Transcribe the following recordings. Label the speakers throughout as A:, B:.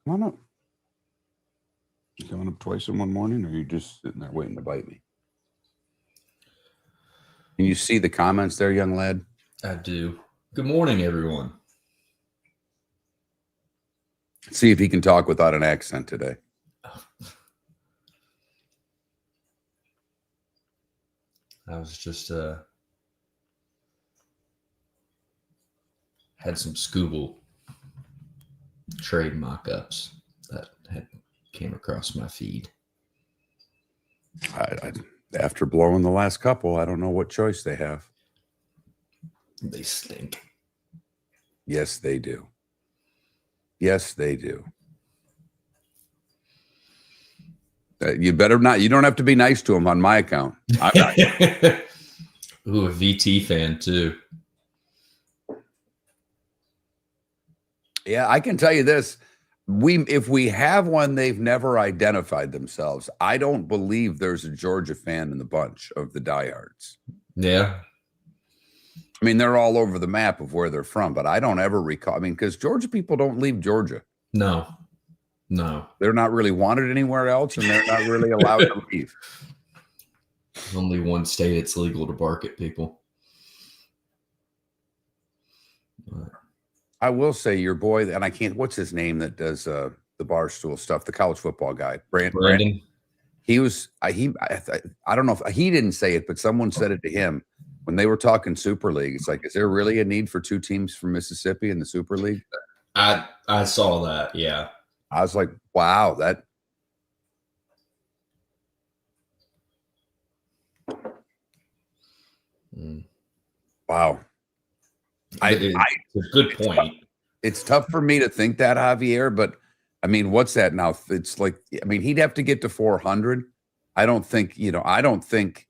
A: Come on up. You coming up twice in one morning, or are you just sitting there waiting to bite me? Can you see the comments there, young lad?
B: I do. Good morning, everyone.
A: See if he can talk without an accent today.
B: I was just had some Scooble trade mock-ups that came across my feed.
A: After blowing the last couple, I don't know what choice they have.
B: They stink.
A: Yes, they do. Yes, they do. You better not. You don't have to be nice to them on my account. I'm not.
B: Ooh, a VT fan too.
A: Yeah, I can tell you this. If we have one, they've never identified themselves. I don't believe there's a Georgia fan in the bunch of the diehards.
B: Yeah.
A: I mean, they're all over the map of where they're from, but I don't ever recall. I mean, because Georgia people don't leave Georgia.
B: No.
A: They're not really wanted anywhere else, and they're not really allowed to leave.
B: Only one state it's legal to bark at people. But
A: I will say your boy, and I can't, what's his name that does the Barstool stuff, the college football guy, Brandon. He was, I don't know if he didn't say it, but someone said it to him when they were talking Super League. It's like, is there really a need for two teams from Mississippi in the Super League?
B: I saw that. Yeah.
A: I was like, wow, that. Wow.
B: It's a good point.
A: It's tough for me to think that, Javier, but I mean, what's that now? It's like, I mean, he'd have to get to 400. I don't think,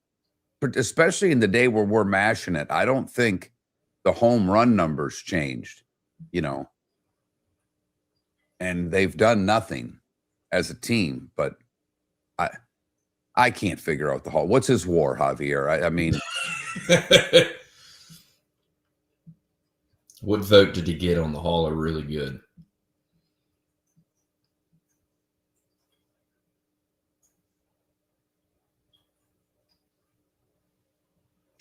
A: especially in the day where we're mashing it, I don't think the home run numbers changed, and they've done nothing as a team, but I can't figure out the whole, what's his war, Javier? I mean,
B: what vote did he get on the Hall are really good?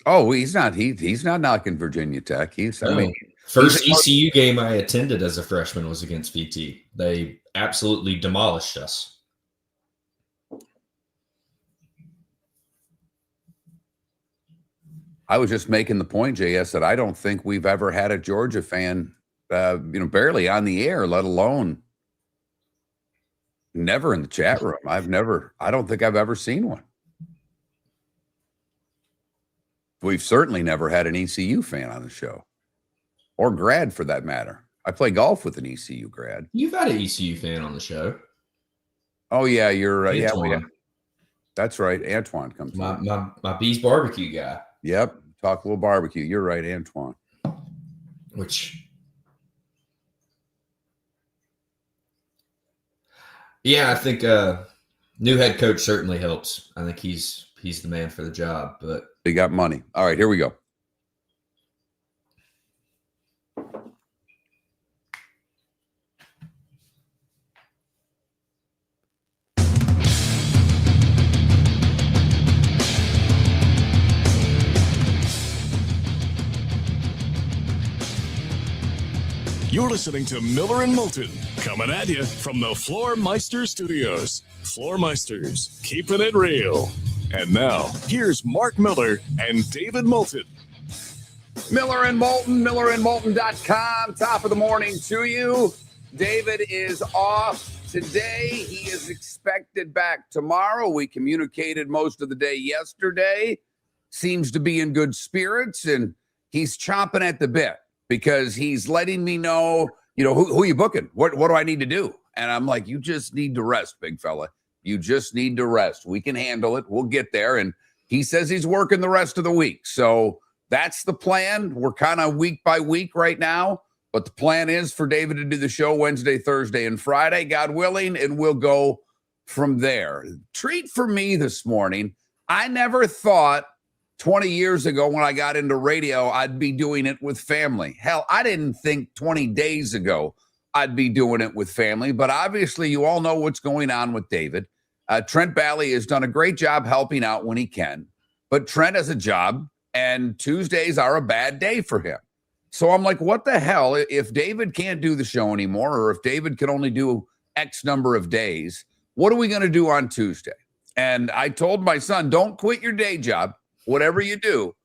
A: Oh, he's not knocking Virginia Tech.
B: First ECU game I attended as a freshman was against VT. They absolutely demolished us.
A: I was just making the point, JS, that I don't think we've ever had a Georgia fan, barely on the air, let alone never in the chat room. I don't think I've ever seen one. We've certainly never had an ECU fan on the show, or grad for that matter. I play golf with an ECU grad.
B: You've had an ECU fan on the show.
A: Oh yeah, you're right. Yeah, that's right. Antoine comes.
B: My Bees barbecue guy.
A: Yep, talk a little barbecue. You're right, Antoine.
B: Yeah, I think new head coach certainly helps. I think he's the man for the job, but
A: he got money. All right, here we go.
C: You're listening to Miller and Moulton, coming at you from the Floormeister Studios. Floormeisters, keeping it real. And now, here's Mark Miller and David Moulton.
A: Miller and Moulton, millerandmoulton.com. Top of the morning to you. David is off today. He is expected back tomorrow. We communicated most of the day yesterday. Seems to be in good spirits, and he's chomping at the bit because he's letting me know, who you booking? What do I need to do? And I'm like, you just need to rest, big fella. You just need to rest. We can handle it. We'll get there. And he says he's working the rest of the week. So that's the plan. We're kind of week by week right now. But the plan is for David to do the show Wednesday, Thursday, and Friday, God willing, and we'll go from there. Treat for me this morning. I never thought 20 years ago when I got into radio, I'd be doing it with family. Hell, I didn't think 20 days ago I'd be doing it with family. But obviously, you all know what's going on with David. Trent Bally has done a great job helping out when he can. But Trent has a job, and Tuesdays are a bad day for him. So I'm like, what the hell? If David can't do the show anymore, or if David can only do X number of days, what are we going to do on Tuesday? And I told my son, don't quit your day job, whatever you do.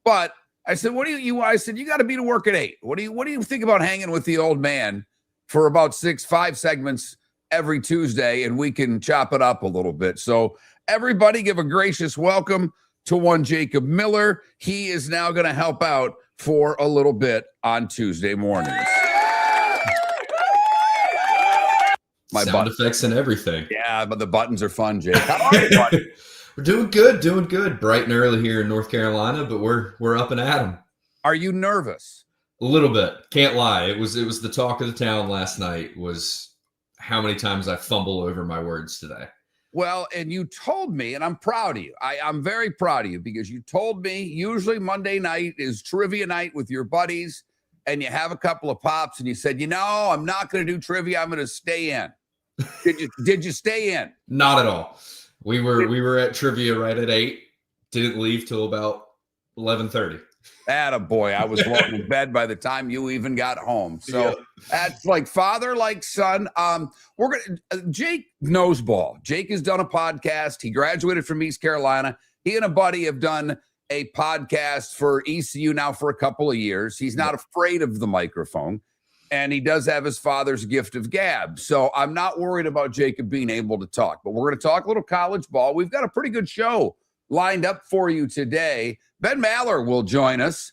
A: But I said, I said, you got to be to work at 8. What do you think about hanging with the old man for about 5 segments every Tuesday, and we can chop it up a little bit? So everybody give a gracious welcome to one Jacob Miller. He is now going to help out for a little bit on Tuesday mornings.
B: My sound effects and everything.
A: Yeah, but the buttons are fun, Jake. How are you, buddy?
B: We're doing good. Bright and early here in North Carolina, but we're up and at 'em.
A: Are you nervous?
B: A little bit. Can't lie. It was the talk of the town last night was how many times I fumble over my words today.
A: Well, and you told me, and I'm proud of you. I'm very proud of you because you told me usually Monday night is trivia night with your buddies, and you have a couple of pops, and you said, I'm not going to do trivia. I'm going to stay in. Did you stay in?
B: Not at all. We were at trivia right at 8. Didn't leave till about 11:30.
A: Attaboy. I was walking in bed by the time you even got home. So That's like father, like son. Jake knows ball. Jake has done a podcast. He graduated from East Carolina. He and a buddy have done a podcast for ECU now for a couple of years. He's not afraid of the microphone, and he does have his father's gift of gab. So I'm not worried about Jacob being able to talk, but we're going to talk a little college ball. We've got a pretty good show lined up for you today. Ben Maller will join us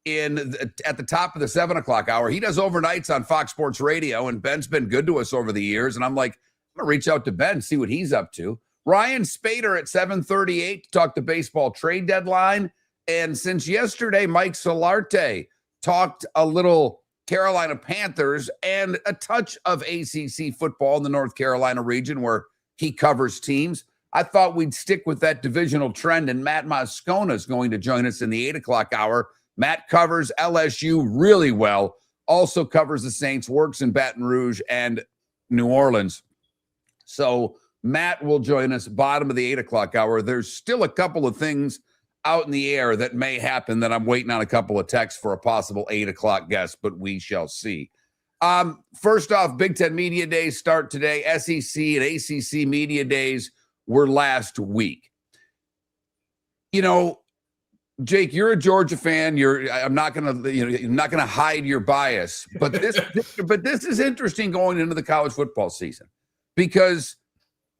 A: at the top of the 7 o'clock hour. He does overnights on Fox Sports Radio, and Ben's been good to us over the years. And I'm like, I'm going to reach out to Ben, see what he's up to. Ryan Spaeder at 7:38 to talk the baseball trade deadline. And since yesterday, Mike Solarte talked a little Carolina Panthers and a touch of ACC football in the North Carolina region where he covers teams, I thought we'd stick with that divisional trend, and Matt Moscona is going to join us in the 8 o'clock hour. Matt covers LSU really well, also covers the Saints, works in Baton Rouge and New Orleans. So Matt will join us bottom of the 8 o'clock hour. There's still a couple of things out in the air that may happen that I'm waiting on a couple of texts for a possible 8 o'clock guest, but we shall see. First off, Big Ten Media Days start today. SEC and ACC Media Days were last week. Jake, you're a Georgia fan. I'm not gonna hide your bias, but this is interesting going into the college football season because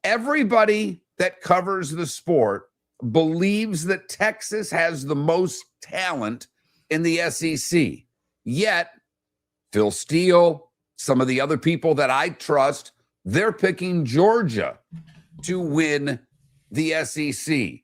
A: everybody that covers the sport believes that Texas has the most talent in the SEC. Yet, Phil Steele, some of the other people that I trust, they're picking Georgia to win the SEC.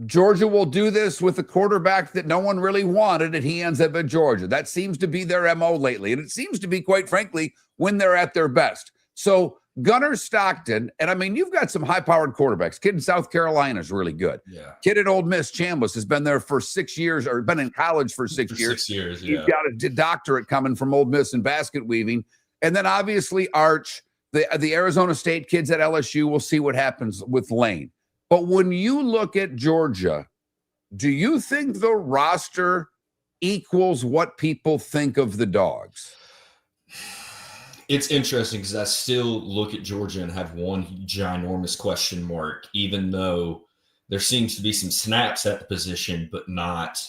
A: Georgia will do this with a quarterback that no one really wanted, and he ends up at Georgia. That seems to be their MO lately, and it seems to be, quite frankly, when they're at their best. So Gunnar Stockton, and I mean, you've got some high-powered quarterbacks. Kid in South Carolina is really good. Yeah. Kid at Ole Miss, Chambliss, has been there for 6 years, or been in college for 6 years.
B: 6 years, yeah.
A: He's got a doctorate coming from Ole Miss in basket weaving. And then obviously Arch, the Arizona State kids at LSU, we'll see what happens with Lane. But when you look at Georgia, do you think the roster equals what people think of the Dogs?
B: It's interesting because I still look at Georgia and have one ginormous question mark, even though there seems to be some snaps at the position, but not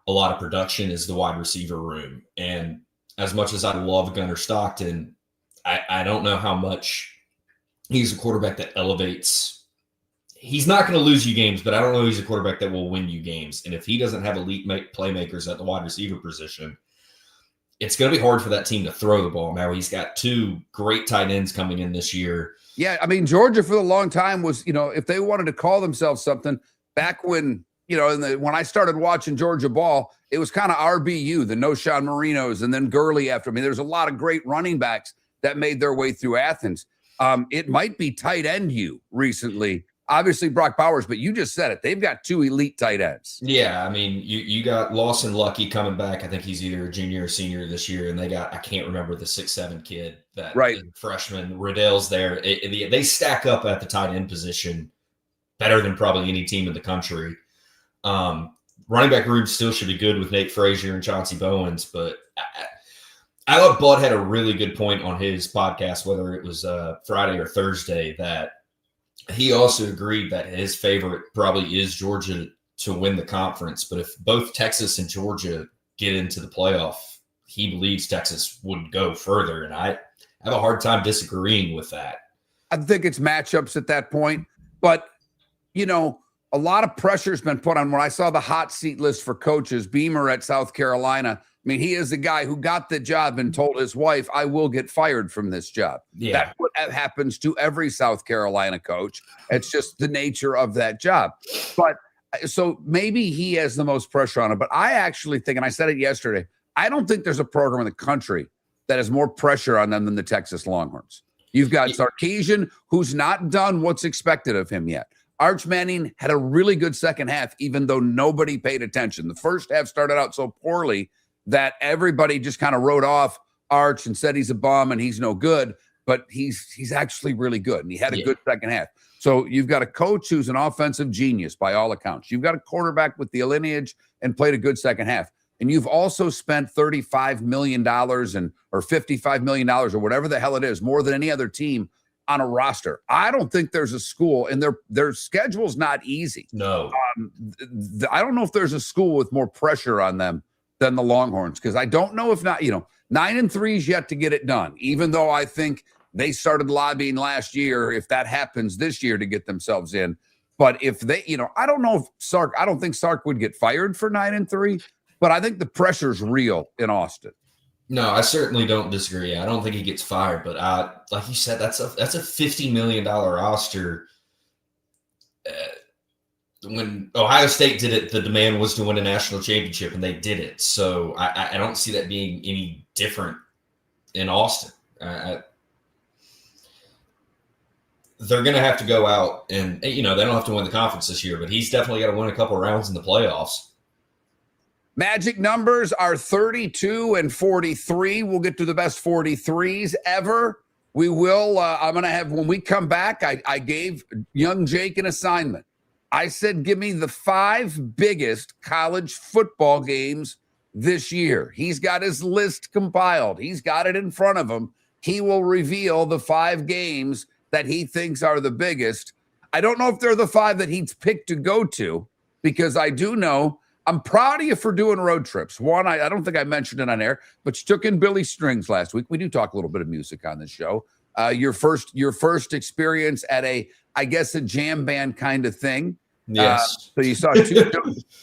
B: a lot of production is the wide receiver room. And as much as I love Gunnar Stockton, I don't know how much he's a quarterback that elevates. He's not going to lose you games, but I don't know he's a quarterback that will win you games. And if he doesn't have elite playmakers at the wide receiver position, it's going to be hard for that team to throw the ball. Now he's got 2 great tight ends coming in this year.
A: Yeah, I mean, Georgia for a long time was, if they wanted to call themselves something back when, when I started watching Georgia ball, it was kind of RBU, the No-Sean Marinos, and then Gurley after me. There's a lot of great running backs that made their way through Athens. It might be tight end you recently. obviously Brock Bowers, but you just said it. They've got 2 elite tight ends.
B: Yeah, I mean, you got Lawson Lucky coming back. I think he's either a junior or senior this year, and they got, I can't remember the 6'7" kid that freshman. Riddell's there. They stack up at the tight end position better than probably any team in the country. Running back room still should be good with Nate Frazier and Chauncey Bowens, but I thought Bud had a really good point on his podcast, whether it was Friday or Thursday, that he also agreed that his favorite probably is Georgia to win the conference. But if both Texas and Georgia get into the playoff, he believes Texas would go further. And I have a hard time disagreeing with that.
A: I think it's matchups at that point. But, a lot of pressure's been put on. When I saw the hot seat list for coaches, Beamer at South Carolina, I mean, he is the guy who got the job and told his wife, I will get fired from this job.
B: Yeah.
A: That's what happens to every South Carolina coach. It's just the nature of that job. But so maybe he has the most pressure on him. But I actually think, and I said it yesterday, I don't think there's a program in the country that has more pressure on them than the Texas Longhorns. You've got Sarkisian, who's not done what's expected of him yet. Arch Manning had a really good second half, even though nobody paid attention. The first half started out so poorly that everybody just kind of wrote off Arch and said he's a bum and he's no good, but he's actually really good. And he had a good second half. So you've got a coach who's an offensive genius by all accounts. You've got a quarterback with the lineage and played a good second half. And you've also spent $35 million or $55 million or whatever the hell it is, more than any other team on a roster. I don't think there's a school, and their schedule's not easy.
B: No.
A: I don't know if there's a school with more pressure on them than the Longhorns, because I don't know if not, 9-3 is yet to get it done, even though I think they started lobbying last year, if that happens this year, to get themselves in. But if they, I don't know if I don't think Sark would get fired for 9-3, but I think the pressure's real in Austin.
B: No, I certainly don't disagree. I don't think he gets fired, but like you said, that's a $50 million roster. When Ohio State did it, the demand was to win a national championship, and they did it. So I don't see that being any different in Austin. They're going to have to go out and, they don't have to win the conference this year, but he's definitely got to win a couple rounds in the playoffs.
A: Magic numbers are 32 and 43. We'll get to the best 43s ever. We will. I'm going to have, when we come back, I gave young Jake an assignment. I said, give me the 5 biggest college football games this year. He's got his list compiled. He's got it in front of him. He will reveal the 5 games that he thinks are the biggest. I don't know if they're the 5 that he's picked to go to, because I do know I'm proud of you for doing road trips. One, I don't think I mentioned it on air, but you took in Billy Strings last week. We do talk a little bit of music on this show. Your first experience at a jam band kind of thing.
B: Yes.
A: So you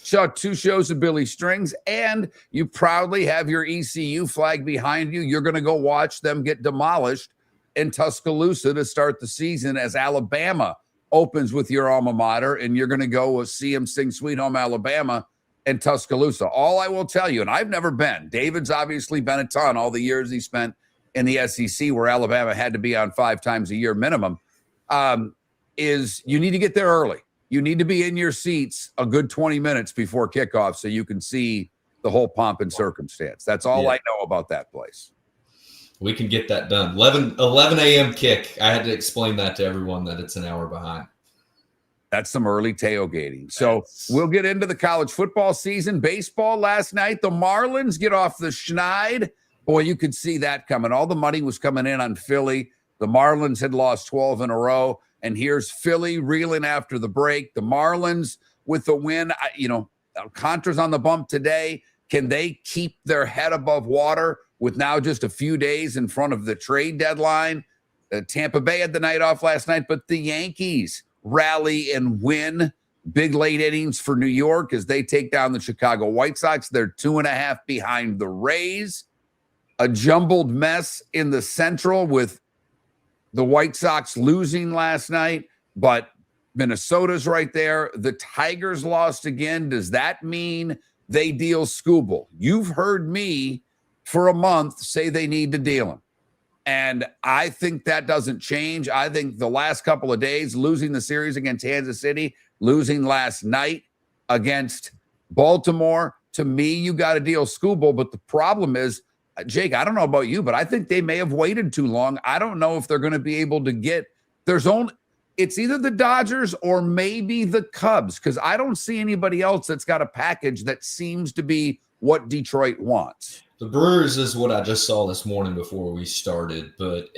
A: saw 2 shows of Billy Strings, and you proudly have your ECU flag behind you. You're going to go watch them get demolished in Tuscaloosa to start the season as Alabama opens with your alma mater, and you're going to go see them sing Sweet Home Alabama in Tuscaloosa. All I will tell you, and I've never been, David's obviously been a ton all the years he spent in the SEC, where Alabama had to be on 5 times a year minimum, is you need to get there early. You need to be in your seats a good 20 minutes before kickoff so you can see the whole pomp and circumstance. That's all I know about that place.
B: We can get that done. 11 a.m. kick. I had to explain that to everyone that it's an hour behind.
A: That's some early tailgating. So we'll get into the college football season. Baseball last night, the Marlins get off the schneid. Boy, you could see that coming. All the money was coming in on Philly. The Marlins had lost 12 in a row. And here's Philly reeling after the break. The Marlins with the win. Alcantara's on the bump today. Can they keep their head above water with now just a few days in front of the trade deadline? Tampa Bay had the night off last night, but the Yankees rally and win. Big late innings for New York as they take down the Chicago White Sox. They're 2.5 behind the Rays. A jumbled mess in the Central with the White Sox losing last night, but Minnesota's right there. The Tigers lost again. Does that mean they deal Skubal? You've heard me for a month say they need to deal him. And I think that doesn't change. I think the last couple of days, losing the series against Kansas City, losing last night against Baltimore, to me, you got to deal schoolboy. But the problem is, Jake, I don't know about you, but I think they may have waited too long. I don't know if they're going to be able to get, it's either the Dodgers or maybe the Cubs, because I don't see anybody else that's got a package that seems to be what Detroit wants.
B: The Brewers is what I just saw this morning before we started, but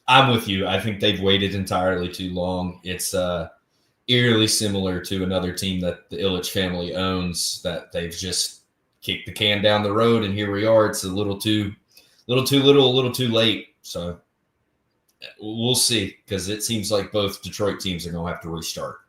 B: I'm with you. I think they've waited entirely too long. It's eerily similar to another team that the Ilitch family owns, that they've just kicked the can down the road, and here we are. It's a little too little, a little too late. So we'll see, because it seems like both Detroit teams are going to have to restart.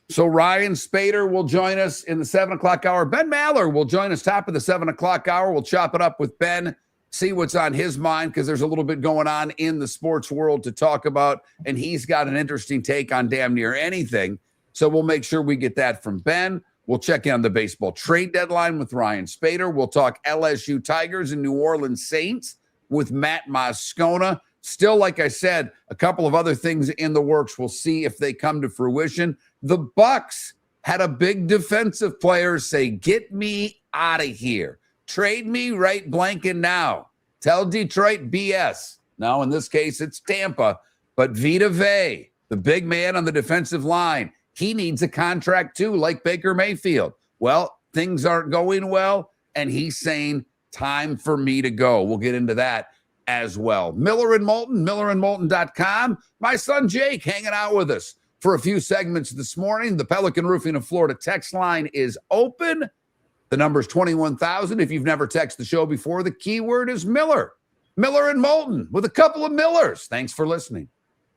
A: So Ryan Spaeder will join us in the 7 o'clock hour. Ben Maller will join us top of the 7 o'clock hour. We'll chop it up with Ben, see what's on his mind, because there's a little bit going on in the sports world to talk about, and he's got an interesting take on damn near anything. So we'll make sure we get that from Ben. We'll check in on the baseball trade deadline with Ryan Spaeder. We'll talk LSU Tigers and New Orleans Saints with Matt Moscona. Still, like I said, a couple of other things in the works. We'll see if they come to fruition. The Bucks had a big defensive player say, "Get me out of here. Trade me right blanking now. Tell Detroit BS." Now, in this case, it's Tampa. But Vita Vea, the big man on the defensive line, he needs a contract too, like Baker Mayfield. Well, things aren't going well, and he's saying, time for me to go. We'll get into that as well. Miller and Moulton, millerandmoulton.com. My son Jake hanging out with us for a few segments this morning. The Pelican Roofing of Florida text line is open. The number is 21,000. If you've never texted the show before, the keyword is Miller. Miller and Moulton with a couple of Millers. Thanks for listening.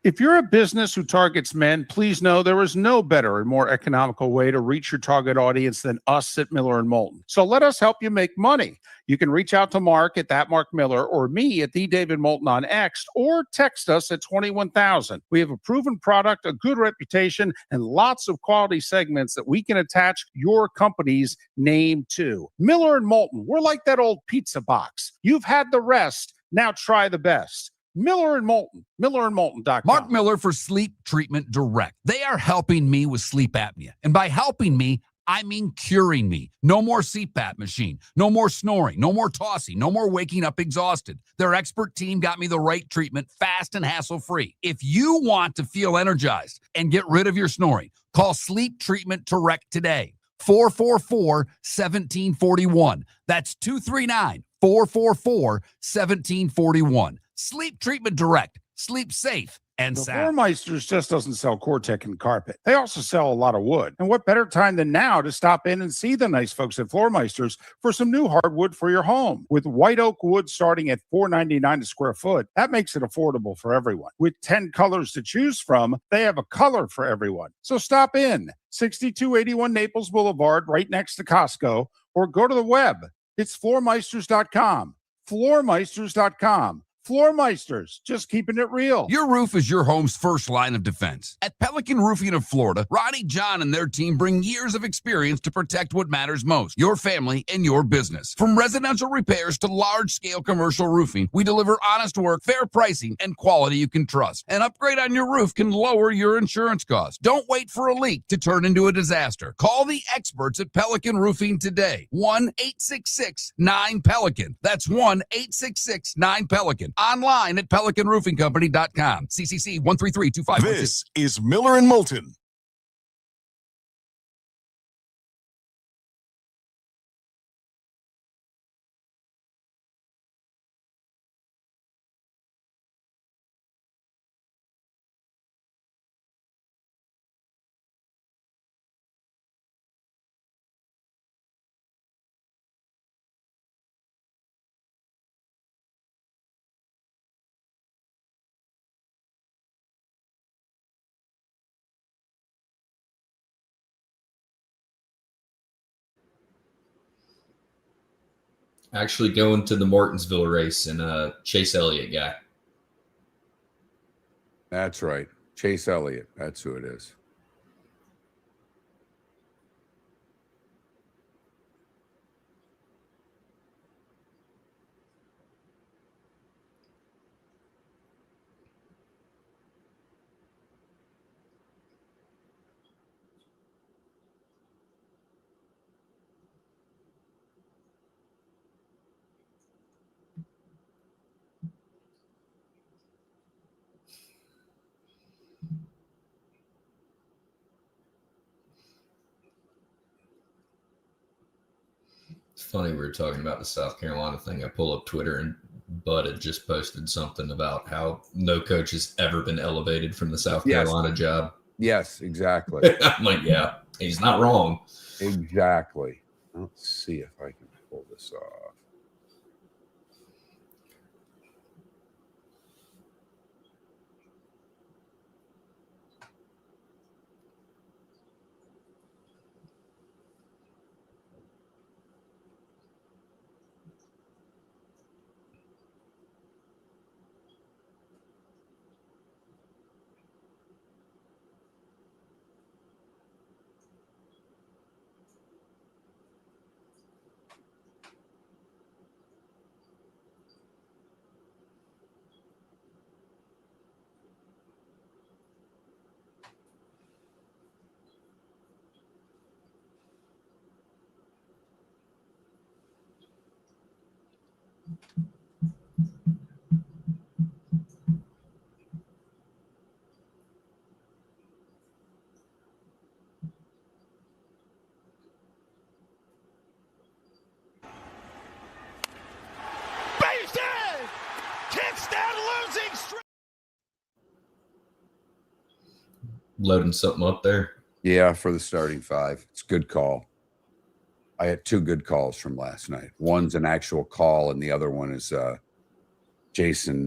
D: If you're a business who targets men, please know there is no better and more economical way to reach your target audience than us at Miller and Moulton. So let us help you make money. You can reach out to Mark at that Mark Miller, or me at the David Moulton on X, or text us at 21,000. We have a proven product, a good reputation, and lots of quality segments that we can attach your company's name to. Miller and Moulton, we're like that old pizza box. You've had the rest. Now try the best. Miller and Moulton, millerandmoulton.com.
E: Mark Miller for Sleep Treatment Direct. They are helping me with sleep apnea. And by helping me, I mean curing me. No more CPAP machine, no more snoring, no more tossing, no more waking up exhausted. Their expert team got me the right treatment, fast and hassle-free. If you want to feel energized and get rid of your snoring, call Sleep Treatment Direct today. 444-1741. That's 239-444-1741. Sleep Treatment Direct. Sleep safe and
D: The
E: sound.
D: Floormeisters just doesn't sell Cortec and carpet. They also sell a lot of wood. And what better time than now to stop in and see the nice folks at Floormeisters for some new hardwood for your home. With white oak wood starting at $4.99 a square foot, that makes it affordable for everyone. With 10 colors to choose from, they have a color for everyone. So stop in. 6281 Naples Boulevard, right next to Costco, or go to the web. It's floormeisters.com. Floormeisters.com. Floormeisters, just keeping it real.
E: Your roof is your home's first line of defense. At Pelican Roofing of Florida, Ronnie, John, and their team bring years of experience to protect what matters most, your family and your business. From residential repairs to large-scale commercial roofing, we deliver honest work, fair pricing, and quality you can trust. An upgrade on your roof can lower your insurance costs. Don't wait for a leak to turn into a disaster. Call the experts at Pelican Roofing today. 1-866-9-PELICAN. That's 1-866-9-PELICAN. Online at pelicanroofingcompany.com. CCC 1332516.
C: This is Miller and Moulton.
B: Actually going to the Martinsville race and Chase Elliott guy.
A: That's right. Chase Elliott. That's who it is.
B: funny we were talking about the South Carolina thing. I pull up Twitter and Bud had just posted something about how no coach has ever been elevated from the South Carolina job.
A: Yes, exactly.
B: I'm like, yeah, he's not wrong.
A: Exactly. Let's see if I can pull this off.
B: Loading something up there.
A: Yeah, for the starting five. It's a good call. I had two good calls from last night. One's an actual call, and the other one is Jason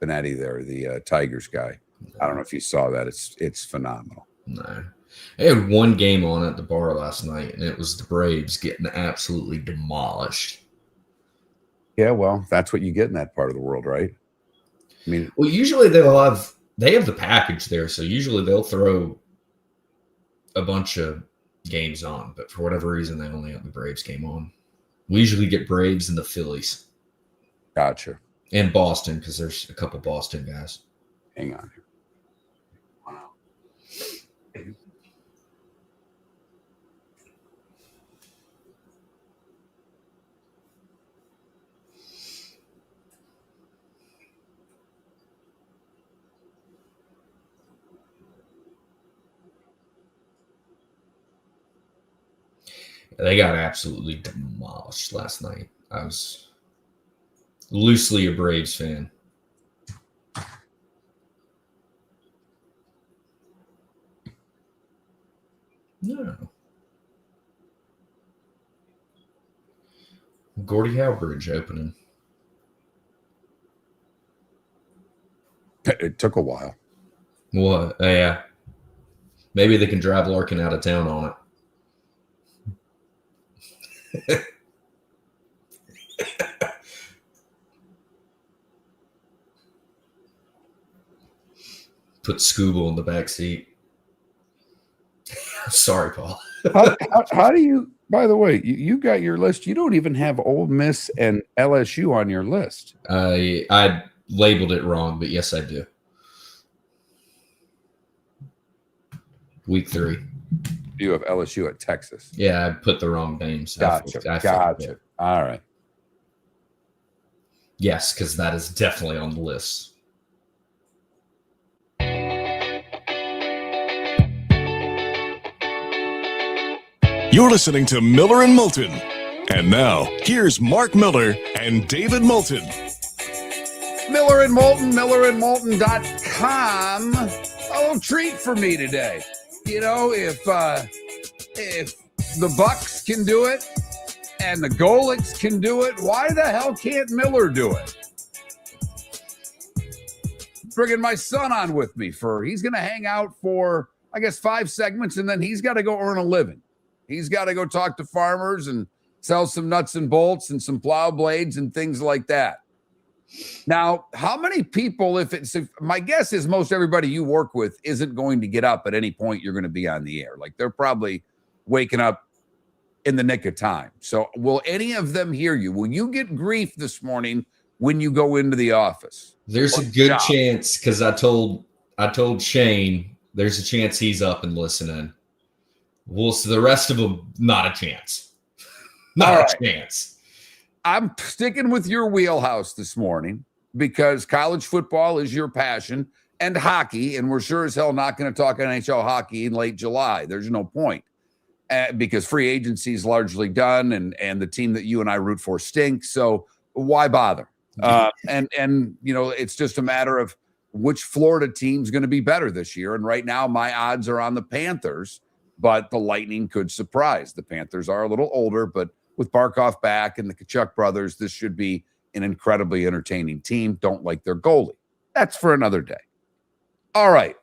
A: Benetti there, the Tigers guy. I don't know if you saw that. It's phenomenal.
B: No. I had one game on at the bar last night, and it was the Braves getting absolutely demolished.
A: Yeah, well, that's what you get in that part of the world, right? I mean,
B: well, usually they have the package there, so usually they'll throw a bunch of games on, but for whatever reason, they only have the Braves game on. We usually get Braves and the Phillies.
A: Gotcha.
B: And Boston, because there's a couple Boston guys.
A: Hang on here. Wow.
B: They got absolutely demolished last night. I was loosely a Braves fan. No. Gordie Howe Bridge opening.
A: It took a while.
B: What? Yeah. Maybe they can drive Larkin out of town on it. Put Scooble in the back seat. Sorry, Paul.
A: How do you, by the way, you got your list. You don't even have Ole Miss and LSU on your list.
B: I labeled it wrong, but yes, I do. Week 3.
A: You have LSU at Texas.
B: Yeah, I put the wrong names.
A: Gotcha. Gotcha. All right.
B: Yes, because that is definitely on the list.
C: You're listening to Miller and Moulton. And now, here's Mark Miller and David Moulton.
A: Miller and Moulton, millerandmoulton.com. A little treat for me today. You know, if the Bucks can do it and the Golics can do it, why the hell can't Miller do it? Bringing my son on with me he's going to hang out for, I guess, 5 segments, and then he's got to go earn a living. He's got to go talk to farmers and sell some nuts and bolts and some plow blades and things like that. Now, how many people, if my guess is most everybody you work with isn't going to get up at any point you're going to be on the air. Like, they're probably waking up in the nick of time. So will any of them hear you? Will you get grief this morning when you go into the office?
B: There's a good chance, because I told Shane there's a chance he's up and listening. Well, so the rest of them, not a chance. Not a chance.
A: I'm sticking with your wheelhouse this morning because college football is your passion and hockey, and we're sure as hell not going to talk NHL hockey in late July. There's no point. because free agency is largely done, and the team that you and I root for stinks. So why bother? And it's just a matter of which Florida team's going to be better this year. And right now, my odds are on the Panthers, but the Lightning could surprise. The Panthers are a little older, but with Barkov back and the Kachuk brothers, this should be an incredibly entertaining team. Don't like their goalie. That's for another day. All right.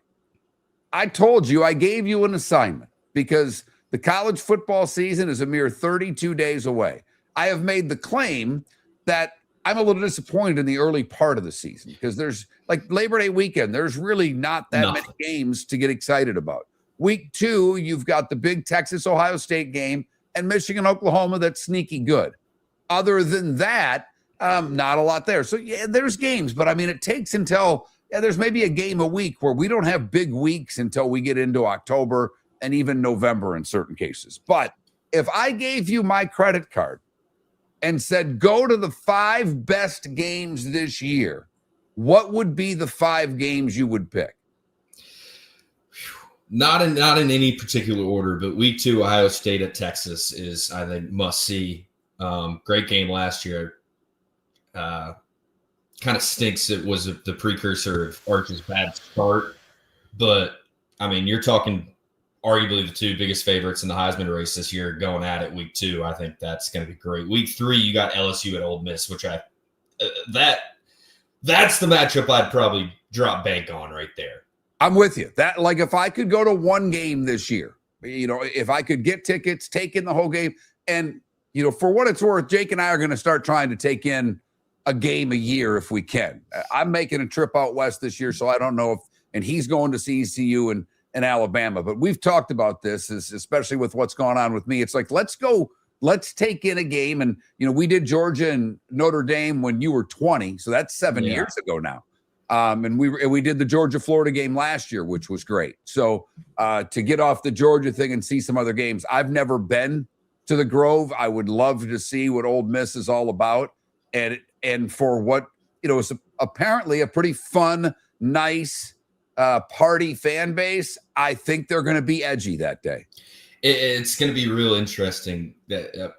A: I told you, I gave you an assignment because the college football season is a mere 32 days away. I have made the claim that I'm a little disappointed in the early part of the season because there's like Labor Day weekend. There's really not that many games to get excited about. Week 2, you've got the big Texas-Ohio State game and Michigan-Oklahoma that's sneaky good. Other than that, not a lot there. So, yeah, there's games, but I mean, it takes until there's maybe a game a week where we don't have big weeks until we get into October and even November in certain cases. But if I gave you my credit card and said, go to the 5 best games this year, what would be the 5 games you would pick?
B: Not in any particular order, but week 2, Ohio State at Texas is, I think, must see. Great game last year. Kind of stinks. It was the precursor of Arch's bad start, but I mean, you're talking arguably the 2 biggest favorites in the Heisman race this year going at it week 2. I think that's going to be great. Week 3, you got LSU at Ole Miss, which that's the matchup I'd probably drop bank on right there.
A: I'm with you. That, like, if I could go to one game this year, if I could get tickets, take in the whole game, and for what it's worth, Jake and I are going to start trying to take in a game a year if we can. I'm making a trip out west this year, so I don't know and he's going to see ECU and Alabama. But we've talked about this, especially with what's going on with me. It's like, let's take in a game. And, we did Georgia and Notre Dame when you were 20. So that's 7 years ago now. And we did the Georgia-Florida game last year, which was great. So to get off the Georgia thing and see some other games, I've never been to the Grove. I would love to see what Ole Miss is all about. And for what, is apparently a pretty fun, nice party fan base, I think they're going to be edgy that day.
B: It's going to be real interesting. That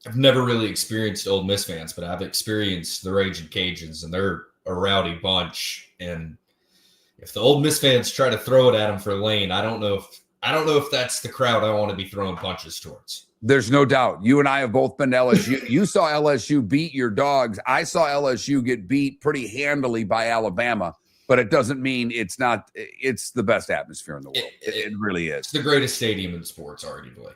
B: I've never really experienced Ole Miss fans, but I've experienced the Raging Cajuns, and they're a rowdy bunch. And if the Ole Miss fans try to throw it at them for a lane, I don't know if that's the crowd I want to be throwing punches towards.
A: There's no doubt. You and I have both been to LSU. You saw LSU beat your dogs. I saw LSU get beat pretty handily by Alabama, but it doesn't mean it's not. It's the best atmosphere in the world. It really is.
B: It's the greatest stadium in sports, arguably.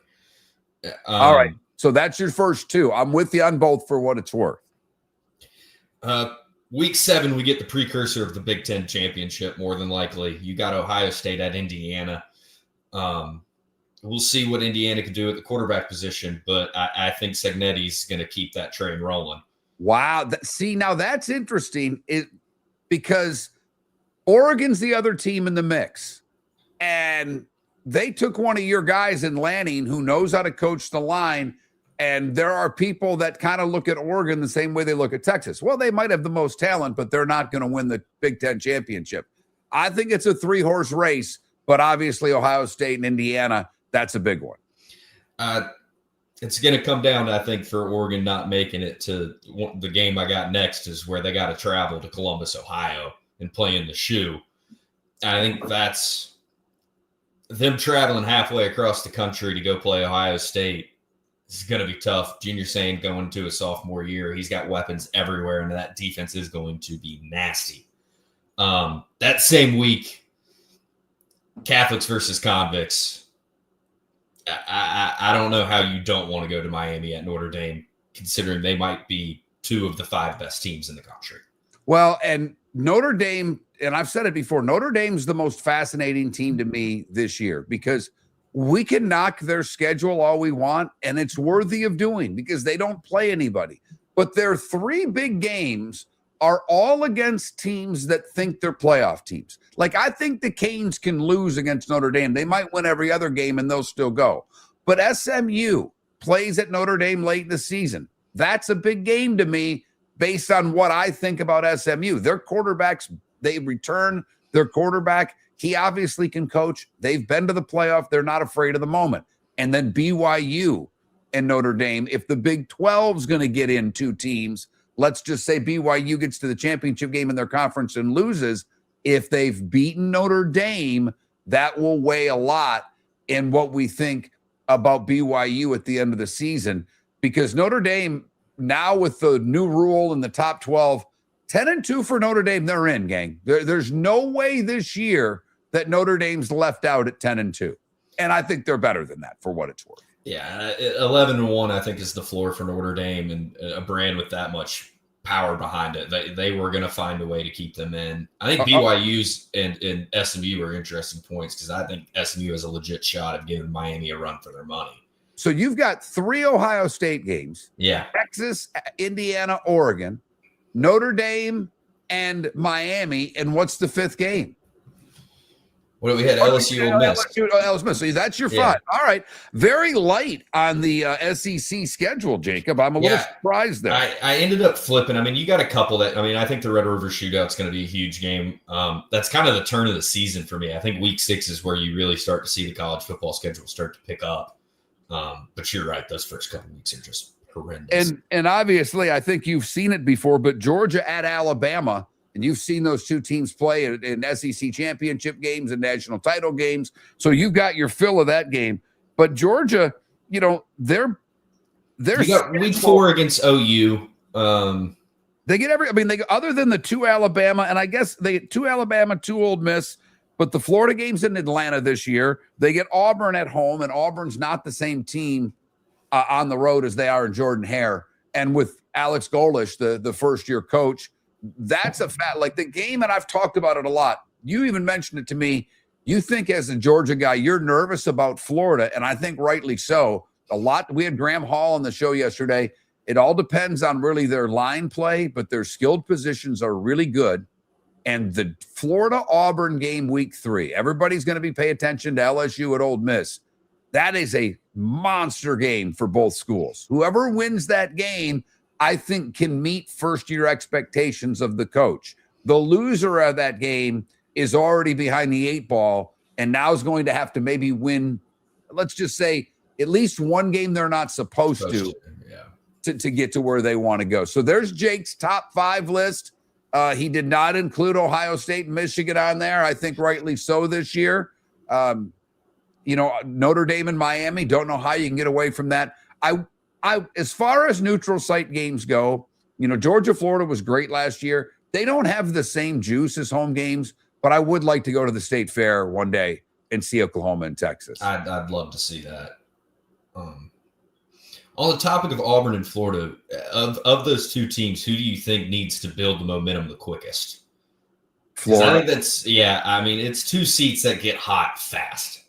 A: All right. So that's your first 2. I'm with you on both for what it's worth.
B: Week 7, we get the precursor of the Big Ten championship, more than likely. You got Ohio State at Indiana. We'll see what Indiana can do at the quarterback position, but I think Segnetti's going to keep that train rolling.
A: Wow. Now that's interesting because Oregon's the other team in the mix, and they took one of your guys in Lanning who knows how to coach the line, and there are people that kind of look at Oregon the same way they look at Texas. Well, they might have the most talent, but they're not going to win the Big Ten championship. I think it's a 3-horse race, but obviously Ohio State and Indiana, that's a big one.
B: It's going to come down, I think, for Oregon not making it to the game I got next is where they got to travel to Columbus, Ohio, and play in the shoe. I think that's them traveling halfway across the country to go play Ohio State. It's going to be tough. Junior Sain going to his sophomore year. He's got weapons everywhere, and that defense is going to be nasty. That same week, Catholics versus convicts. I don't know how you don't want to go to Miami at Notre Dame, considering they might be 2 of the 5 best teams in the country.
A: Well, and Notre Dame, and I've said it before, Notre Dame's the most fascinating team to me this year because we can knock their schedule all we want, and it's worthy of doing because they don't play anybody. But their 3 big games are all against teams that think they're playoff teams. Like, I think the Canes can lose against Notre Dame. They might win every other game and they'll still go. But SMU plays at Notre Dame late in the season. That's a big game to me based on what I think about SMU. Their quarterbacks, they return their quarterback. He obviously can coach. They've been to the playoff. They're not afraid of the moment. and then BYU and Notre Dame. If the Big 12 is going to get in 2 teams, let's just say BYU gets to the championship game in their conference and loses. If they've beaten Notre Dame, that will weigh a lot in what we think about BYU at the end of the season, because Notre Dame now, with the new rule in the top 12, 10-2 for Notre Dame, they're in, gang. There's no way this year that Notre Dame's left out at 10-2. And I think they're better than that for what it's worth.
B: Yeah, 11-1, I think, is the floor for Notre Dame, and a brand with that much power behind it. They were going to find a way to keep them in. I think BYU's and SMU are interesting points, because I think SMU has a legit shot of giving Miami a run for their money.
A: So you've got 3 Ohio State games.
B: Yeah.
A: Texas, Indiana, Oregon, Notre Dame, and Miami. And what's the 5th game?
B: What do we had? LSU, Ole Miss.
A: LSU, Miss. So that's your 5.
B: Yeah.
A: All right. Very light on the SEC schedule, Jacob. I'm a little surprised there.
B: I ended up flipping. I mean, you got a couple that, I think the Red River Shootout's going to be a huge game. That's kind of the turn of the season for me. I think week 6 is where you really start to see the college football schedule start to pick up. But you're right. Those first couple of weeks are just horrendous.
A: And obviously, I think you've seen it before, but Georgia at Alabama, and you've seen those 2 teams play in SEC championship games and national title games. So you've got your fill of that game. But Georgia, they're
B: you got week 4 against OU.
A: They get other than the 2 Alabama, and I guess they get 2 Alabama, 2 Ole Miss. But the Florida game's in Atlanta this year. They get Auburn at home, and Auburn's not the same team on the road as they are in Jordan-Hare. And with Alex Golesh, the first-year coach, that's a fact. Like the game, and I've talked about it a lot. You even mentioned it to me. You think as a Georgia guy, you're nervous about Florida, and I think rightly so. A lot. We had Graham Hall on the show yesterday. It all depends on really their line play, but their skilled positions are really good. And the Florida-Auburn game week 3, everybody's going to be paying attention to LSU at Ole Miss. That is a monster game for both schools. Whoever wins that game, I think, can meet first-year expectations of the coach. The loser of that game is already behind the 8 ball and now is going to have to maybe win, let's just say, at least one game they're not supposed to get to where they want to go. So there's Jake's top 5 list. He did not include Ohio State and Michigan on there. I think rightly so this year. Notre Dame and Miami, don't know how you can get away from that. I as far as neutral site games go, Georgia, Florida was great last year. They don't have the same juice as home games, but I would like to go to the State Fair one day and see Oklahoma and Texas.
B: I'd love to see that. On the topic of Auburn and Florida, of those 2 teams, who do you think needs to build the momentum the quickest?
A: Florida.
B: I think it's 2 seats that get hot fast.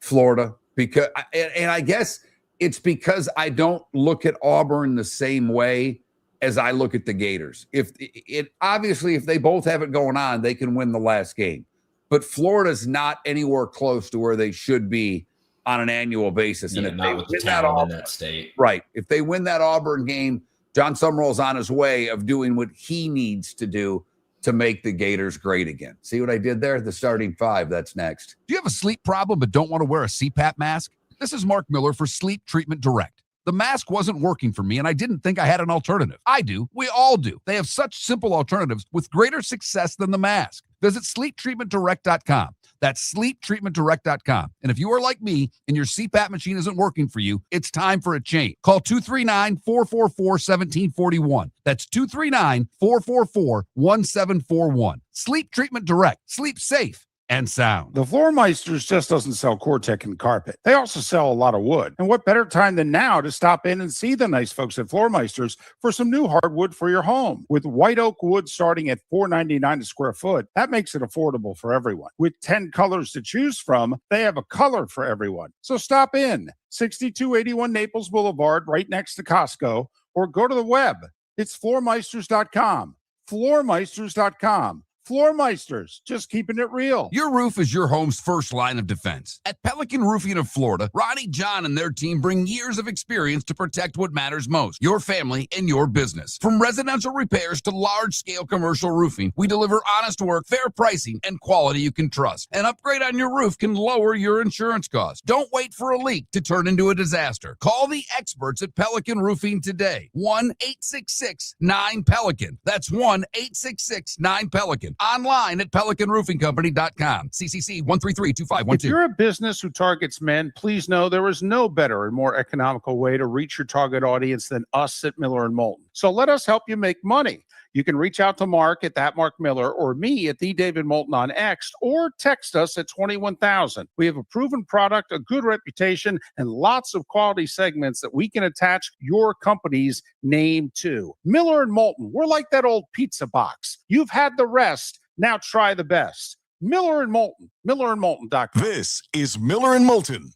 A: Florida, because, and I guess it's because I don't look at Auburn the same way as I look at the Gators. If they both have it going on, they can win the last game. But Florida's not anywhere close to where they should be on an annual basis. And if
B: not with the talent in that state.
A: Right. If they win that Auburn game, John Summerall's on his way of doing what he needs to do to make the Gators great again. See what I did there? The starting 5, that's next.
E: Do you have a sleep problem but don't want to wear a CPAP mask? This is Mark Miller for Sleep Treatment Direct. The mask wasn't working for me, and I didn't think I had an alternative. I do. We all do. They have such simple alternatives with greater success than the mask. Visit sleeptreatmentdirect.com. That's sleeptreatmentdirect.com. And if you are like me and your CPAP machine isn't working for you, it's time for a change. Call 239-444-1741. That's 239-444-1741. Sleep Treatment Direct. Sleep safe and sound.
D: The Floor Meisters just doesn't sell Cortec and carpet. They also sell a lot of wood. And what better time than now to stop in and see the nice folks at Floor Meisters for some new hardwood for your home. With white oak wood starting at $4.99 a square foot, that makes it affordable for everyone. With 10 colors to choose from, they have a color for everyone. So stop in, 6281 Naples Boulevard, right next to Costco, or go to the web. It's floormeisters.com. Floormeisters.com. Floormeisters, just keeping it real.
E: Your roof is your home's first line of defense. At Pelican Roofing of Florida, Ronnie, John, and their team bring years of experience to protect what matters most, your family and your business. From residential repairs to large-scale commercial roofing, we deliver honest work, fair pricing, and quality you can trust. An upgrade on your roof can lower your insurance costs. Don't wait for a leak to turn into a disaster. Call the experts at Pelican Roofing today. 1-866-9-PELICAN. That's 1-866-9-PELICAN. Online at pelicanroofingcompany.com. CCC 1332512.
D: If you're a business who targets men, please know there is no better and more economical way to reach your target audience than us at Miller & Moulton. So let us help you make money. You can reach out to Mark at that Mark Miller or me at the David Moulton on X, or text us at 21,000. We have a proven product, a good reputation, and lots of quality segments that we can attach your company's name to. Miller & Moulton, we're like that old pizza box. You've had the rest, now try the best. Miller & Moulton, millerandmoulton.com.
C: This is Miller and Moulton.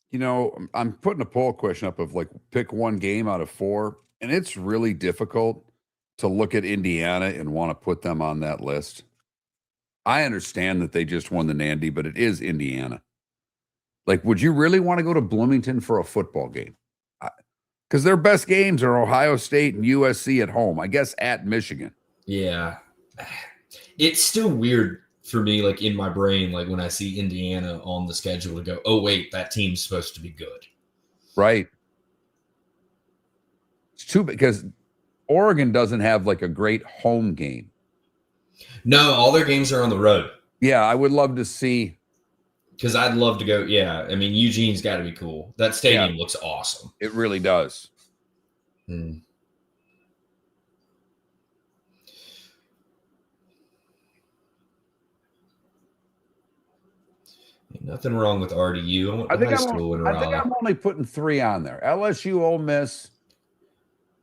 A: You know, I'm putting a poll question up of like pick one game out of 4, and it's really difficult to look at Indiana and want to put them on that list. I understand that they just won the Nandy, but it is Indiana. Like, would you really want to go to Bloomington for a football game? Because their best games are Ohio State and USC at home. I guess at Michigan.
B: Yeah. It's still weird for me, like in my brain, like when I see Indiana on the schedule to go, oh, wait, that team's supposed to be good.
A: Right. It's too because Oregon doesn't have like a great home game.
B: No, all their games are on the road.
A: Yeah, I would love to see.
B: Because I'd love to go. Yeah, I mean, Eugene's got to be cool. That stadium looks awesome.
A: It really does.
B: Nothing wrong with RDU.
A: I think I'm only putting 3 on there. LSU, Ole Miss,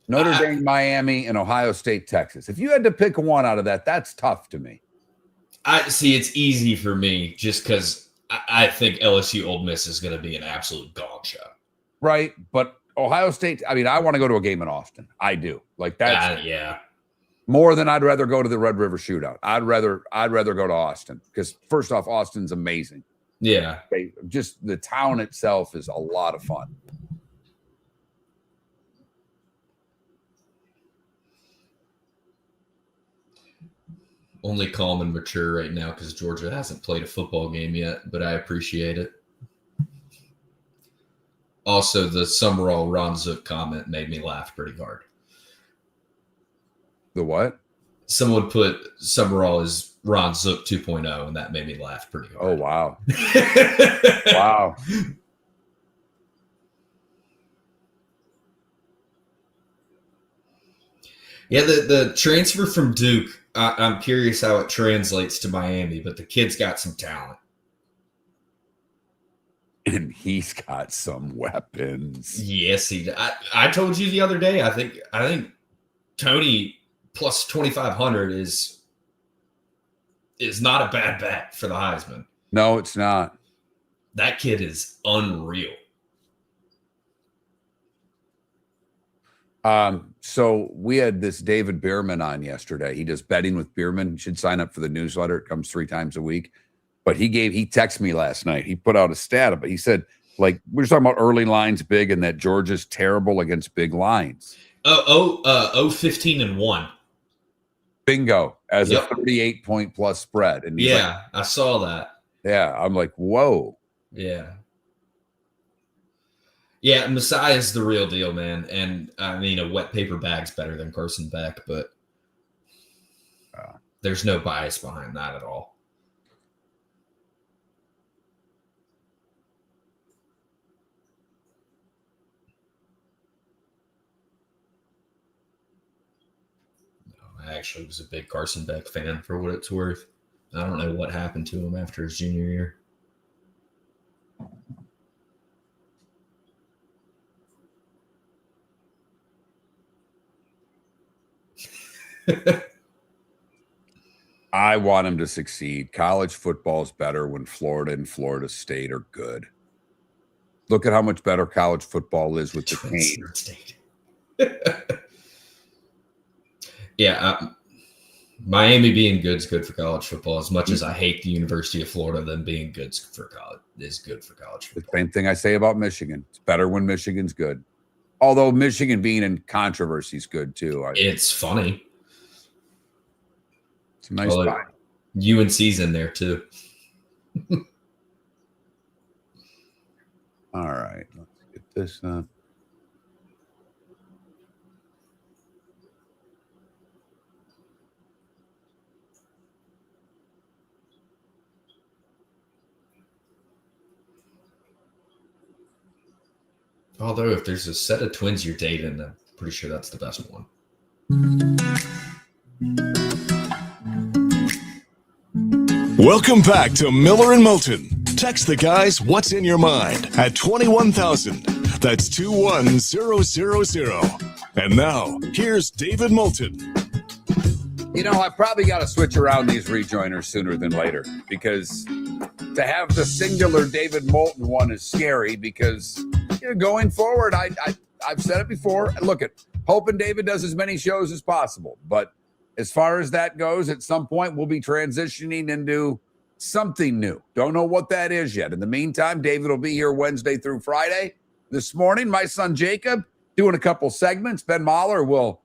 A: Notre Dame, Miami, and Ohio State, Texas. If you had to pick one out of that, that's tough to me.
B: I see. It's easy for me just because I think LSU, Ole Miss is going to be an absolute gong show.
A: Right, but Ohio State. I mean, I want to go to a game in Austin. I do. Like that's more than I'd rather go to the Red River Shootout. I'd rather go to Austin because first off, Austin's amazing.
B: Yeah.
A: Just the town itself is a lot of fun.
B: Only calm and mature right now because Georgia hasn't played a football game yet, but I appreciate it. Also, the Summerall Ron Zook comment made me laugh pretty hard.
A: The what?
B: Someone put Summerall as Ron Zook 2.0, and that made me laugh pretty hard.
A: Oh, wow. Wow.
B: Yeah, the transfer from Duke, I'm curious how it translates to Miami, but the kid's got some talent.
C: And he's got some weapons.
B: Yes, he. I told you the other day. I think Tony plus 2,500 is not a bad bet for the Heisman.
A: No, it's not.
B: That kid is unreal.
A: So we had this David Bierman on yesterday. He does betting with Bierman. You should sign up for the newsletter. It comes 3 times a week. But he texted me last night. He put out a stat, but he said, like, we're talking about early lines big and that Georgia's terrible against big lines.
B: 15-1.
A: Bingo, as a 38-point plus spread. And
B: yeah, I saw that.
A: Yeah, I'm like, whoa.
B: Yeah. Yeah, Messiah's the real deal, man. And I mean, a wet paper bag's better than Carson Beck, but there's no bias behind that at all. I actually was a big Carson Beck fan for what it's worth. I don't know what happened to him after his junior year.
A: I want him to succeed. College football is better when Florida and Florida State are good. Look at how much better college football is with the cane.
B: Yeah, Miami being good is good for college football. As much as I hate the University of Florida, them being good for college is good for college football.
A: The same thing I say about Michigan. It's better when Michigan's good. Although Michigan being in controversy is good too.
B: It's funny.
A: It's a nice spot.
B: UNC's in there too.
A: All right, let's get this up.
B: Although if there's a set of twins you're dating, I'm pretty sure that's the best one.
C: Welcome back to Miller and Moulton. Text the guys what's in your mind at 21,000. That's 21000. And now, here's David Moulton.
A: You know, I probably got to switch around these rejoiners sooner than later because to have the singular David Moulton one is scary because going forward, I've said it before. Look, hoping David does as many shows as possible. But as far as that goes, at some point, we'll be transitioning into something new. Don't know what that is yet. In the meantime, David will be here Wednesday through Friday. This morning, my son Jacob doing a couple segments. Ben Mahler will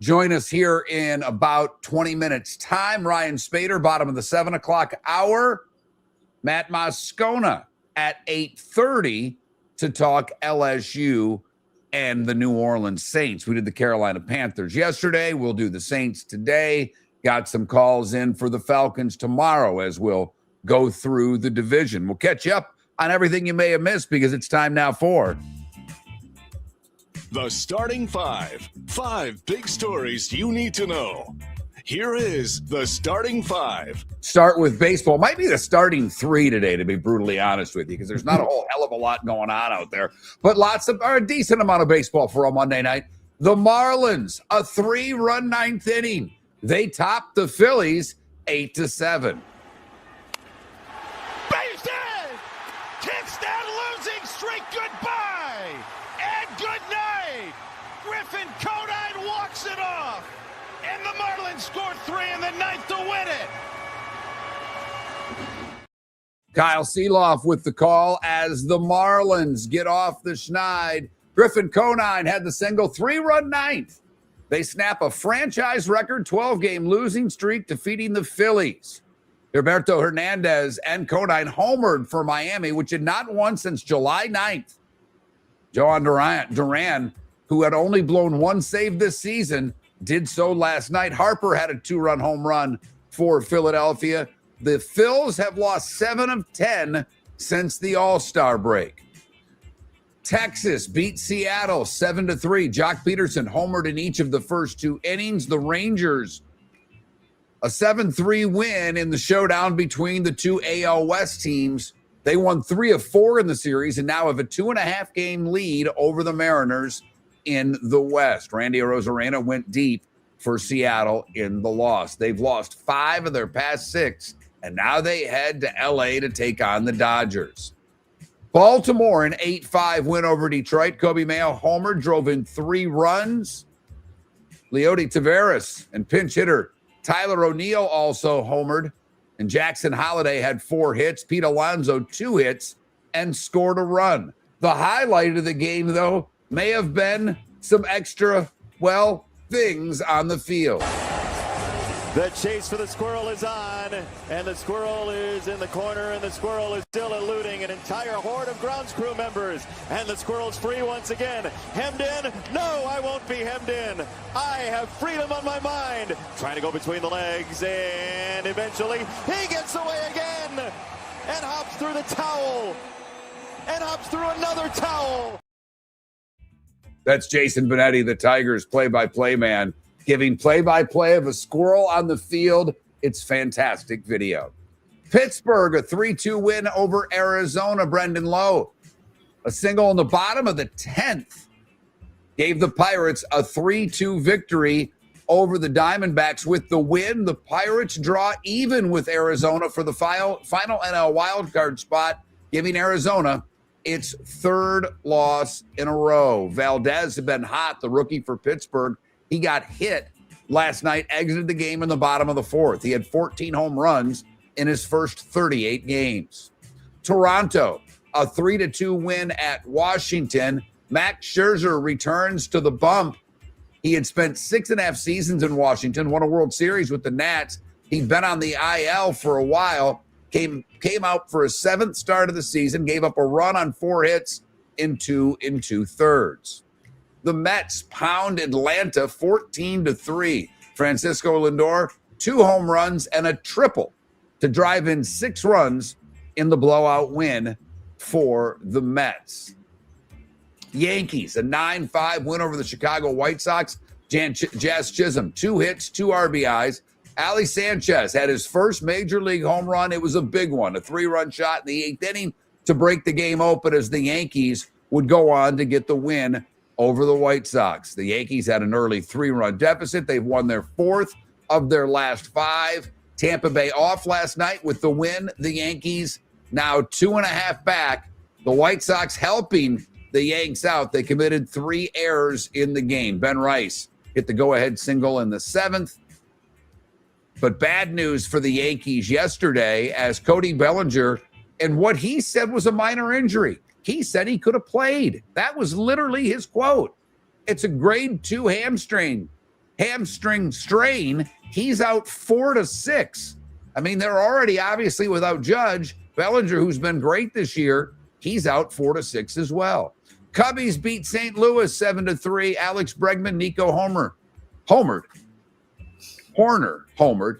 A: join us here in about 20 minutes time. Ryan Spaeder, bottom of the 7 o'clock hour. Matt Moscona at 8:30 to talk LSU and the New Orleans Saints. We did the Carolina Panthers yesterday. We'll do the Saints today. Got some calls in for the Falcons tomorrow as we'll go through the division. We'll catch you up on everything you may have missed because it's time now for
C: The Starting Five. 5 big stories you need to know. Here is the Starting Five.
A: Start with baseball. Might be the starting 3 today, to be brutally honest with you, because there's not a whole hell of a lot going on out there. But a decent amount of baseball for a Monday night. The Marlins, a 3-run 9th inning. They topped the Phillies 8-7.
F: Base hit! Kiss that losing streak goodbye! And good night! Griffin Conine walks it off! And the Marlins scored 3 in the 9th to win it!
A: Kyle Seeloff with the call as the Marlins get off the schneid. Griffin Conine had the single 3-run 9th. They snap a franchise record 12-game losing streak, defeating the Phillies. Roberto Hernandez and Conine homered for Miami, which had not won since July 9th. Johan Duran, who had only blown one save this season, did so last night. Harper had a 2-run home run for Philadelphia. The Phils have lost 7 of 10 since the All-Star break. Texas beat Seattle 7-3. Jock Peterson homered in each of the first 2 innings. The Rangers, a 7-3 win in the showdown between the 2 AL West teams. They won 3 of 4 in the series and now have a 2.5-game lead over the Mariners in the West. Randy Arozarena went deep for Seattle in the loss. They've lost 5 of their past 6, and now they head to L.A. to take on the Dodgers. Baltimore, an 8-5 win over Detroit. Kobe Mayo homer, drove in 3 runs. Leody Taveras and pinch hitter Tyler O'Neill also homered. And Jackson Holiday had 4 hits. Pete Alonso 2 hits and scored a run. The highlight of the game, though, may have been some extra, things on the field.
G: The chase for the squirrel is on, and the squirrel is in the corner, and the squirrel is still eluding an entire horde of grounds crew members. And the squirrel's free once again. Hemmed in? No, I won't be hemmed in. I have freedom on my mind. Trying to go between the legs, and eventually he gets away again and hops through the towel and hops through another towel.
A: That's Jason Benetti, the Tigers play-by-play man, giving play-by-play of a squirrel on the field. It's fantastic video. Pittsburgh, a 3-2 win over Arizona. Brendan Lowe, a single in the bottom of the 10th, gave the Pirates a 3-2 victory over the Diamondbacks with the win. The Pirates draw even with Arizona for the final NL wildcard spot, giving Arizona its third loss in a row. Valdez had been hot, the rookie for Pittsburgh. He got hit last night, exited the game in the bottom of the fourth. He had 14 home runs in his first 38 games. Toronto, a 3-2 win at Washington. Max Scherzer returns to the bump. He had spent 6.5 seasons in Washington, won a World Series with the Nats. He'd been on the IL for a while, came out for his 7th start of the season, gave up a run on 4 hits in 2 2/3. The Mets pound Atlanta 14-3. Francisco Lindor, 2 home runs and a triple to drive in 6 runs in the blowout win for the Mets. Yankees, a 9-5 win over the Chicago White Sox. Jazz Chisholm, 2 hits, 2 RBIs. Ali Sanchez had his first major league home run. It was a big one, a 3-run shot in the 8th inning to break the game open as the Yankees would go on to get the win over the White Sox. The Yankees had an early 3-run deficit. They've won their 4th of their last 5. Tampa Bay off last night with the win. The Yankees now 2.5 back. The White Sox helping the Yanks out. They committed 3 errors in the game. Ben Rice hit the go-ahead single in the 7th. But bad news for the Yankees yesterday as Cody Bellinger, and what he said was a minor injury. He said he could have played. That was literally his quote. It's a grade 2 hamstring strain. He's out 4 to 6. I mean, they're already obviously without Judge. Bellinger, who's been great this year, he's out 4 to 6 as well. Cubbies beat St. Louis 7-3. Alex Bregman, Nico homered.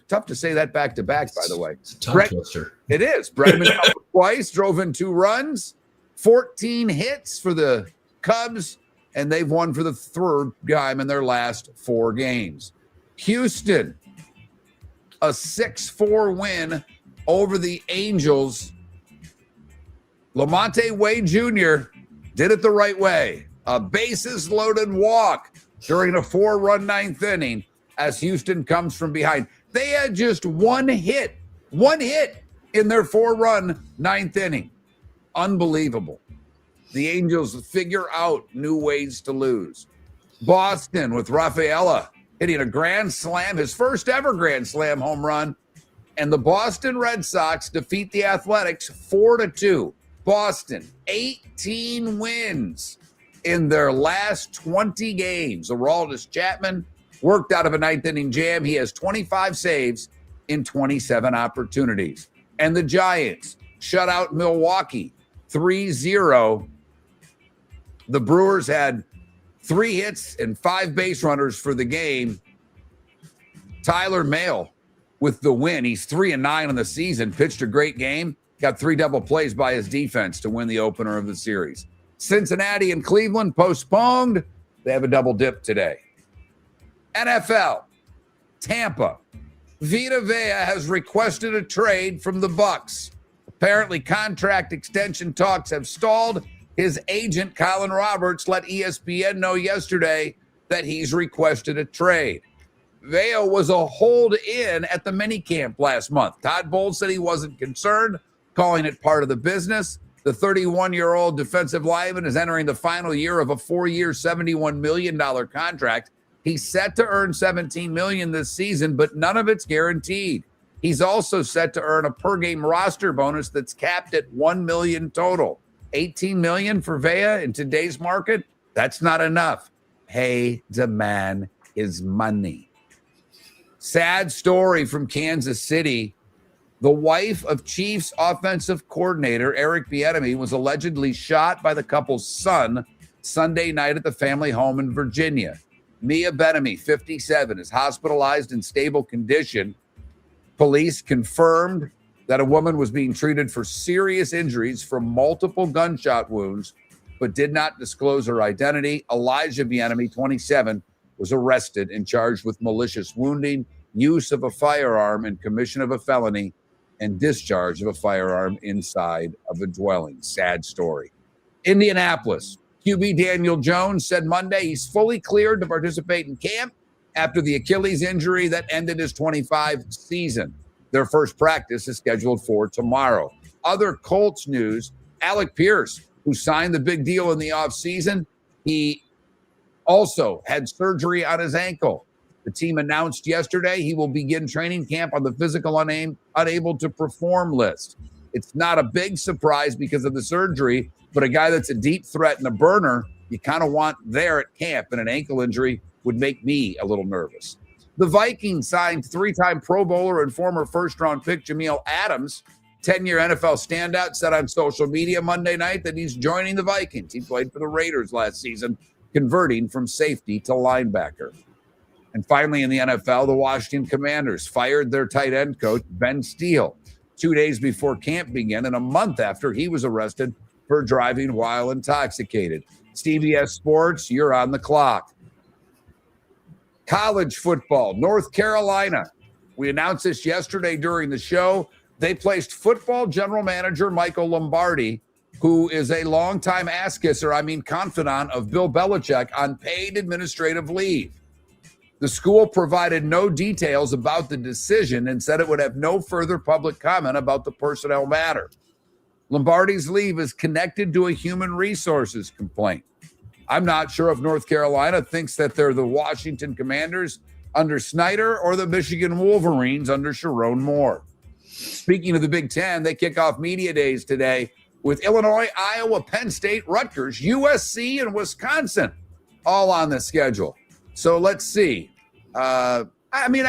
A: Tough to say that back to back, by the way.
B: It's a tongue twister.
A: It is. Bregman twice, drove in 2 runs, 14 hits for the Cubs, and they've won for the 3rd time in their last 4 games. Houston, a 6-4 win over the Angels. Lamonte Wade Jr. did it the right way. A bases-loaded walk during a 4-run 9th inning as Houston comes from behind. They had just one hit in their 4-run 9th inning. Unbelievable. The Angels figure out new ways to lose. Boston with Rafaela hitting a grand slam, his first ever grand slam home run. And the Boston Red Sox defeat the Athletics 4-2. Boston, 18 wins in their last 20 games. Aroldis Chapman worked out of a 9th inning jam. He has 25 saves in 27 opportunities. And the Giants shut out Milwaukee 3-0. The Brewers had 3 hits and 5 base runners for the game. Tyler Mahle with the win. He's 3-9 on the season, pitched a great game, got 3 double plays by his defense to win the opener of the series. Cincinnati and Cleveland postponed. They have a double dip today. NFL, Tampa. Vita Vea has requested a trade from the Bucs. Apparently, contract extension talks have stalled. His agent, Colin Roberts, let ESPN know yesterday that he's requested a trade. Vea was a hold-in at the minicamp last month. Todd Bowles said he wasn't concerned, calling it part of the business. The 31-year-old defensive lineman is entering the final year of a 4-year, $71 million contract. He's set to earn $17 million this season, but none of it's guaranteed. He's also set to earn a per-game roster bonus that's capped at $1 million total. $18 million for Vea in today's market? That's not enough. Pay the man his money. Sad story from Kansas City. The wife of Chiefs offensive coordinator Eric Bieniemy was allegedly shot by the couple's son Sunday night at the family home in Virginia. Mia Bieniemy, 57, is hospitalized in stable condition. Police confirmed that a woman was being treated for serious injuries from multiple gunshot wounds, but did not disclose her identity. Elijah Bieniemy, 27, was arrested and charged with malicious wounding, use of a firearm, and commission of a felony, and discharge of a firearm inside of a dwelling. Sad story. Indianapolis. QB Daniel Jones said Monday he's fully cleared to participate in camp. after the Achilles injury that ended his 25 season. Their first practice is scheduled for tomorrow. Other Colts news, Alec Pierce, who signed the big deal in the offseason, he also had surgery on his ankle. The team announced yesterday he will begin training camp on the physical unable to perform list. It's not a big surprise because of the surgery, but a guy that's a deep threat and a burner, you kind of want there at camp, and an ankle injury would make me a little nervous. The Vikings signed three-time Pro Bowler and former first-round pick Jameel Adams. 10-year NFL standout said on social media Monday night that he's joining the Vikings. He played for the Raiders last season, converting from safety to linebacker. And finally, in the NFL, the Washington Commanders fired their tight end coach, Ben Steele, 2 days before camp began and a month after he was arrested for driving while intoxicated. CBS Sports, you're on the clock. College football, North Carolina. We announced this yesterday during the show. They placed football general manager Michael Lombardi, who is a longtime confidant of Bill Belichick, on paid administrative leave. The school provided no details about the decision and said it would have no further public comment about the personnel matter. Lombardi's leave is connected to a human resources complaint. I'm not sure if North Carolina thinks that they're the Washington Commanders under Snyder or the Michigan Wolverines under Sharon Moore. Speaking of the Big Ten, they kick off media days today with Illinois, Iowa, Penn State, Rutgers, USC, and Wisconsin all on the schedule. So let's see. I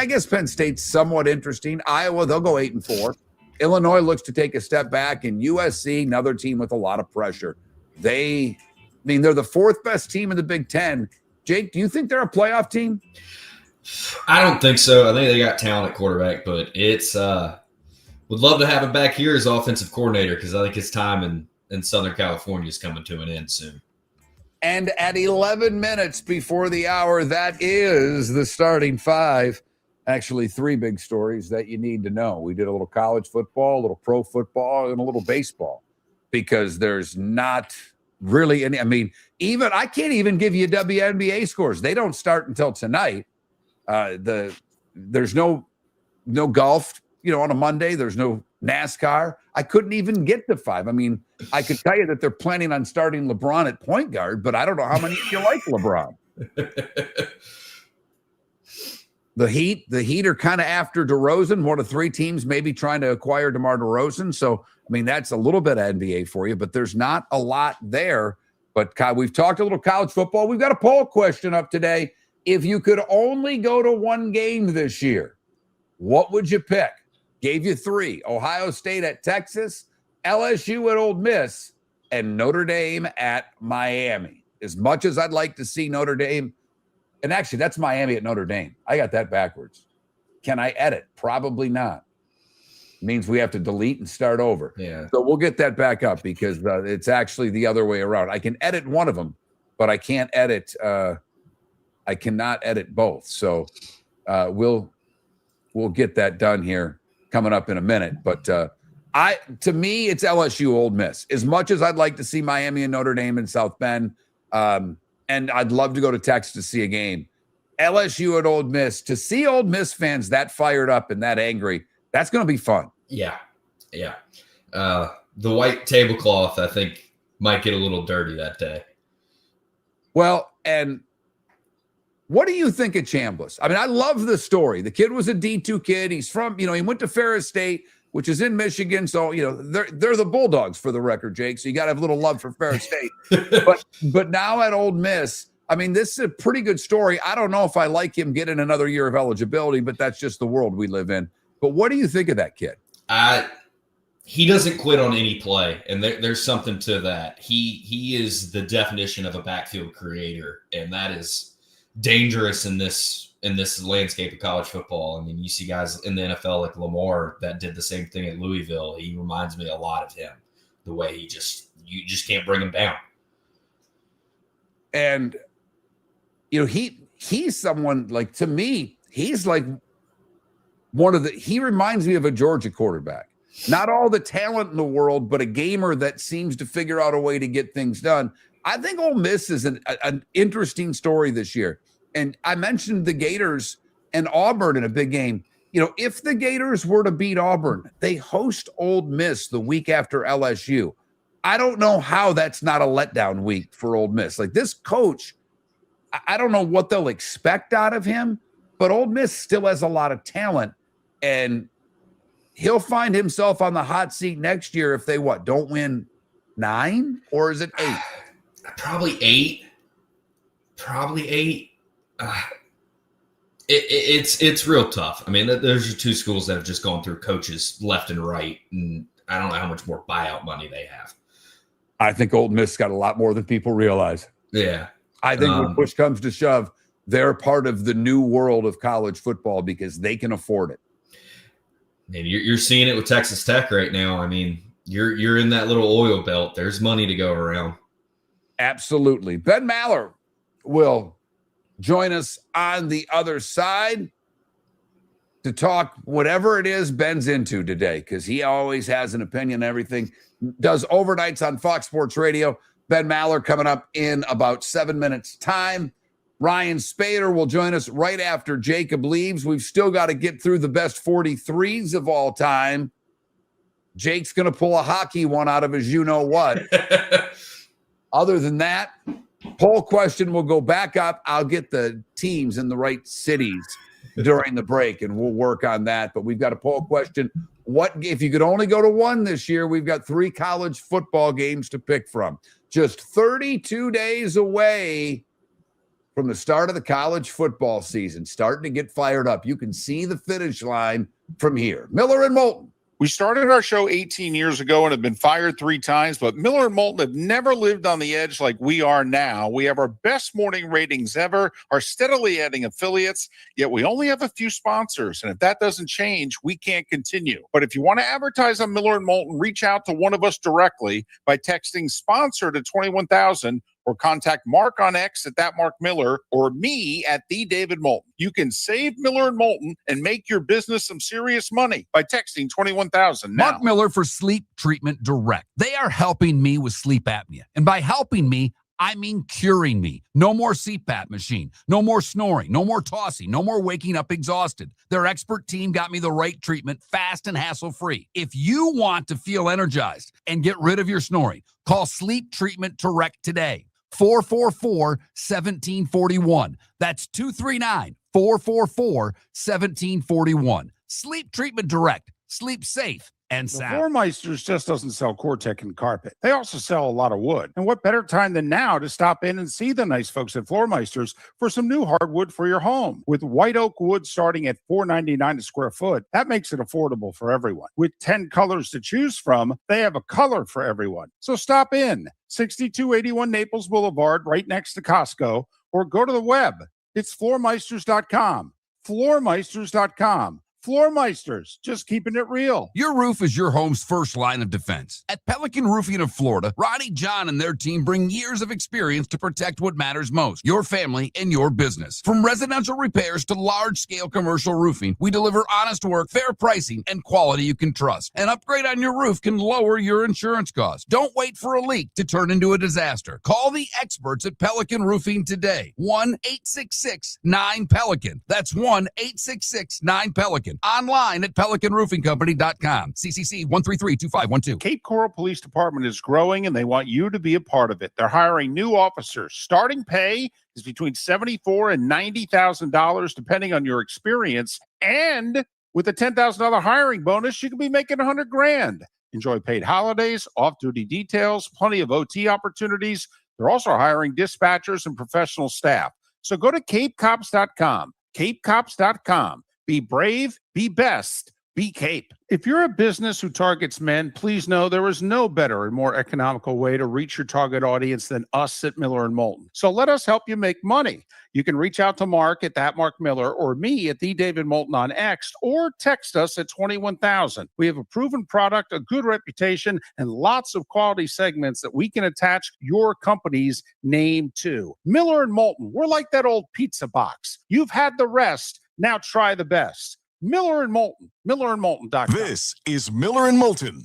A: guess Penn State's somewhat interesting. Iowa, they'll go 8-4. Illinois looks to take a step back, and USC, another team with a lot of pressure. They're the fourth best team in the Big Ten. Jake, do you think they're a playoff team?
B: I don't think so. I think they got talent at quarterback, but it's would love to have him back here as offensive coordinator because I think his time in Southern California is coming to an end soon.
A: And at 11 minutes before the hour, that is the starting five. Actually, three big stories that you need to know. We did a little college football, a little pro football, and a little baseball because there's not really any. I can't even give you WNBA scores. They don't start until tonight. There's no golf, on a Monday. There's no NASCAR. I couldn't even get to five. I could tell you that they're planning on starting LeBron at point guard, but I don't know how many of you like LeBron. The Heat are kind of after DeRozan, one of three teams maybe trying to acquire DeMar DeRozan. So, that's a little bit of NBA for you, but there's not a lot there. But we've talked a little college football. We've got a poll question up today. If you could only go to one game this year, what would you pick? Gave you three: Ohio State at Texas, LSU at Ole Miss, and Notre Dame at Miami. As much as I'd like to see Notre Dame, and actually that's Miami at Notre Dame. I got that backwards. Can I edit? Probably not. It means we have to delete and start over.
B: Yeah.
A: So we'll get that back up because it's actually the other way around. I can edit one of them, but I can't edit. I cannot edit both. So we'll get that done here coming up in a minute. But to me, it's LSU Ole Miss. As much as I'd like to see Miami and Notre Dame in South Bend, and I'd love to go to Texas to see a game, LSU at Ole Miss, to see Ole Miss fans that fired up and that angry, that's going to be fun.
B: Yeah. The white tablecloth, I think, might get a little dirty that day.
A: Well, and what do you think of Chambliss? I love the story. The kid was a D2 kid. He's from, he went to Ferris State, which is in Michigan. So, they're the Bulldogs for the record, Jake. So you got to have a little love for Ferris State. but now at Ole Miss, this is a pretty good story. I don't know if I like him getting another year of eligibility, but that's just the world we live in. But what do you think of that kid?
B: He doesn't quit on any play, and there's something to that. He is the definition of a backfield creator, and that is dangerous in this landscape of college football. You see guys in the NFL like Lamar that did the same thing at Louisville. He reminds me a lot of him, the way you just can't bring him down.
A: And he's someone, like, to me, he's like he reminds me of a Georgia quarterback. Not all the talent in the world, but a gamer that seems to figure out a way to get things done. I think Ole Miss is an interesting story this year. And I mentioned the Gators and Auburn in a big game. If the Gators were to beat Auburn, they host Ole Miss the week after LSU. I don't know how that's not a letdown week for Ole Miss. Like, this coach, I don't know what they'll expect out of him, but Ole Miss still has a lot of talent, and he'll find himself on the hot seat next year if they don't win 9, or is it 8?
B: Probably 8. It's real tough. I mean, there's your two schools that have just gone through coaches left and right, and I don't know how much more buyout money they have.
A: I think Ole Miss got a lot more than people realize.
B: Yeah.
A: I think when push comes to shove, they're part of the new world of college football because they can afford it.
B: And you're seeing it with Texas Tech right now. I mean, you're in that little oil belt. There's money to go around.
A: Absolutely. Ben Maller will join us on the other side to talk whatever it is Ben's into today, because he always has an opinion on everything. Does overnights on Fox Sports Radio. Ben Maller coming up in about 7 minutes' time. Ryan Spaeder will join us right after Jacob leaves. We've still got to get through the best 43s of all time. Jake's going to pull a hockey one out of his you-know-what. Other than that, poll question will go back up. I'll get the teams in the right cities during the break, and we'll work on that. But we've got a poll question. What if you could only go to one this year? We've got 3 college football games to pick from. Just 32 days away from the start of the college football season, starting to get fired up. You can see the finish line from here. Miller and Moulton.
D: We started our show 18 years ago and have been fired 3 times, but Miller and Moulton have never lived on the edge like we are now. We have our best morning ratings ever, are steadily adding affiliates, yet we only have a few sponsors. And if that doesn't change, we can't continue. But if you want to advertise on Miller and Moulton, reach out to one of us directly by texting sponsor to 21,000 or contact Mark on X at that Mark Miller or me at the David Moulton. You can save Miller and Moulton and make your business some serious money by texting 21,000 now.
E: Mark Miller for Sleep Treatment Direct. They are helping me with sleep apnea. And by helping me, I mean curing me. No more CPAP machine. No more snoring. No more tossing. No more waking up exhausted. Their expert team got me the right treatment, fast and hassle-free. If you want to feel energized and get rid of your snoring, call Sleep Treatment Direct today. 444-1741. That's 239-444-1741. Sleep Treatment Direct. Sleep safe and
D: The
E: sound.
D: Floor Meisters just doesn't sell Cortec and carpet. They also sell a lot of wood. And what better time than now to stop in and see the nice folks at Floor Meisters for some new hardwood for your home. With white oak wood starting at $4.99 a square foot, that makes it affordable for everyone. With 10 colors to choose from, they have a color for everyone. So stop in, 6281 Naples Boulevard, right next to Costco, or go to the web. It's floormeisters.com. Floormeisters.com. Floor Meisters, just keeping it real.
E: Your roof is your home's first line of defense. At Pelican Roofing of Florida, Ronnie John and their team bring years of experience to protect what matters most, your family and your business. From residential repairs to large-scale commercial roofing, we deliver honest work, fair pricing, and quality you can trust. An upgrade on your roof can lower your insurance costs. Don't wait for a leak to turn into a disaster. Call the experts at Pelican Roofing today. 1-866-9-PELICAN. That's 1-866-9-PELICAN. Online at pelicanroofingcompany.com. CCC 1332512.
D: Cape Coral Police Department is growing and they want you to be a part of it. They're hiring new officers. Starting pay is between $74,000 and $90,000 depending on your experience. And with a $10,000 hiring bonus, you could be making $100,000. Enjoy paid holidays, off-duty details, plenty of OT opportunities. They're also hiring dispatchers and professional staff. So go to capecops.com. capecops.com. Be brave, be best, be Cape. If you're a business who targets men, please know there is no better and more economical way to reach your target audience than us at Miller and Moulton. So let us help you make money. You can reach out to Mark at that Mark Miller or me at the David Moulton on X, or text us at 21,000. We have a proven product, a good reputation, and lots of quality segments that we can attach your company's name to. Miller and Moulton, we're like that old pizza box. You've had the rest. Now try the best. Miller and Moulton, millerandmoulton.com.
C: This is Miller and Moulton.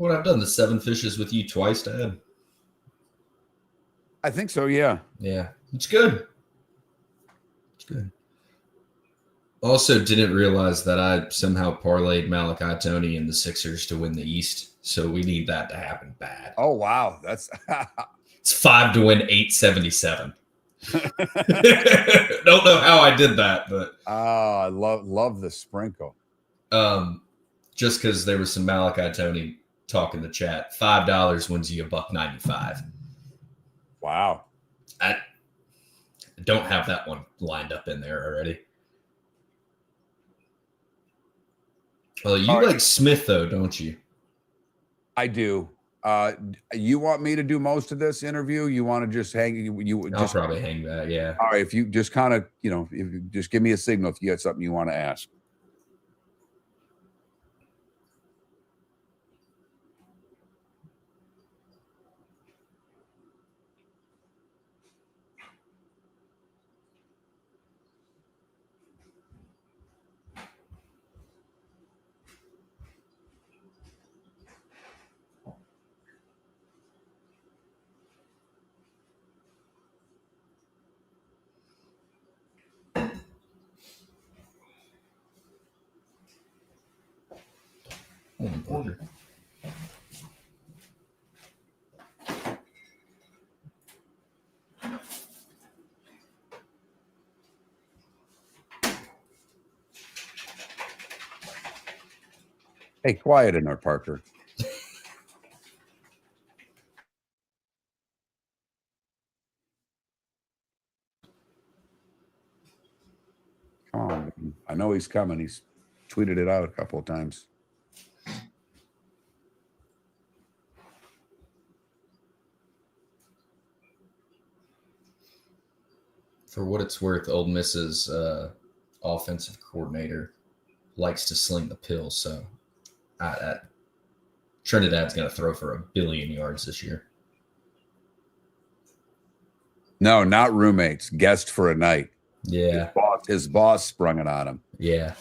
B: What I've done the 7 fishes with you twice, Dad.
A: I think so, yeah.
B: Yeah, it's good. It's good. Also, didn't realize that I somehow parlayed Malachi Tony and the Sixers to win the East. So we need that to happen bad.
A: Oh, wow. That's
B: It's 5 to win 877. Don't know how I did that, but
A: I love the sprinkle.
B: Just because there was some Malachi Tony talk in the chat, $5 wins you $1.95.
A: Wow.
B: I don't have that one lined up in there already. Well, you like Smith though, don't you?
A: I do. You want me to do most of this interview? You want to just hang?
B: I'll probably hang that. Yeah.
A: All right. If you just kind of, if you just give me a signal if you got something you want to ask.
B: Order.
A: Hey, quiet in there, Parker. Come on. I know he's coming. He's tweeted it out a couple of times.
B: For what it's worth, Ole Miss's offensive coordinator likes to sling the pill, so Trinidad's going to throw for 1 billion yards this year.
A: No, not roommates. Guest for a night.
B: Yeah.
A: His boss sprung it on him.
B: Yeah.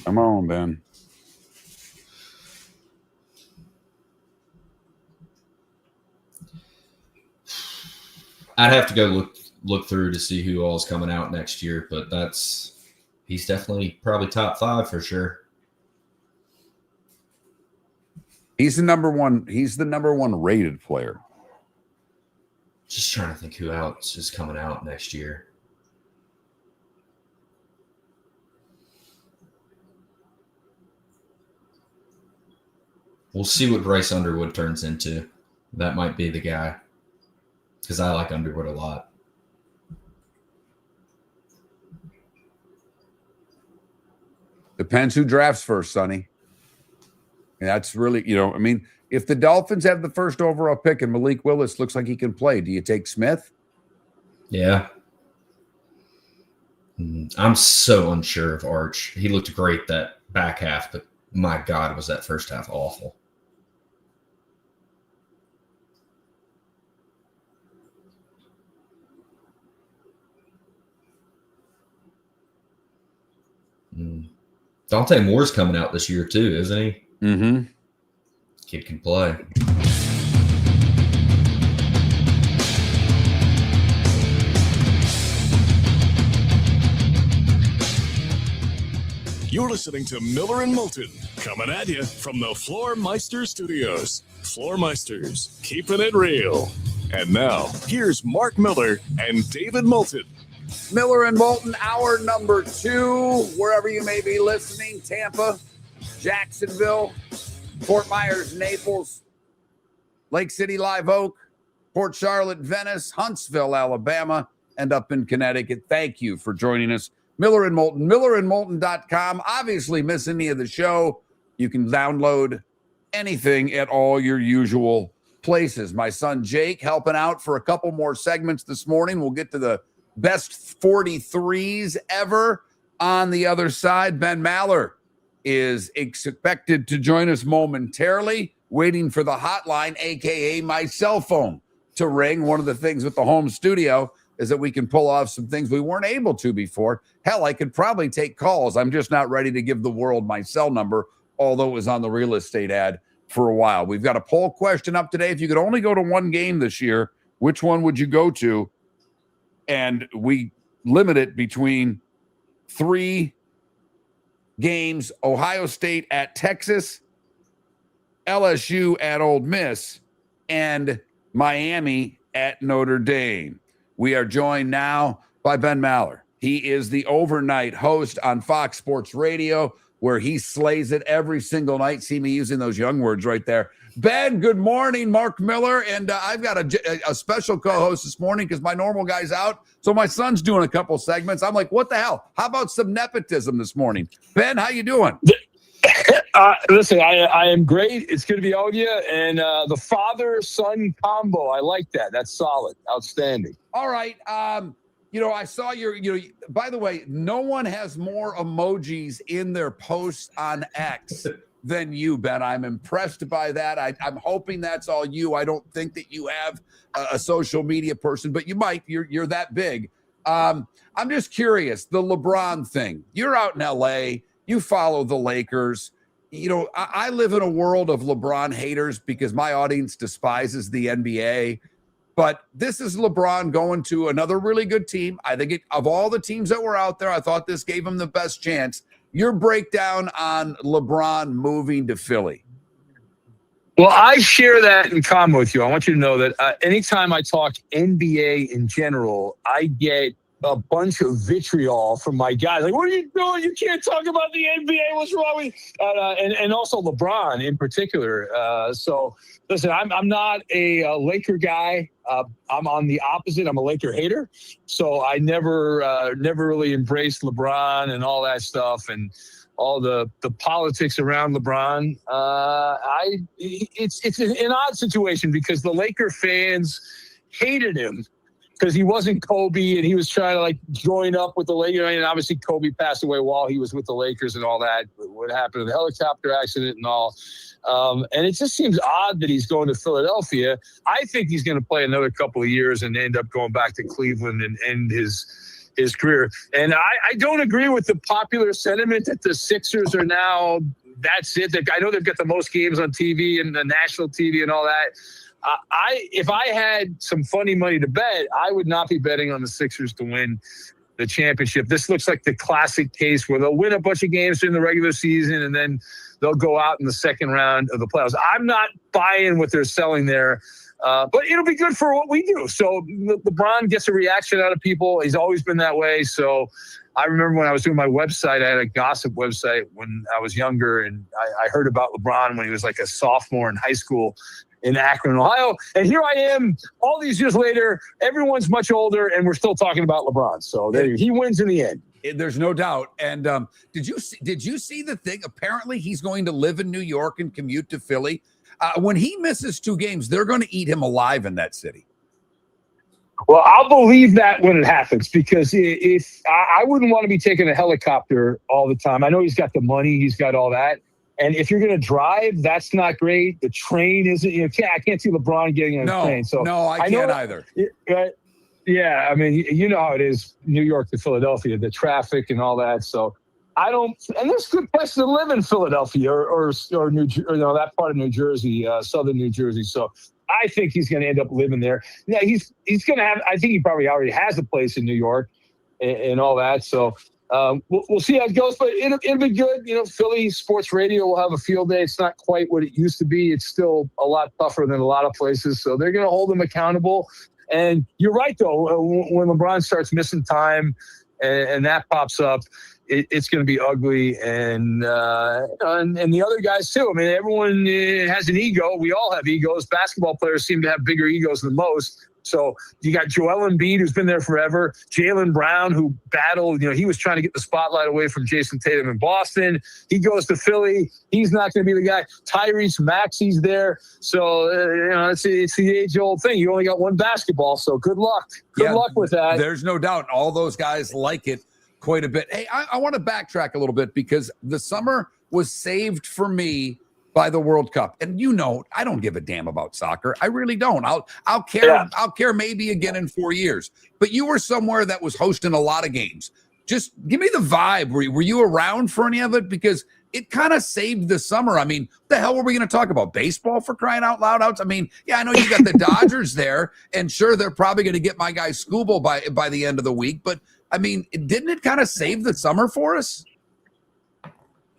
A: Come on, Ben.
B: I'd have to go look through to see who all's coming out next year, but he's definitely probably top 5 for sure.
A: He's the number one rated player.
B: Just trying to think who else is coming out next year. We'll see what Bryce Underwood turns into. That might be the guy. Because I like Underwood a lot.
A: Depends who drafts first, Sonny. And that's really, if the Dolphins have the first overall pick and Malik Willis looks like he can play, do you take Smith?
B: Yeah. I'm so unsure of Arch. He looked great that back half, but my God, was that first half awful. Dante Moore's coming out this year too, isn't he?
A: Mm-hmm.
B: Kid can play.
C: You're listening to Miller and Moulton, coming at you from the Floor Meister Studios. Floor Meisters, keeping it real. And now, here's Mark Miller and David Moulton.
A: Miller and Moulton, hour number 2, wherever you may be listening, Tampa, Jacksonville, Fort Myers, Naples, Lake City, Live Oak, Port Charlotte, Venice, Huntsville, Alabama, and up in Connecticut. Thank you for joining us. Miller and Moulton, millerandmoulton.com. Obviously, miss any of the show, you can download anything at all your usual places. My son Jake helping out for a couple more segments this morning. We'll get to the best 43s ever on the other side. Ben Maller is expected to join us momentarily, waiting for the hotline, a.k.a. my cell phone, to ring. One of the things with the home studio is that we can pull off some things we weren't able to before. Hell, I could probably take calls. I'm just not ready to give the world my cell number, although it was on the real estate ad for a while. We've got a poll question up today. If you could only go to one game this year, which one would you go to? And we limit it between 3 games: Ohio State at Texas, LSU at Ole Miss, and Miami at Notre Dame. We are joined now by Ben Maller. He is the overnight host on Fox Sports Radio, where he slays it every single night. See me using those young words right there. Ben, good morning. Mark Miller. And I've got a special co-host this morning because my normal guy's out. So my son's doing a couple segments. I'm like, what the hell? How about some nepotism this morning? Ben, how you doing?
H: Listen, I am great. It's good to be on with you. And the father-son combo, I like that. That's solid. Outstanding.
A: All right. I saw by the way, no one has more emojis in their posts on X than you, Ben. I'm impressed by that. I'm hoping that's all you. I don't think that you have a social media person, but you might. You're that big. I'm just curious, the LeBron thing. You're out in LA. You follow the Lakers. I live in a world of LeBron haters because my audience despises the NBA. But this is LeBron going to another really good team. I think of all the teams that were out there, I thought this gave him the best chance. Your breakdown on LeBron moving to Philly.
H: Well, I share that in common with you. I want you to know that anytime I talk NBA in general, I get a bunch of vitriol from my guys. Like, what are you doing? You can't talk about the NBA. What's wrong with you? And also LeBron in particular. So, listen, I'm not a Laker guy. I'm on the opposite. I'm a Laker hater. So I never really embraced LeBron and all that stuff and all the politics around LeBron. It's an odd situation because the Laker fans hated him because he wasn't Kobe and he was trying to join up with the Lakers. And obviously Kobe passed away while he was with the Lakers and all that. What happened to the helicopter accident and all. And it just seems odd that he's going to Philadelphia. I think he's going to play another couple of years and end up going back to Cleveland and end his career. And I don't agree with the popular sentiment that the Sixers are now, that's it. I know they've got the most games on TV and the national TV and all that. If I had some funny money to bet, I would not be betting on the Sixers to win the championship. This looks like the classic case where they'll win a bunch of games during the regular season and then they'll go out in the second round of the playoffs. I'm not buying what they're selling there, but it'll be good for what we do. So LeBron gets a reaction out of people. He's always been that way. So I remember when I was doing my website, I had a gossip website when I was younger, and I heard about LeBron when he was like a sophomore in high school in Akron, Ohio. And here I am all these years later. Everyone's much older, and we're still talking about LeBron. So he wins in the end.
A: There's no doubt. And did you see the thing? Apparently, he's going to live in New York and commute to Philly. When he misses 2 games, they're going to eat him alive in that city.
H: Well, I'll believe that when it happens, because if I wouldn't want to be taking a helicopter all the time. I know he's got the money, he's got all that. And if you're going to drive, that's not great. The train isn't. I can't see LeBron getting on a train. So
A: no, I can't either.
H: Yeah, I mean, you know how it is, New York to Philadelphia, the traffic and all that. So I don't. And there's good places to live in Philadelphia or New, that part of New Jersey, southern New Jersey. So I think he's going to end up living there. Yeah, he's going to have. I think he probably already has a place in New York and all that. So. We'll see how it goes, but it'll be good. Philly sports radio will have a field day. It's not quite what it used to be. It's still a lot tougher than a lot of places. So they're going to hold them accountable. And you're right, though, when LeBron starts missing time and that pops up, it's going to be ugly. And the other guys, too. I mean, everyone has an ego. We all have egos. Basketball players seem to have bigger egos than most. So you got Joel Embiid, who's been there forever. Jaylen Brown, who battled, he was trying to get the spotlight away from Jason Tatum in Boston. He goes to Philly. He's not going to be the guy. Tyrese Maxey's there. So, it's the age-old thing. You only got one basketball, so good luck. Good luck with that.
A: There's no doubt. All those guys like it quite a bit. Hey, I want to backtrack a little bit because the summer was saved for me by the World Cup. And I don't give a damn about soccer. I really don't. I'll care. Yeah. I'll care maybe again in 4 years. But you were somewhere that was hosting a lot of games. Just give me the vibe. Were you around for any of it? Because it kind of saved the summer. I mean, the hell were we going to talk about? Baseball, for crying out loud? I mean, yeah, I know you got the Dodgers there, and sure, they're probably going to get my guy Scooble by the end of the week. But I mean, didn't it kind of save the summer for us?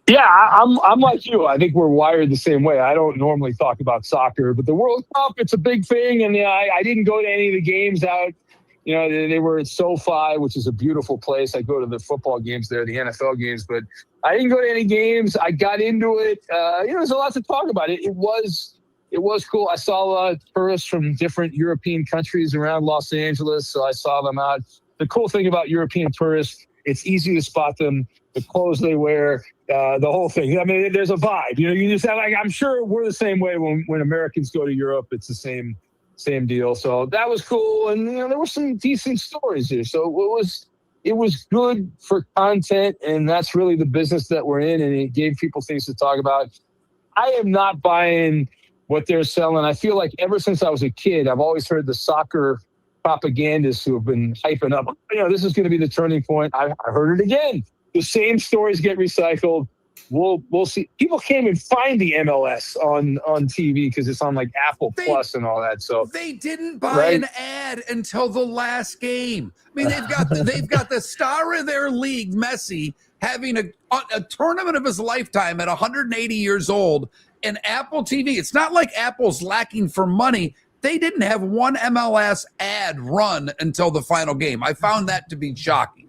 H: Yeah, I'm like you. I think we're wired the same way. I don't normally talk about soccer, but the World Cup, it's a big thing. And I didn't go to any of the games out. They were at SoFi, which is a beautiful place. I go to the football games there, the NFL games, but I didn't go to any games. I got into it. There's a lot to talk about. It was cool. I saw a lot of tourists from different European countries around Los Angeles, so I saw them out. The cool thing about European tourists, it's easy to spot them. The clothes they wear, the whole thing. I mean, there's a vibe. You just have, I'm sure we're the same way when Americans go to Europe. It's the same deal. So that was cool, and there were some decent stories here. So it was good for content, and that's really the business that we're in. And it gave people things to talk about. I am not buying what they're selling. I feel like ever since I was a kid, I've always heard the soccer propagandists who have been hyping up. This is going to be the turning point. I heard it again. The same stories get recycled. We'll see. People can't even find the MLS on TV because it's on like Apple Plus and all that. So
A: they didn't buy an ad until the last game. I mean, they've got the star of their league, Messi, having a tournament of his lifetime at 180 years old, and Apple TV. It's not like Apple's lacking for money. They didn't have one MLS ad run until the final game. I found that to be shocking.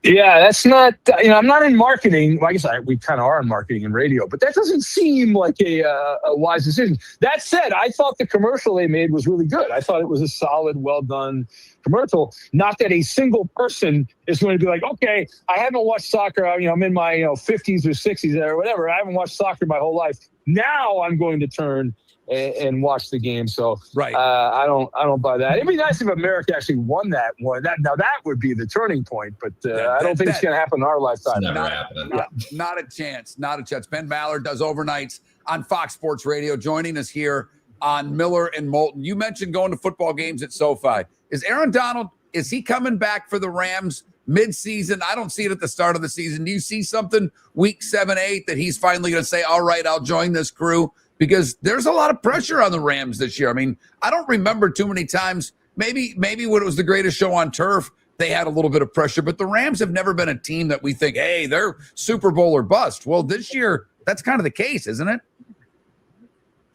H: Yeah, that's not, I'm not in marketing. Well, I guess we kind of are in marketing and radio, but that doesn't seem like a wise decision. That said, I thought the commercial they made was really good. I thought it was a solid, well-done commercial. Not that a single person is going to be like, okay, I haven't watched soccer. I'm in my 50s or 60s or whatever. I haven't watched soccer my whole life. Now I'm going to turn and watch the game. So
A: right.
H: I don't buy that. It'd be nice if America actually won that one. Now that would be the turning point, but I don't think it's going to happen in our lifetime.
A: Not a chance. Not a chance. Ben Maller does overnights on Fox Sports Radio, joining us here on Miller and Moulton. You mentioned going to football games at SoFi. Is Aaron Donald, is he coming back for the Rams mid-season? I don't see it at the start of the season. Do you see something week 7, 8 that he's finally going to say, all right, I'll join this crew? Because there's a lot of pressure on the Rams this year. I mean, I don't remember too many times. Maybe when it was the greatest show on turf, they had a little bit of pressure. But the Rams have never been a team that we think, hey, they're Super Bowl or bust. Well, this year, that's kind of the case, isn't it?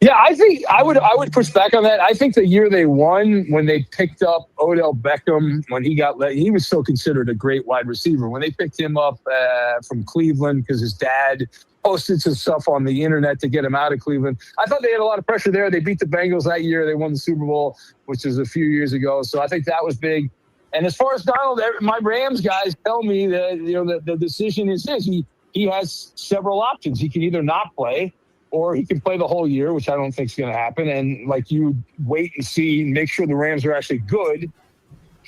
H: Yeah, I think I would push back on that. I think the year they won, when they picked up Odell Beckham, when he was still considered a great wide receiver. When they picked him up from Cleveland because his dad posted some stuff on the internet to get him out of Cleveland, I thought they had a lot of pressure there. They beat the Bengals that year. They won the Super Bowl, which was a few years ago. So I think that was big. And as far as Donald, my Rams guys tell me that the decision is his. He has several options. He can either not play, or he can play the whole year, which I don't think is going to happen. And like, you wait and see, make sure the Rams are actually good,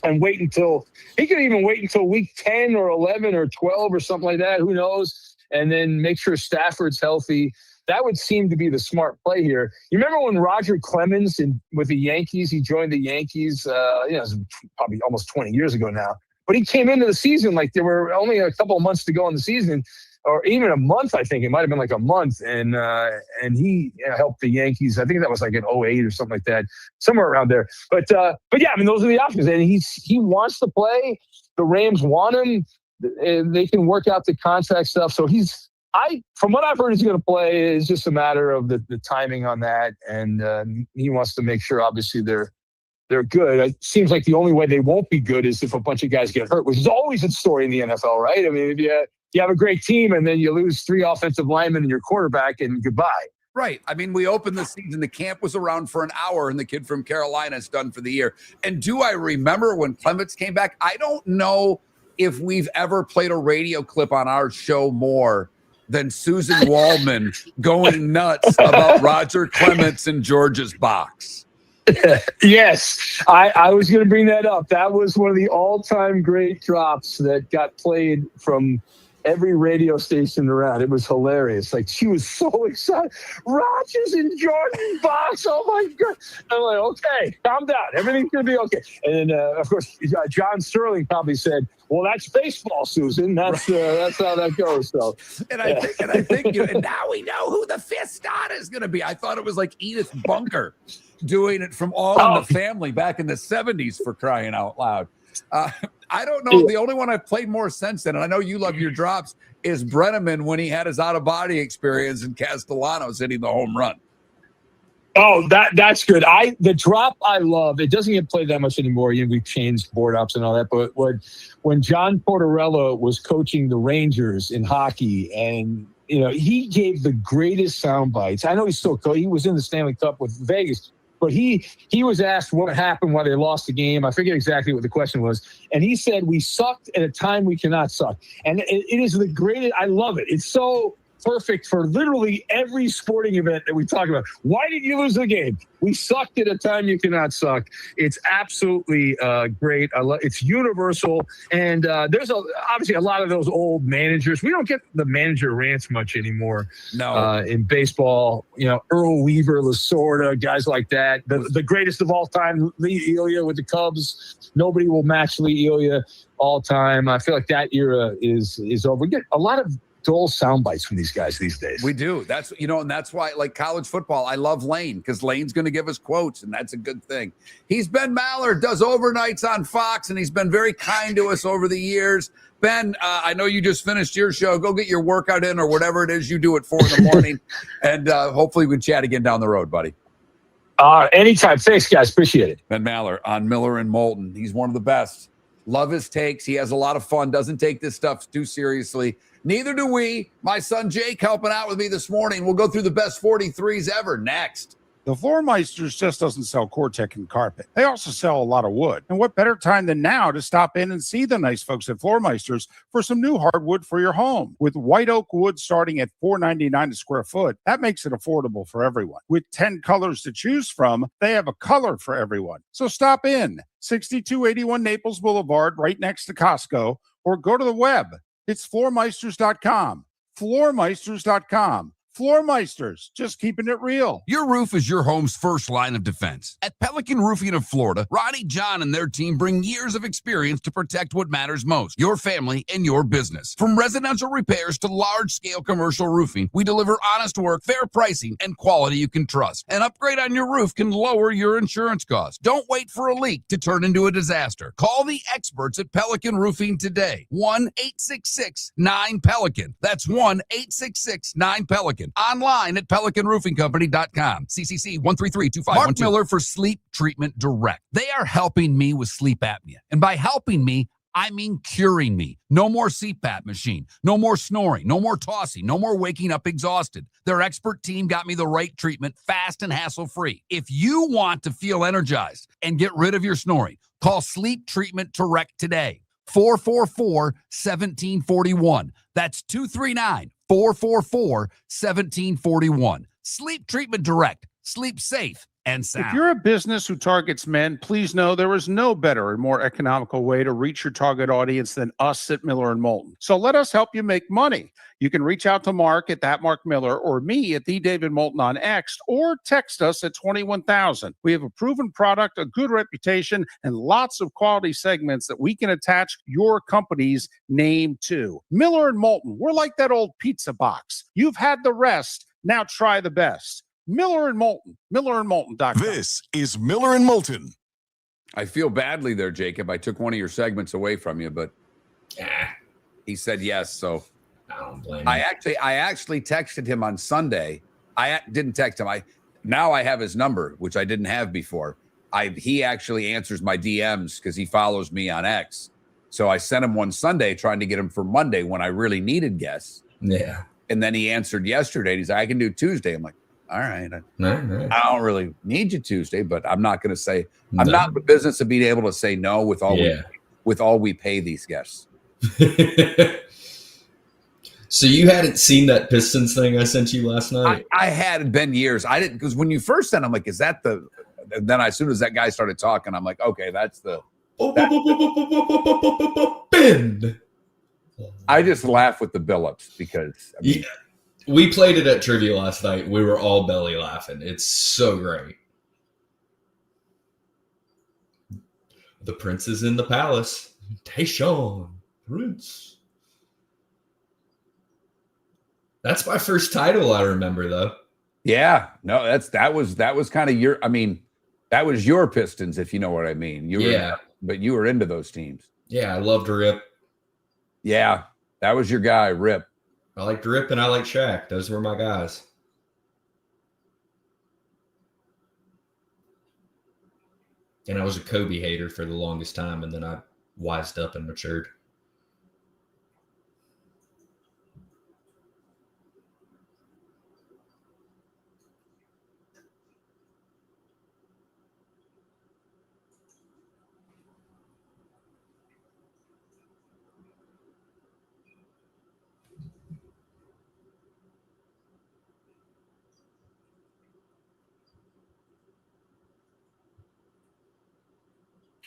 H: and he could even wait until week 10 or 11 or 12 or something like that. Who knows? And then make sure Stafford's healthy. That would seem to be the smart play here. You remember when Roger Clemens with the Yankees, he joined the Yankees, it was probably almost 20 years ago now, but he came into the season like there were only a couple of months to go in the season, or even a month. I think it might've been like a month. And he helped the Yankees. I think that was like in 2008 or something like that, somewhere around there. But yeah, I mean, those are the options. And he wants to play. The Rams want him. And they can work out the contract stuff. So from what I've heard, he's going to play. It's just a matter of the timing on that. And he wants to make sure, obviously, they're good. It seems like the only way they won't be good is if a bunch of guys get hurt, which is always a story in the NFL, right? I mean, if you have a great team and then you lose 3 offensive linemen and your quarterback, and goodbye.
A: Right. I mean, we opened the season. The camp was around for an hour, and the kid from Carolina is done for the year. And do I remember when Clements came back? I don't know if we've ever played a radio clip on our show more than Susan Waldman going nuts about Roger Clements in George's box.
H: Yes, I was going to bring that up. That was one of the all-time great drops that got played from every radio station around. It was hilarious. Like, she was so excited. Rodgers and Jordan box. Oh my God. I'm like, okay, calm down. Everything's going to be okay. And then, of course, John Sterling probably said, well, that's baseball, Susan. That's how that goes. So,
A: and I think, and now we know who the fifth starter is going to be. I thought it was like Edith Bunker doing it from All in the Family back in the 70s, for crying out loud. I don't know. The only one I've played more sense in, and I know you love your drops, is Brenneman when he had his out-of-body experience and Castellanos hitting the home run.
H: Oh, that's good. The drop I love. It doesn't get played that much anymore. We've changed board ups and all that. But when John Tortorella was coaching the Rangers in hockey, and he gave the greatest sound bites. I know he was in the Stanley Cup with Vegas, but he was asked what happened while they lost the game. I forget exactly what the question was, and he said, "We sucked at a time we cannot suck," and it is the greatest. I love it. It's so perfect for literally every sporting event that we talk about. Why did you lose the game? We sucked at a time you cannot suck. It's absolutely great. It's universal. And there's obviously a lot of those old managers. We don't get the manager rants much anymore.
A: No.
H: In baseball, Earl Weaver, Lasorda, guys like that. The greatest of all time, Lee Elia with the Cubs. Nobody will match Lee Elia all time. I feel like that era is over. We get a lot of dull sound bites from these guys these days.
A: We do. That's, and that's why, like college football, I love Lane, because Lane's going to give us quotes, and that's a good thing. He's Ben Maller, does overnights on Fox, and he's been very kind to us over the years. Ben, I know you just finished your show. Go get your workout in, or whatever it is you do at 4 a.m. and hopefully we can chat again down the road, buddy.
H: Anytime. Thanks, guys. Appreciate it.
A: Ben Maller on Miller and Moulton. He's one of the best. Love his takes. He has a lot of fun. Doesn't take this stuff too seriously. Neither do we. My son Jake helping out with me this morning. We'll go through the best 43s ever next.
D: The Floormeisters just doesn't sell Cortec and carpet. They also sell a lot of wood. And what better time than now to stop in and see the nice folks at Floormeisters for some new hardwood for your home. With white oak wood starting at $4.99 a square foot, that makes it affordable for everyone. With 10 colors to choose from, they have a color for everyone. So stop in. 6281 Naples Boulevard, right next to Costco, or go to the web. It's floormeisters.com. Floormeisters.com. Floormeisters, just keeping it real.
E: Your roof is your home's first line of defense. At Pelican Roofing of Florida, Ronnie John and their team bring years of experience to protect what matters most, your family and your business. From residential repairs to large-scale commercial roofing, we deliver honest work, fair pricing, and quality you can trust. An upgrade on your roof can lower your insurance costs. Don't wait for a leak to turn into a disaster. Call the experts at Pelican Roofing today. 1-866-9-PELICAN. That's 1-866-9-PELICAN. Online at PelicanRoofingCompany.com. CCC 1332512. Mark Miller for Sleep Treatment Direct. They are helping me with sleep apnea. And by helping me, I mean curing me. No more CPAP machine. No more snoring. No more tossing. No more waking up exhausted. Their expert team got me the right treatment, fast and hassle-free. If you want to feel energized and get rid of your snoring, call Sleep Treatment Direct today. 444-1741. That's 239-444-1741. Sleep Treatment Direct. Sleep safe and sound.
D: If you're a business who targets men, please know there is no better and more economical way to reach your target audience than us at Miller and Moulton. So let us help you make money. You can reach out to Mark at that Mark Miller, or me at the David Moulton on X, or text us at 21,000. We have a proven product, a good reputation, and lots of quality segments that we can attach your company's name to. Miller and Moulton, we're like that old pizza box. You've had the rest, now try the best. Miller and Moulton, millerandmoulton.com.
C: This is Miller and Moulton.
A: I feel badly there, Jacob. I took one of your segments away from you, but he said yes. So
B: I don't blame him.
A: I actually texted him on Sunday. I didn't text him. Now I have his number, which I didn't have before. He actually answers my DMs because he follows me on X. So I sent him one Sunday trying to get him for Monday when I really needed guests.
B: Yeah.
A: And then he answered yesterday. He's like, I can do Tuesday. I'm like, all right. I don't really need you Tuesday, but I'm not going to say I'm not in the business of being able to say no with all we pay these guests.
B: So you hadn't seen that Pistons thing I sent you last night?
A: I had been years. I didn't, because when you first sent, I'm like, is that the? And then as soon as that guy started talking, I'm like, okay, that's the.
B: Ben.
A: I just laugh with the Billups because I mean,
B: we played it at trivia last night. We were all belly laughing. It's so great. The prince is in the palace. Tayshaun Prince. That's my first title I remember, though.
A: yeah, no, that was kind of your. I mean, that was your Pistons, if you know what I mean. But you were into those teams.
B: Yeah, I loved Rip.
A: Yeah, that was your guy, Rip.
B: I liked Rip and I liked Shaq. Those were my guys. And I was a Kobe hater for the longest time, and then I wised up and matured.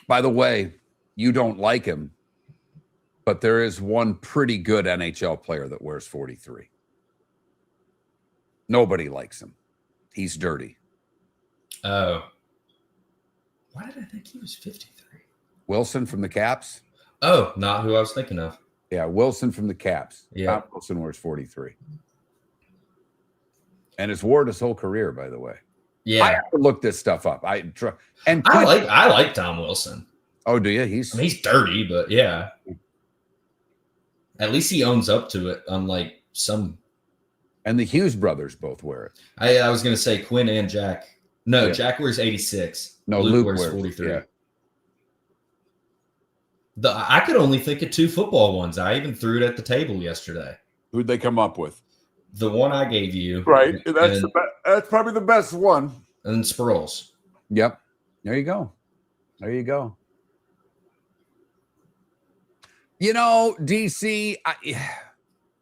A: By the way, you don't like him, but there is one pretty good NHL player that wears 43. Nobody likes him. He's dirty.
B: Oh. Why did I think he was 53?
A: Wilson from the Caps?
B: Oh, not who I was thinking of.
A: Yeah, Wilson from the Caps.
B: Yeah.
A: Tom Wilson wears 43. And has worn his whole career, by the way.
B: Yeah.
A: I have to look this stuff up. I
B: like Tom Wilson.
A: Oh, do you? He's
B: dirty, but yeah. At least he owns up to it, unlike some.
A: And the Hughes brothers both wear it.
B: I was going to say Quinn and Jack. No,
A: Yeah.
B: Jack wears 86.
A: No,
B: Luke
A: Luke
B: wears 43.
A: Yeah.
B: I could only think of 2 football ones. I even threw it at the table yesterday.
A: Who'd they come up with?
B: The one I gave you.
A: Right.
B: And,
A: That's probably the best one.
B: and Sproles.
A: Yep. There you go. There you go. You know, DC,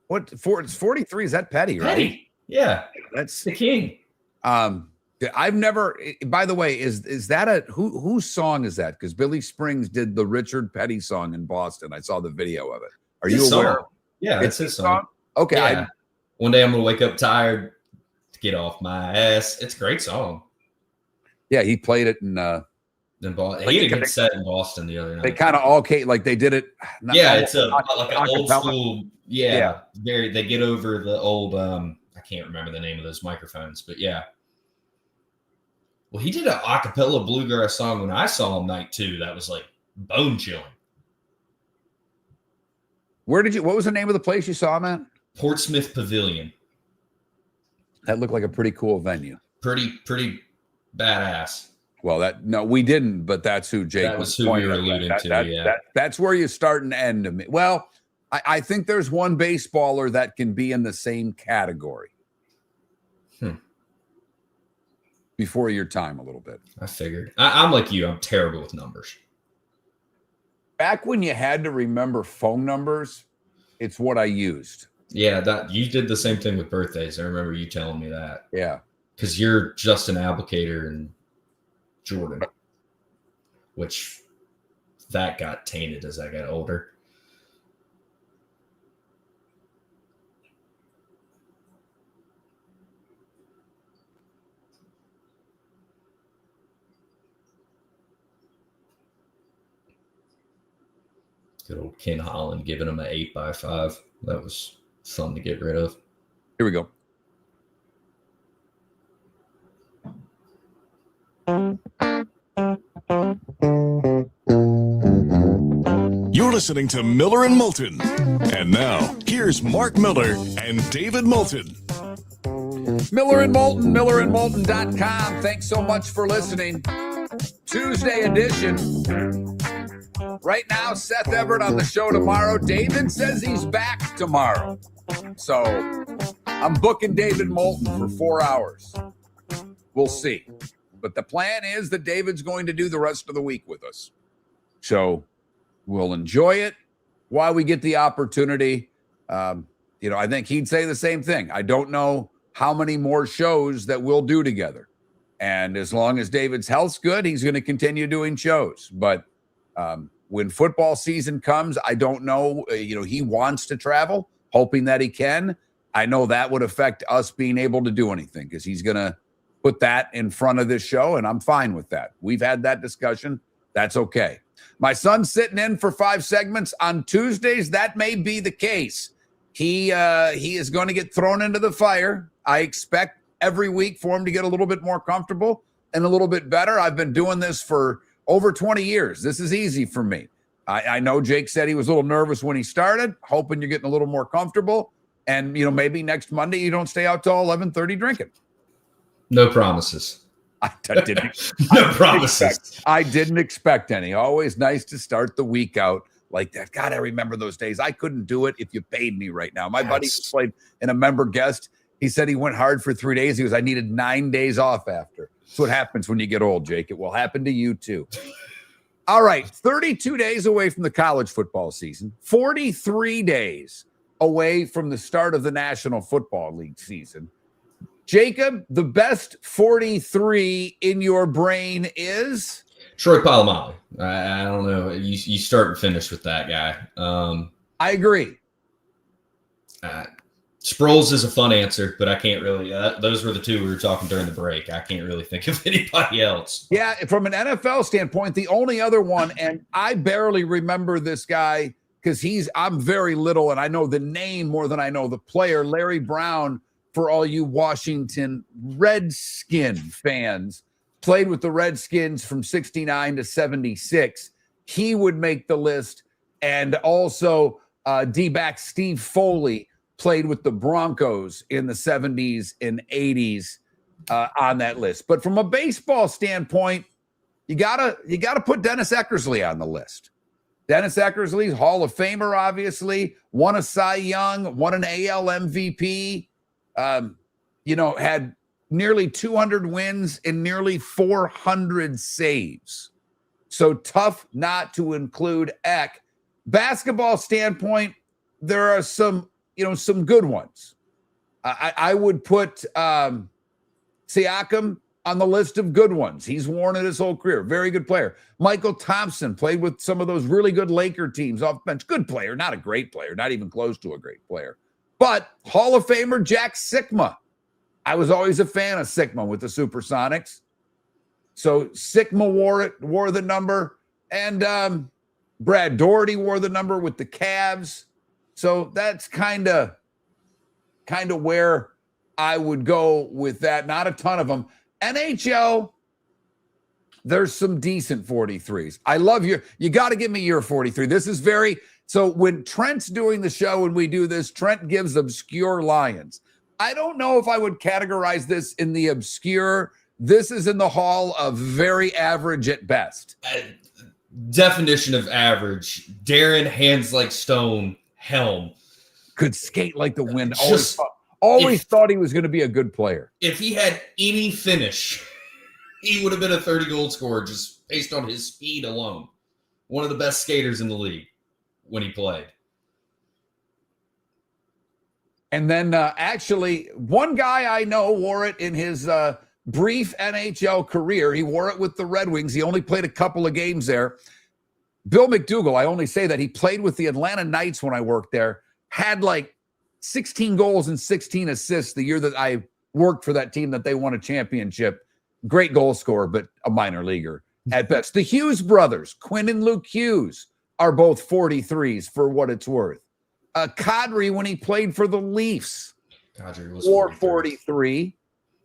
A: it's 43? Is that petty, right?
B: Petty. Yeah.
A: That's
B: The king.
A: I've never, by the way, is that whose song is that? Because Billy Springs did the Richard Petty song in Boston. I saw the video of it. Are you aware?
B: Yeah, it's his song.
A: Okay.
B: Yeah. One day I'm going to wake up tired to get off my ass. It's a great song.
A: Yeah, he played it in
B: Boston. He had a good set in Boston the other night.
A: they kind of all came like they did it.
B: It's like an old
A: acapella.
B: school. Yeah. They get over the old, I can't remember the name of those microphones, but yeah. Well, he did an acapella bluegrass song when I saw him night 2. That was like bone chilling.
A: What was the name of the place you saw him at?
B: Portsmouth Pavilion.
A: That looked like a pretty cool venue.
B: Pretty badass.
A: Well, we didn't, but that's who Jake
B: That was who we were alluding to.
A: That's where you start and end to me. Well, I think there's one baseballer that can be in the same category. Before your time a little bit.
B: I figured. I'm like you. I'm terrible with numbers.
A: Back when you had to remember phone numbers, it's what I used.
B: Yeah, you did the same thing with birthdays. I remember you telling me that.
A: Yeah.
B: Because you're Justin Applicator and Jordan, which that got tainted as I got older. Good old Ken Holland giving him an 8x5. That was fun to get rid of.
A: Here we go.
C: You're listening to Miller and Moulton. And now, here's Mark Miller and David Moulton.
A: Miller and Moulton, millerandmoulton.com. Thanks so much for listening. Tuesday edition. Right now, Seth Everett on the show tomorrow. David says he's back tomorrow. So I'm booking David Moulton for 4 hours. We'll see. But the plan is that David's going to do the rest of the week with us. So we'll enjoy it while we get the opportunity. I think he'd say the same thing. I don't know how many more shows that we'll do together. And as long as David's health's good, he's going to continue doing shows. But when football season comes, I don't know. He wants to travel, hoping that he can. I know that would affect us being able to do anything because he's going to put that in front of this show, and I'm fine with that. We've had that discussion. That's okay. My son's sitting in for 5 segments on Tuesdays. That may be the case. He is going to get thrown into the fire. I expect every week for him to get a little bit more comfortable and a little bit better. I've been doing this for over 20 years. This is easy for me. I know Jake said he was a little nervous when he started, hoping you're getting a little more comfortable. And, maybe next Monday you don't stay out till 11:30 drinking.
B: No promises.
A: I didn't expect any. Always nice to start the week out like that. God, I remember those days. I couldn't do it if you paid me right now. My buddy played in a member guest. He said he went hard for 3 days. I needed 9 days off after. That's what happens when you get old, Jake. It will happen to you too. All right, 32 days away from the college football season, 43 days away from the start of the National Football League season. Jacob, the best 43 in your brain is?
B: Troy Polamalu. I don't know. You start and finish with that guy.
A: I agree.
B: Sproles is a fun answer, but I can't really. Those were the two we were talking during the break. I can't really think of anybody else.
A: Yeah, from an NFL standpoint, the only other one, and I barely remember this guy because I'm very little, and I know the name more than I know the player, Larry Brown, for all you Washington Redskin fans, played with the Redskins from 69 to 76. He would make the list. And also D-back Steve Foley played with the Broncos in the 70s and 80s on that list. But from a baseball standpoint, you gotta put Dennis Eckersley on the list. Dennis Eckersley's Hall of Famer, obviously, won a Cy Young, won an AL MVP, had nearly 200 wins and nearly 400 saves. So tough not to include Eck. Basketball standpoint, there are some good ones. I would put Siakam on the list of good ones. He's worn it his whole career. Very good player. Michael Thompson played with some of those really good Laker teams off bench. Good player, not a great player, not even close to a great player. But Hall of Famer Jack Sikma. I was always a fan of Sikma with the Supersonics. So Sikma wore the number, and Brad Daugherty wore the number with the Cavs. So that's kind of where I would go with that. Not a ton of them. NHL, there's some decent 43s. I love you got to give me your 43. This is so when Trent's doing the show and we do this, Trent gives obscure Lions. I don't know if I would categorize this in the obscure. This is in the hall of very average at best.
B: Definition of average. Darren, hands like stone, helm.
A: Could skate like the wind. Always thought he was going to be a good player.
B: If he had any finish, he would have been a 30-goal scorer just based on his speed alone. One of the best skaters in the league when he played.
A: And then actually, one guy I know wore it in his brief NHL career. He wore it with the Red Wings. He only played a couple of games there. Bill McDougall, I only say that. He played with the Atlanta Knights when I worked there. Had like 16 goals and 16 assists the year that I worked for that team that they won a championship. Great goal scorer, but a minor leaguer at best. The Hughes brothers, Quinn and Luke Hughes, are both 43s for what it's worth. Kadri, when he played for the Leafs, wore 43.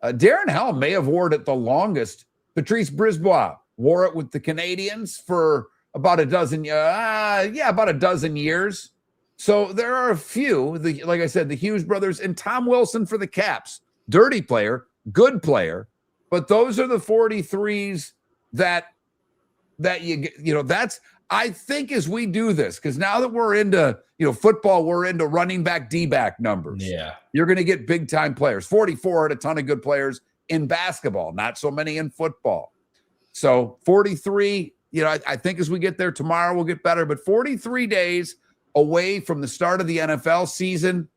A: Darren Helm may have worn it the longest. Patrice Brisbois wore it with the Canadians for about a dozen years. So there are a few, like I said, the Hughes brothers and Tom Wilson for the Caps. Dirty player, good player, but those are the 43s that that's, I think, as we do this, because now that we're into, football, we're into running back, D-back numbers.
B: Yeah.
A: You're going to get big time players. 44 had a ton of good players in basketball, not so many in football. So 43, I think as we get there tomorrow, we'll get better, but 43 days away from the start of the NFL season.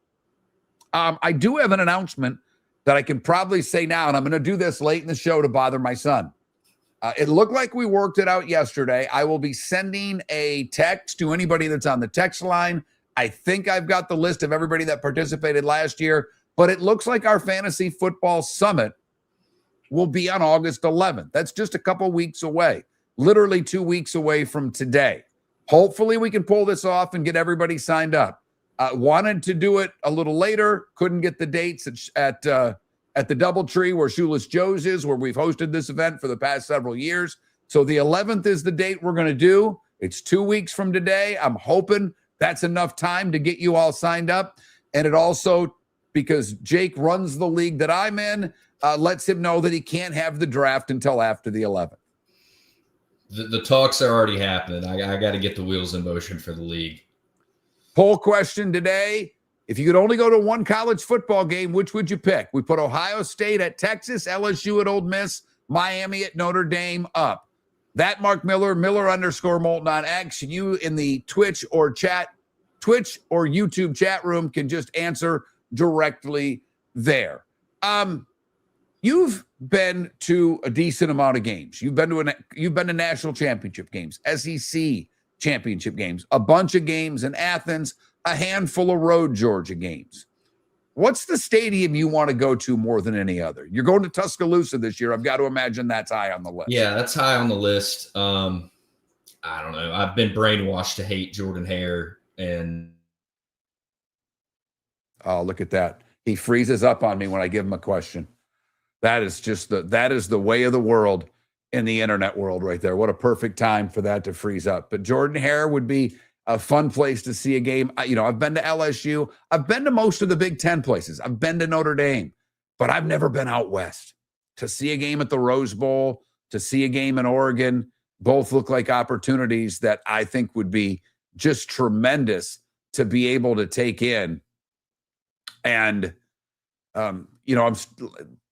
A: I do have an announcement that I can probably say now, and I'm going to do this late in the show to bother my son. It looked like we worked it out yesterday. I will be sending a text to anybody that's on the text line. I think I've got the list of everybody that participated last year, but it looks like our fantasy football summit will be on August 11th. That's just a couple weeks away, literally 2 weeks away from today. Hopefully we can pull this off and get everybody signed up. Wanted to do it a little later, couldn't get the dates at the Doubletree where Shoeless Joe's is, where we've hosted this event for the past several years. So the 11th is the date we're going to do. It's 2 weeks from today. I'm hoping that's enough time to get you all signed up. And it also, because Jake runs the league that I'm in, lets him know that he can't have the draft until after the 11th.
B: The talks are already happening. I got to get the wheels in motion for the league.
A: Poll question today. If you could only go to one college football game, which would you pick? We put Ohio State at Texas, LSU at Ole Miss, Miami at Notre Dame up. That Mark Miller, Miller_Moulton on X. You in the Twitch or YouTube chat room can just answer directly there. You've been to a decent amount of games. You've been to national championship games, SEC championship games, a bunch of games in Athens, a handful of road Georgia games. What's the stadium you want to go to more than any other? You're going to Tuscaloosa this year. I've got to imagine that's high on the list.
B: Yeah, that's high on the list. I don't know. I've been brainwashed to hate Jordan Hare, and
A: oh, look at that. He freezes up on me when I give him a question. That is the way of the world in the internet world right there. What a perfect time for that to freeze up. But Jordan Hare would be a fun place to see a game. I've been to LSU. I've been to most of the Big Ten places. I've been to Notre Dame, but I've never been out west to see a game at the Rose Bowl, to see a game in Oregon. Both look like opportunities that I think would be just tremendous to be able to take in. And,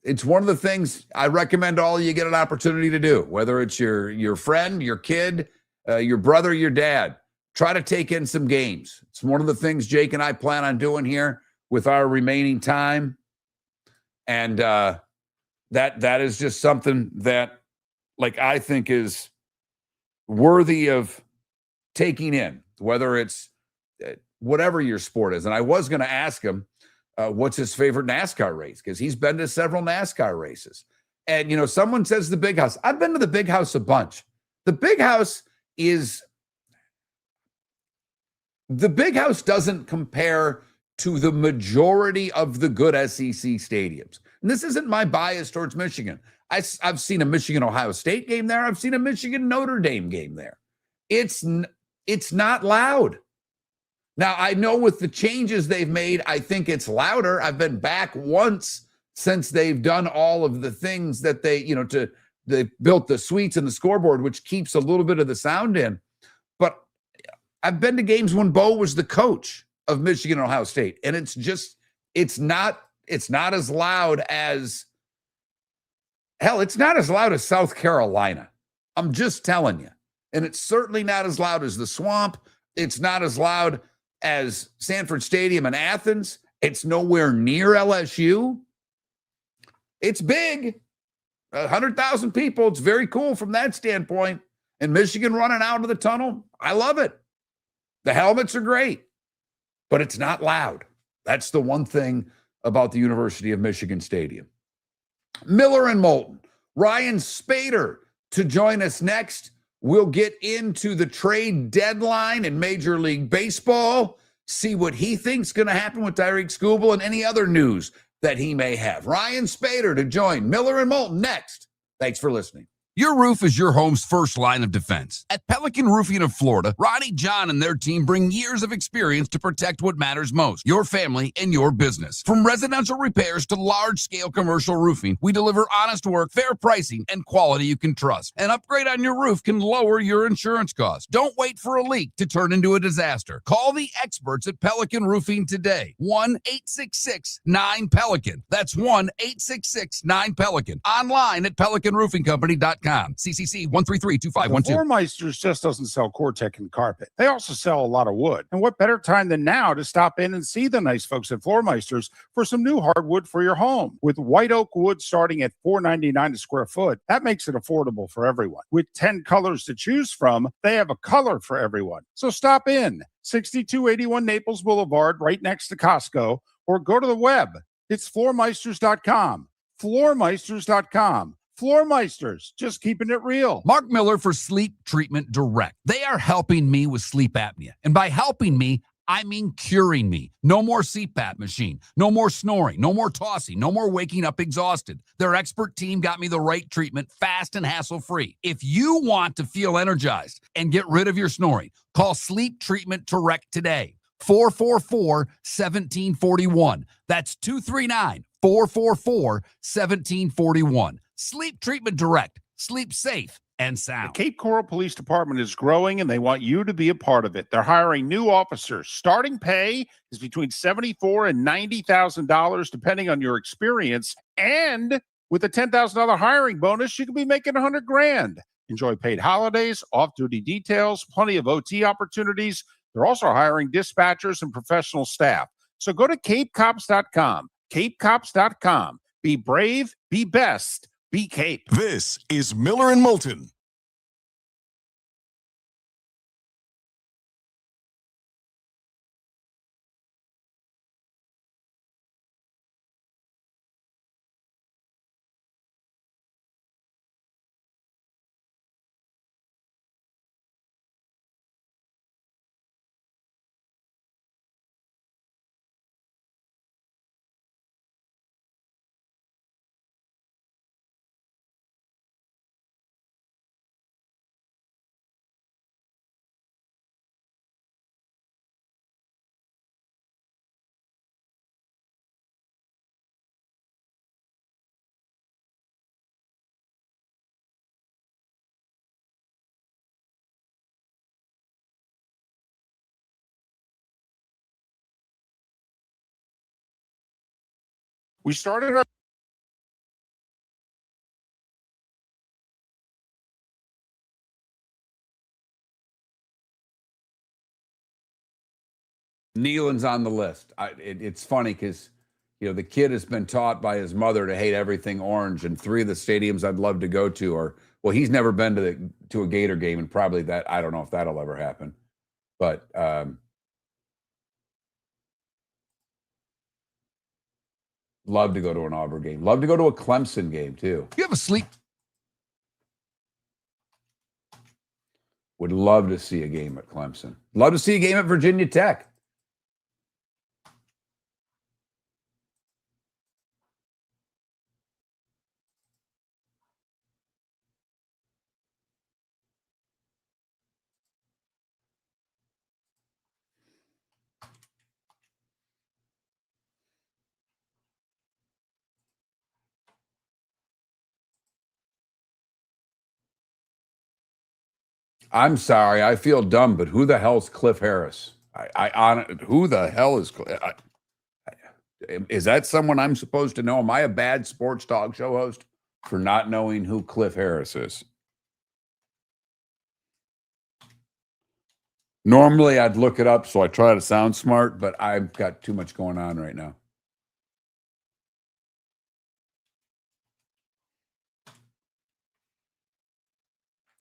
A: it's one of the things I recommend all of you get an opportunity to do, whether it's your friend, your kid, your brother, your dad. Try to take in some games. It's one of the things Jake and I plan on doing here with our remaining time. And that is just something that, like, I think is worthy of taking in, whether it's whatever your sport is. And I was going to ask him, what's his favorite NASCAR race? Because he's been to several NASCAR races. And, someone says the Big House. I've been to the Big House a bunch. The Big House doesn't compare to the majority of the good SEC stadiums. And this isn't my bias towards Michigan. I've seen a Michigan-Ohio State game there. I've seen a Michigan-Notre Dame game there. It's not loud. Now, I know with the changes they've made, I think it's louder. I've been back once since they've done all of the things that they built the suites and the scoreboard, which keeps a little bit of the sound in. But I've been to games when Bo was the coach of Michigan and Ohio State, and it's not as loud as it's not as loud as South Carolina. I'm just telling you. And it's certainly not as loud as the Swamp. It's not as loud as Sanford Stadium in Athens. It's nowhere near LSU. It's big. 100,000 people. It's very cool from that standpoint. And Michigan running out of the tunnel, I love it. The helmets are great, but it's not loud. That's the one thing about the University of Michigan Stadium. Miller and Moulton. Ryan Spaeder to join us next. We'll get into the trade deadline in Major League Baseball, see what he thinks going to happen with Tyreek Skubal and any other news that he may have. Ryan Spaeder to join Miller and Moulton next. Thanks for listening.
E: Your roof is your home's first line of defense. At Pelican Roofing of Florida, Ronnie John and their team bring years of experience to protect what matters most, your family and your business. From residential repairs to large-scale commercial roofing, we deliver honest work, fair pricing, and quality you can trust. An upgrade on your roof can lower your insurance costs. Don't wait for a leak to turn into a disaster. Call the experts at Pelican Roofing today. 1-866-9-PELICAN. That's 1-866-9-PELICAN. Online at pelicanroofingcompany.com. floormeisters.com. CCC
D: The
E: 1332512.
D: Floor Meisters just doesn't sell Cortec and carpet. They also sell a lot of wood. And what better time than now to stop in and see the nice folks at Floor Meisters for some new hardwood for your home. With white oak wood starting at $4.99 a square foot, that makes it affordable for everyone. With 10 colors to choose from, they have a color for everyone. So stop in, 6281 Naples Boulevard, right next to Costco, or go to the web. It's floormeisters.com. Floormeisters.com. Floor Meisters, just keeping it real.
E: Mark Miller for Sleep Treatment Direct. They are helping me with sleep apnea. And by helping me, I mean curing me. No more CPAP machine. No more snoring. No more tossing. No more waking up exhausted. Their expert team got me the right treatment fast and hassle-free. If you want to feel energized and get rid of your snoring, call Sleep Treatment Direct today. 444-1741. That's 239-444-1741. Sleep Treatment Direct. Sleep safe and
D: The
E: sound.
D: Cape Coral Police Department is growing and they want you to be a part of it. They're hiring new officers. Starting pay is between $74,000 and $90,000 depending on your experience. And with a $10,000 hiring bonus, you could be making $100,000. Enjoy paid holidays, off-duty details, plenty of OT opportunities. They're also hiring dispatchers and professional staff. So go to capecops.com. capecops.com. Be brave, be best, be Cape.
C: This is Miller and Moulton.
D: We started our
A: Nealon's on the list. It's funny because, the kid has been taught by his mother to hate everything orange, and three of the stadiums I'd love to go to are, well, he's never been to a Gator game, and probably that, I don't know if that'll ever happen. But love to go to an Auburn game. Love to go to a Clemson game too.
E: You have a sleep.
A: Would love to see a game at Clemson. Love to see a game at Virginia Tech. I'm sorry, I feel dumb, but who the hell's Cliff Harris? Who the hell is Cliff? Is that someone I'm supposed to know? Am I a bad sports talk show host for not knowing who Cliff Harris is? Normally, I'd look it up, so I try to sound smart, but I've got too much going on right now.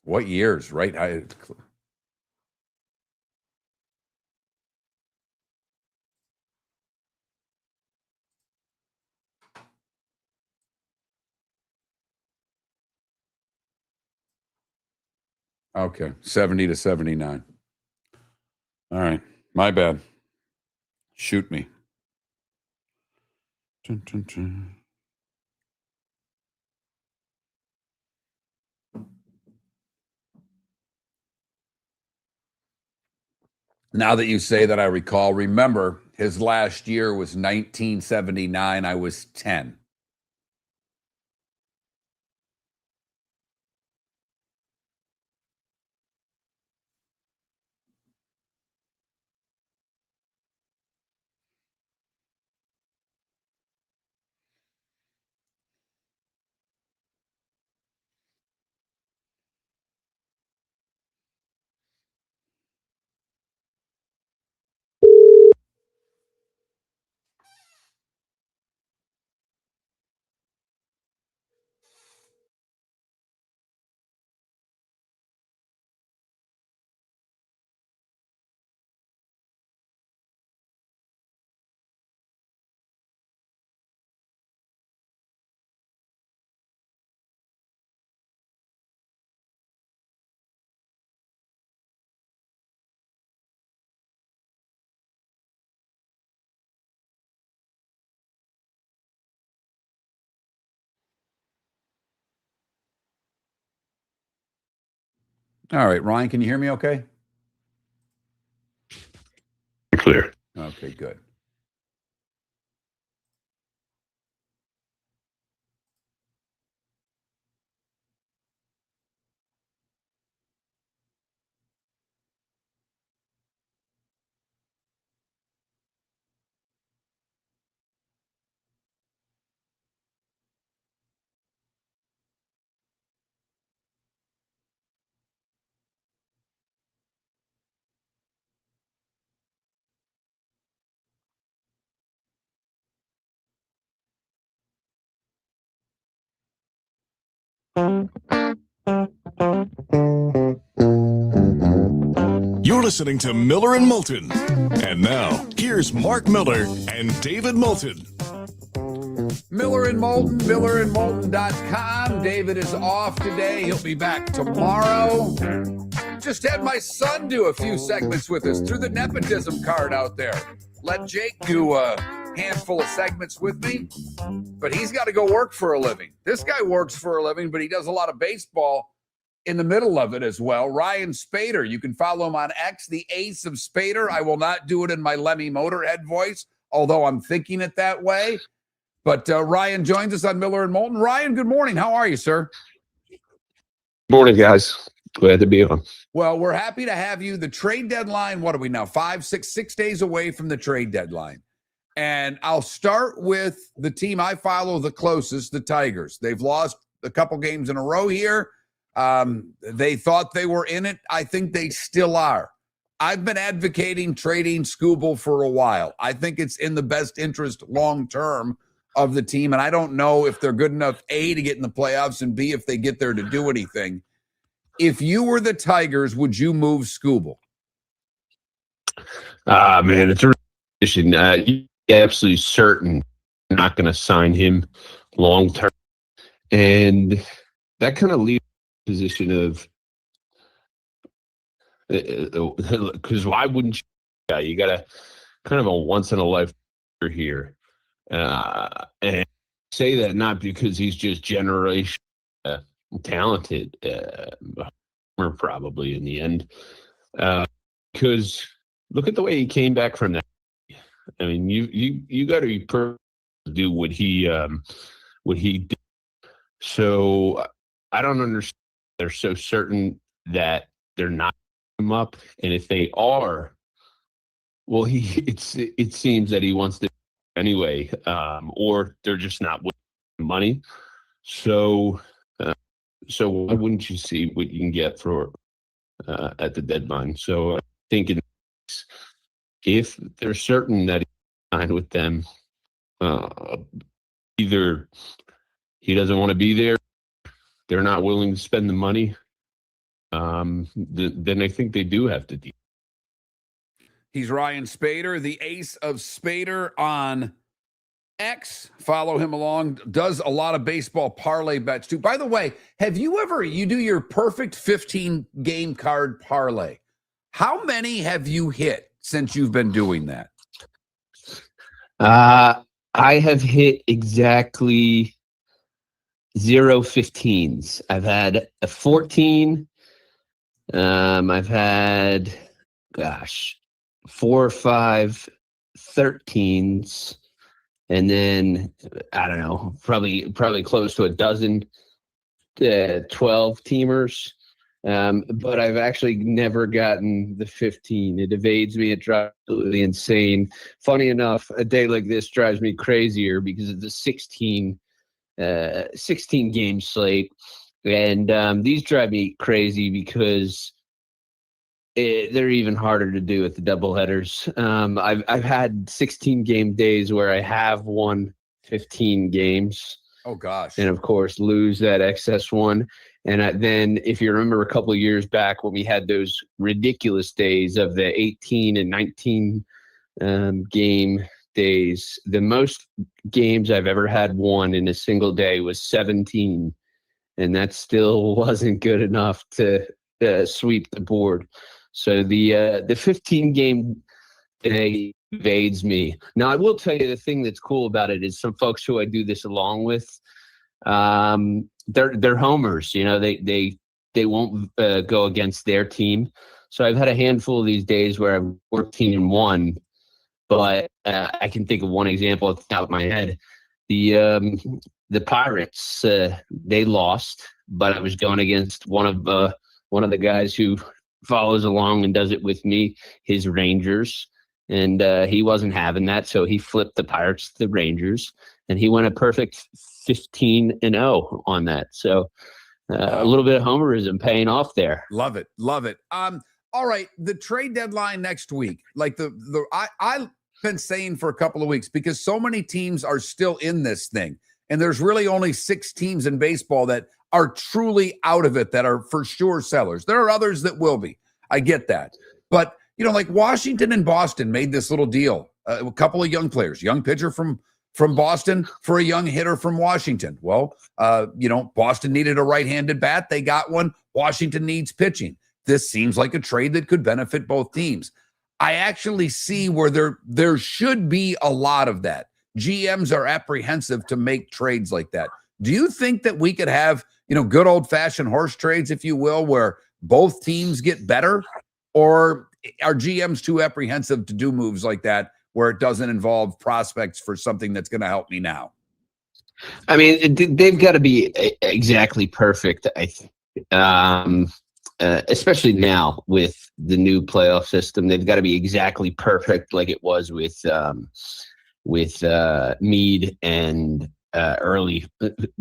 A: What years, right? Okay, 70 to 79. All right, my bad. Shoot me. Dun, dun, dun. Now that you say that, I recall. Remember, his last year was 1979. I was 10. All right, Ryan, can you hear me okay?
I: Clear.
A: Okay, good.
C: You're listening to Miller and Moulton. And now, here's Mark Miller and David Moulton.
A: Miller and Moulton, millerandmoulton.com. David is off today. He'll be back tomorrow. Just had my son do a few segments with us through the nepotism card out there. Let Jake do a handful of segments with me, but he's got to go work for a living. This guy works for a living, but he does a lot of baseball in the middle of it as well. Ryan Spaeder, you can follow him on X, the ace of Spaeder. I will not do it in my Lemmy Motorhead voice, although I'm thinking it that way. But Ryan joins us on Miller and Moulton. Ryan, good morning. How are you, sir?
I: Morning, guys. Glad to be on.
A: Well, we're happy to have you. The trade deadline, what are we now? 6 days away from the trade deadline. And I'll start with the team I follow the closest, the Tigers. They've lost a couple games in a row here. They thought they were in it. I think they still are. I've been advocating trading Skubal for a while. I think it's in the best interest long-term of the team, and I don't know if they're good enough, A, to get in the playoffs, and B, if they get there to do anything. If you were the Tigers, would you move Skubal?
I: Man, it's a position. You're absolutely certain you're not going to sign him long-term. And that kind of leaves a position of, because why wouldn't you? You got a kind of a once-in-a-lifetime here. And say that not because he's just generation talented, or probably in the end, because look at the way he came back from that. I mean, you got to be perfect to do what he did. So I don't understand. They're so certain that they're not him up, and if they are, well, it seems that he wants to anyway, or they're just not with money. So why wouldn't you see what you can get for at the deadline? So I think if they're certain that he's signed with them, either he doesn't want to be there, they're not willing to spend the money, then I think they do have to deal.
A: He's Ryan Spaeder, the ace of Spaeder on X. Follow him along. Does a lot of baseball parlay bets too. By the way, you do your perfect 15-game card parlay. How many have you hit since you've been doing that?
I: I have hit exactly 0 15s. I've had a 14. I've had, 4 or 5 13s, and then I don't know, probably close to a dozen 12-teamers. But I've actually never gotten the 15. It evades me. It drives me absolutely insane. Funny enough, a day like this drives me crazier because it's a 16 game slate, and these drive me crazy because they're even harder to do with the doubleheaders. I've had 16 game days where I have won 15 games.
A: Oh gosh!
I: And of course lose that excess one. And then if you remember a couple of years back when we had those ridiculous days of the 18 and 19 game days, the most games I've ever had won in a single day was 17, and that still wasn't good enough to sweep the board. So the 15 game day evades me. Now I will tell you the thing that's cool about it is some folks who I do this along with, they're homers. You know, they go against their team. So I've had a handful of these days where I'm 14-1, but I can think of one example off the top of my head. The Pirates, they lost, but I was going against one of the guys who follows along and does it with me, his Rangers, and he wasn't having that, so he flipped the Pirates to the Rangers, and he went a perfect 15-0 on that. So a little bit of homerism paying off there.
A: Love it. All right, the trade deadline next week. Like I've been saying for a couple of weeks, because so many teams are still in this thing, and there's really only 6 teams in baseball that are truly out of it, that are for sure sellers. There are others that will be. I get that. But, like Washington and Boston made this little deal. A couple of young players, young pitcher from Boston for a young hitter from Washington. Well, Boston needed a right-handed bat. They got one. Washington needs pitching. This seems like a trade that could benefit both teams. I actually see where there should be a lot of that. GMs are apprehensive to make trades like that. Do you think that we could have, good old-fashioned horse trades, if you will, where both teams get better? Or are GMs too apprehensive to do moves like that where it doesn't involve prospects for something that's going to help me now?
I: I mean, they've got to be exactly perfect, I think. Especially now with the new playoff system, they've got to be exactly perfect, like it was with Mead and Early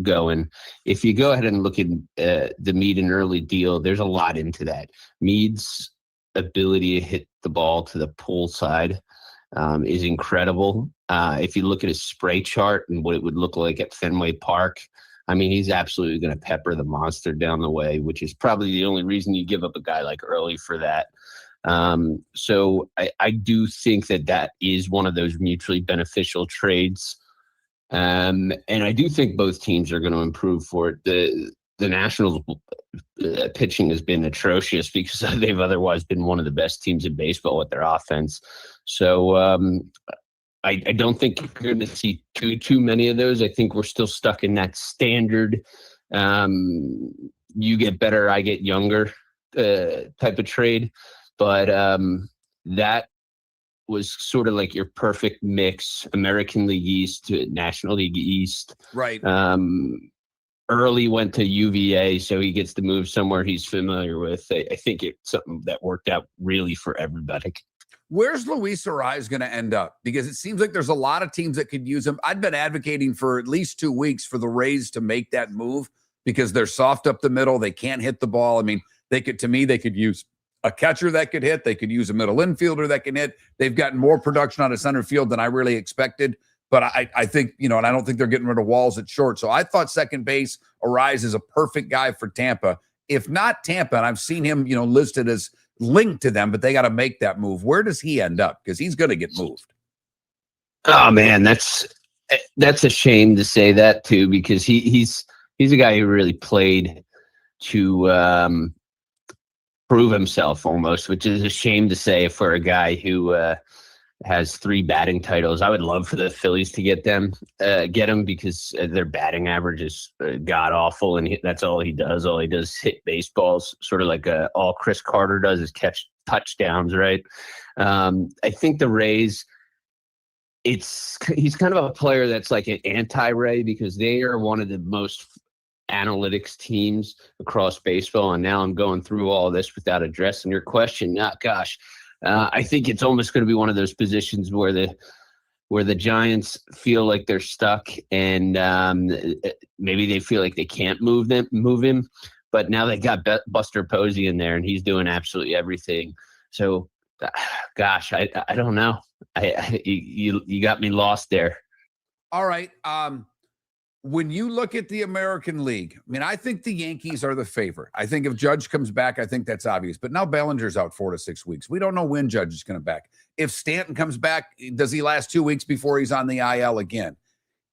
I: going. If you go ahead and look at the Mead and Early deal, there's a lot into that. Mead's ability to hit the ball to the pull side is incredible. If you look at his spray chart and what it would look like at Fenway Park, I mean, he's absolutely going to pepper the monster down the way, which is probably the only reason you give up a guy like Early for that. So I do think that is one of those mutually beneficial trades. And I do think both teams are going to improve for it. The Nationals pitching has been atrocious because they've otherwise been one of the best teams in baseball with their offense. So I don't think you're going to see too many of those. I think we're still stuck in that standard you get better, I get younger type of trade. But that was sort of like your perfect mix, American League East to National League East.
A: Right.
I: Early went to UVA, so he gets to move somewhere he's familiar with. I think it's something that worked out really for everybody.
A: Where's Luis Arraez going to end up? Because it seems like there's a lot of teams that could use him. I've been advocating for at least 2 weeks for the Rays to make that move because they're soft up the middle. They can't hit the ball. I mean, they could use a catcher that could hit. They could use a middle infielder that can hit. They've gotten more production out of center field than I really expected. But I think, and I don't think they're getting rid of Walls at short. So I thought second base, Arraez is a perfect guy for Tampa. If not Tampa, and I've seen him, listed as linked to them, but they got to make that move. Where does he end up? Because he's going to get moved.
I: Oh man, that's a shame to say that too, because he's a guy who really played to prove himself almost, which is a shame to say for a guy who has 3 batting titles. I would love for the Phillies to get him because their batting average is god awful, and that's all he does. All he does is hit baseballs, sort of like all Chris Carter does is catch touchdowns, right? I think the Rays, he's kind of a player that's like an anti-Ray because they are one of the most analytics teams across baseball. And now I'm going through all this without addressing your question. I think it's almost going to be one of those positions where the Giants feel like they're stuck and maybe they feel like they can't move him. But now they got Buster Posey in there and he's doing absolutely everything. So, gosh, I don't know. You got me lost there.
A: All right. When you look at the American League, I mean, I think the Yankees are the favorite. I think if Judge comes back, I think that's obvious. But now Bellinger's out 4 to 6 weeks. We don't know when Judge is going to back. If Stanton comes back, does he last 2 weeks before he's on the IL again?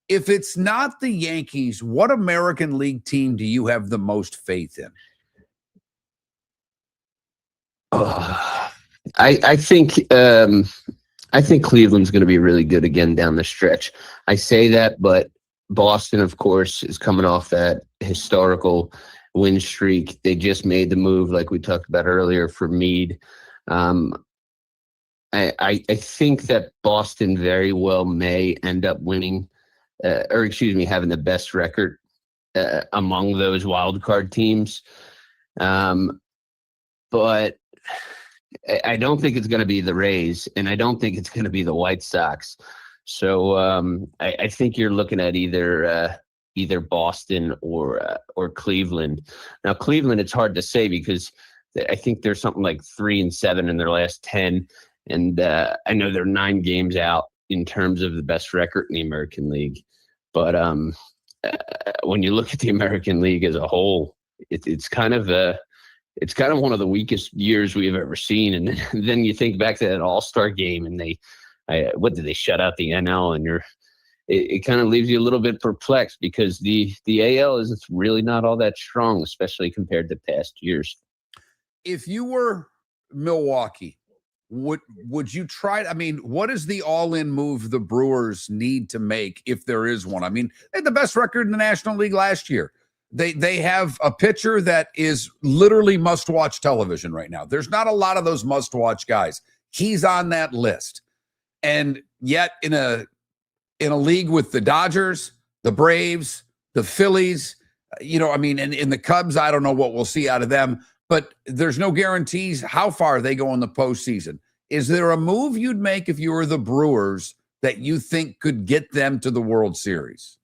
A: If it's not the Yankees, what American League team do you have the most faith in?
I: I think Cleveland's going to be really good again down the stretch. I say that, but Boston, of course, is coming off that historical win streak. They just made the move, like we talked about earlier, for Meade. I think that Boston very well may end up winning, having the best record among those wild card teams. But I don't think it's going to be the Rays, and I don't think it's going to be the White Sox. So I think you're looking at either Boston or Cleveland. Now, Cleveland, it's hard to say because I think they're something like 3-7 in their last 10. And I know they're 9 games out in terms of the best record in the American League. But when you look at the American League as a whole, it's kind of one of the weakest years we've ever seen. And then you think back to that All-Star game, and what did they shut out the NL? And it kind of leaves you a little bit perplexed because the AL is really not all that strong, especially compared to past years.
A: If you were Milwaukee, would you try? I mean, what is the all-in move the Brewers need to make if there is one? I mean, they had the best record in the National League last year. They have a pitcher that is literally must-watch television right now. There's not a lot of those must-watch guys. He's on that list. And yet in a league with the Dodgers, the Braves, the Phillies, and in the Cubs, I don't know what we'll see out of them, but there's no guarantees how far they go in the postseason. Is there a move you'd make if you were the Brewers that you think could get them to the World Series?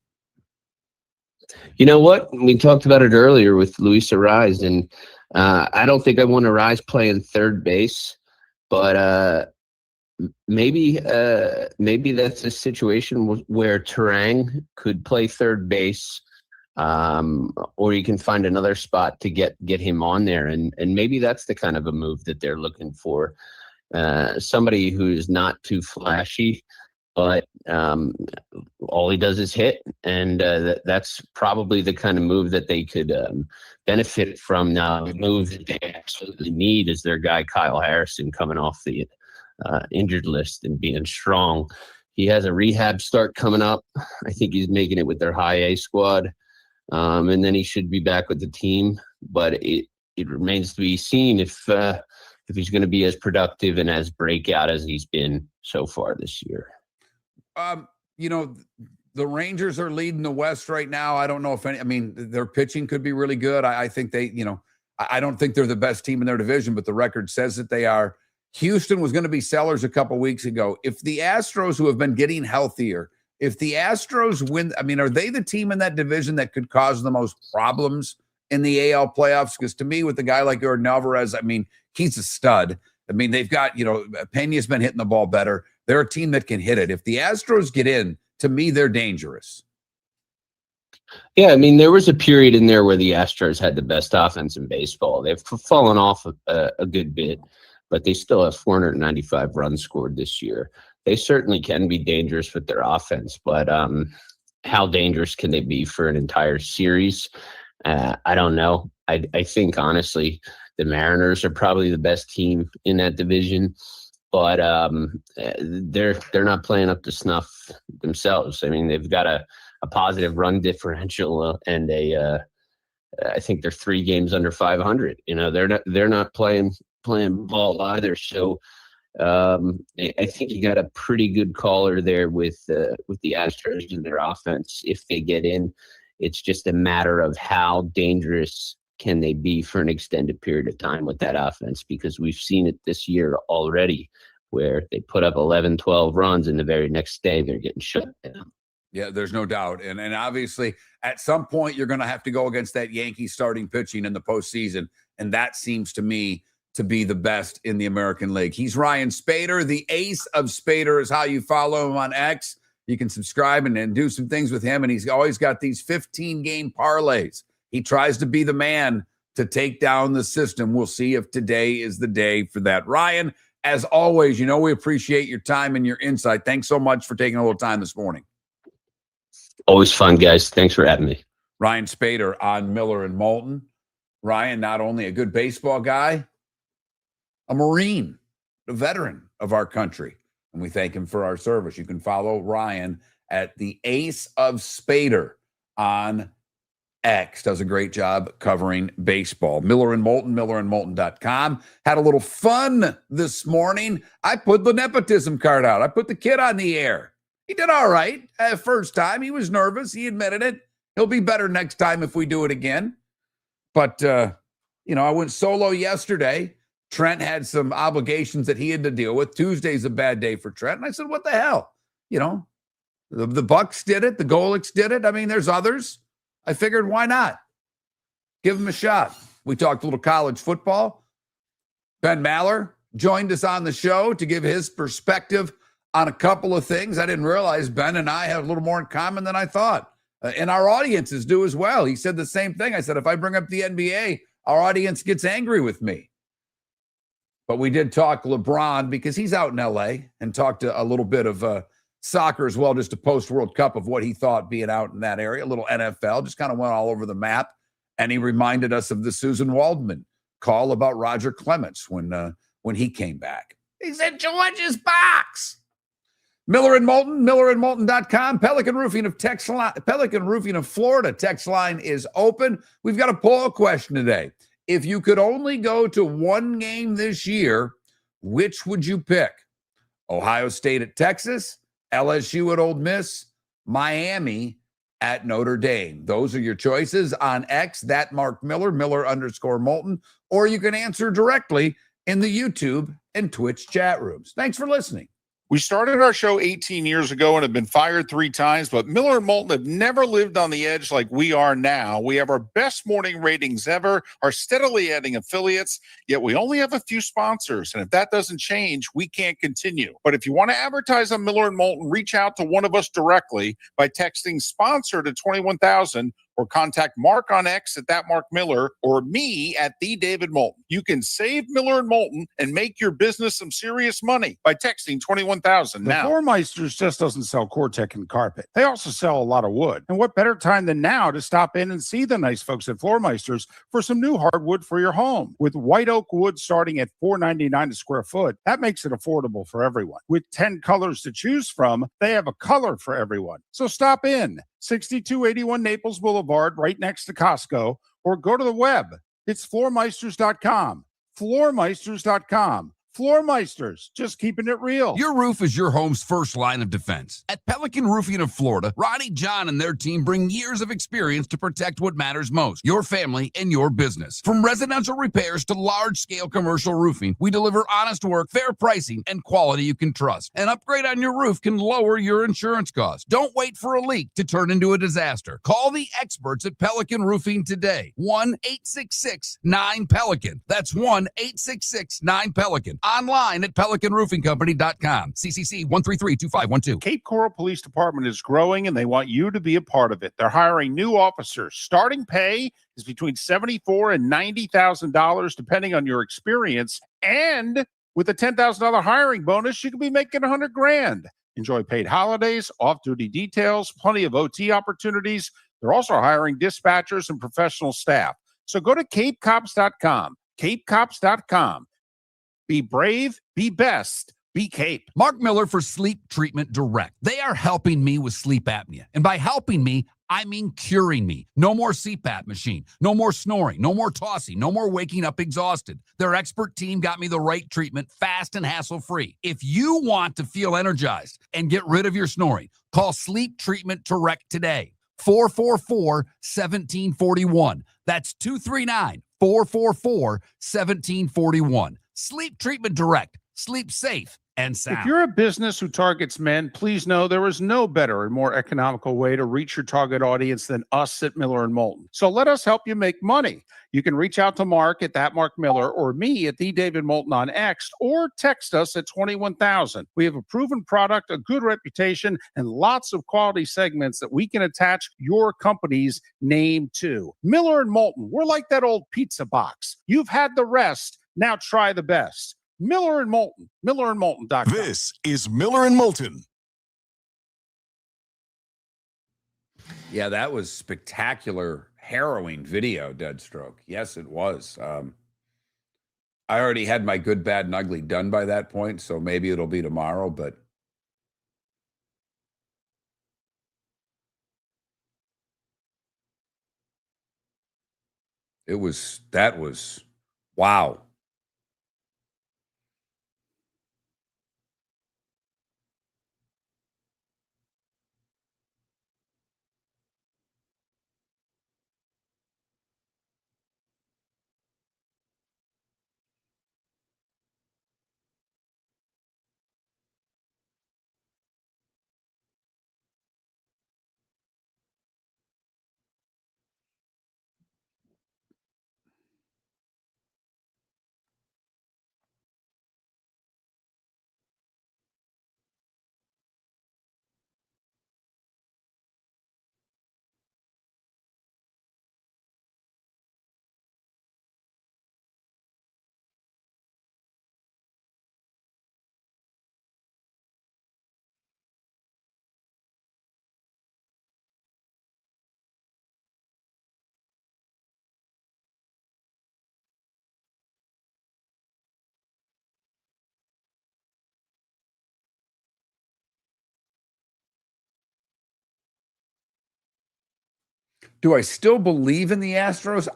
I: You know what? We talked about it earlier with Luis Arraez, and I don't think I want Arraez playing third base, but maybe that's a situation where Terang could play third base, or you can find another spot to get him on there, and maybe that's the kind of a move that they're looking for. Somebody who's not too flashy, but all he does is hit, and that's probably the kind of move that they could benefit from. Now, the move that they absolutely need is their guy Kyle Harrison coming off the injured list and being strong. He has a rehab start coming up. I think he's making it with their high A squad, and then he should be back with the team. But it remains to be seen if he's going to be as productive and as breakout as he's been so far this year.
A: The Rangers are leading the West right now. I don't know if their pitching could be really good. I think I don't think they're the best team in their division, but the record says that they are. Houston was going to be sellers a couple weeks ago. If the Astros, who have been getting healthier, if the Astros win, are they the team in that division that could cause the most problems in the AL playoffs? Because to me, with a guy like Jordan Alvarez, he's a stud. They've got, Pena's been hitting the ball better. They're a team that can hit it. If the Astros get in, to me, they're dangerous.
I: Yeah, there was a period in there where the Astros had the best offense in baseball. They've fallen off a good bit, but they still have 495 runs scored this year. They certainly can be dangerous with their offense, but how dangerous can they be for an entire series? I don't know. I think, honestly, the Mariners are probably the best team in that division, but they're not playing up to snuff themselves. They've got a positive run differential, and I think they're 3 games under 500. They're not playing ball either. So I think you got a pretty good caller there with the Astros and their offense. If they get in, it's just a matter of how dangerous can they be for an extended period of time with that offense, because we've seen it this year already where they put up 11, 12 runs and the very next day they're getting shut down.
A: Yeah, there's no doubt. And obviously at some point you're going to have to go against that Yankees starting pitching in the postseason. And that seems to me to be the best in the American League. He's Ryan Spaeder. The Ace of Spaeder is how you follow him on X. You can subscribe and do some things with him. And he's always got these 15-game parlays. He tries to be the man to take down the system. We'll see if today is the day for that. Ryan, as always, we appreciate your time and your insight. Thanks so much for taking a little time this morning.
I: Always fun, guys. Thanks for having me.
A: Ryan Spaeder on Miller and Moulton. Ryan, not only a good baseball guy, a Marine, a veteran of our country. And we thank him for our service. You can follow Ryan at the Ace of Spaeder on X does a great job covering baseball. Miller and Moulton, millerandmoulton.com. Had a little fun this morning. I put the nepotism card out. I put the kid on the air. He did all right. First time, he was nervous. He admitted it. He'll be better next time if we do it again. But, I went solo yesterday. Trent had some obligations that he had to deal with. Tuesday's a bad day for Trent. And I said, what the hell? The Bucks did it. The Golics did it. I mean, there's others. I figured, why not? Give him a shot. We talked a little college football. Ben Maller joined us on the show to give his perspective on a couple of things. I didn't realize Ben and I have a little more in common than I thought. And our audiences do as well. He said the same thing. I said, if I bring up the NBA, our audience gets angry with me. But we did talk LeBron because he's out in LA, and talked a little bit of soccer as well, just a post-World Cup of what he thought being out in that area. A little NFL, just kind of went all over the map. And he reminded us of the Susan Waldman call about Roger Clements when he came back. He said, George's box. Miller and Moulton, millerandmoulton.com. Pelican Roofing of Florida text line is open. We've got a poll question today. If you could only go to one game this year, which would you pick? Ohio State at Texas, LSU at Ole Miss, Miami at Notre Dame. Those are your choices on X, that Mark Miller, Miller_Moulton, or you can answer directly in the YouTube and Twitch chat rooms. Thanks for listening.
D: We started our show 18 years ago and have been fired 3 times, but Miller and Moulton have never lived on the edge like we are now. We have our best morning ratings ever, are steadily adding affiliates, yet we only have a few sponsors. And if that doesn't change, we can't continue. But if you want to advertise on Miller and Moulton, reach out to one of us directly by texting sponsor to 21,000, or contact Mark on X at that Mark Miller, or me at the David Moulton. You can save Miller and Moulton and make your business some serious money by texting 21,000 now. The Floormeisters just doesn't sell Cortec and carpet. They also sell a lot of wood. And what better time than now to stop in and see the nice folks at Floormeisters for some new hardwood for your home. With white oak wood starting at $4.99 a square foot, that makes it affordable for everyone. With 10 colors to choose from, they have a color for everyone. So stop in. 6281 Naples Boulevard, right next to Costco, or go to the web. It's floormeisters.com. Floormeisters.com. Floormeisters, just keeping it real.
E: Your roof is your home's first line of defense. At Pelican Roofing of Florida, Ronnie John and their team bring years of experience to protect what matters most, your family and your business. From residential repairs to large-scale commercial roofing, we deliver honest work, fair pricing, and quality you can trust. An upgrade on your roof can lower your insurance costs. Don't wait for a leak to turn into a disaster. Call the experts at Pelican Roofing today. 1-866-9-PELICAN. That's 1-866-9-PELICAN. Online at pelicanroofingcompany.com. CCC 1332512.
D: Cape Coral Police Department is growing, and they want you to be a part of it. They're hiring new officers. Starting pay is between $74,000 and $90,000, depending on your experience. And with a $10,000 hiring bonus, you could be making $100,000. Enjoy paid holidays, off-duty details, plenty of OT opportunities. They're also hiring dispatchers and professional staff. So go to capecops.com. capecops.com. Be brave, be best, be Cape.
E: Mark Miller for Sleep Treatment Direct. They are helping me with sleep apnea. And by helping me, I mean curing me. No more CPAP machine, no more snoring, no more tossing, no more waking up exhausted. Their expert team got me the right treatment, fast and hassle-free. If you want to feel energized and get rid of your snoring, call Sleep Treatment Direct today. 444-1741. That's 239-444-1741. Sleep Treatment Direct. Sleep safe and sound.
D: If you're a business who targets men, please know there is no better and more economical way to reach your target audience than us at Miller and Moulton. So let us help you make money. You can reach out to Mark at that Mark Miller, or me at the David Moulton on X, or text us at 21,000. We have a proven product, a good reputation, and lots of quality segments that we can attach your company's name to. Miller and Moulton, we're like that old pizza box. You've had the rest. Now try the best. Miller and Moulton, millerandmoulton.com.
C: This is Miller and Moulton.
A: Yeah, that was spectacular, harrowing video, Deadstroke. Yes, it was. I already had my good, bad, and ugly done by that point, so maybe it'll be tomorrow, but That was wow. Do I still believe in the Astros?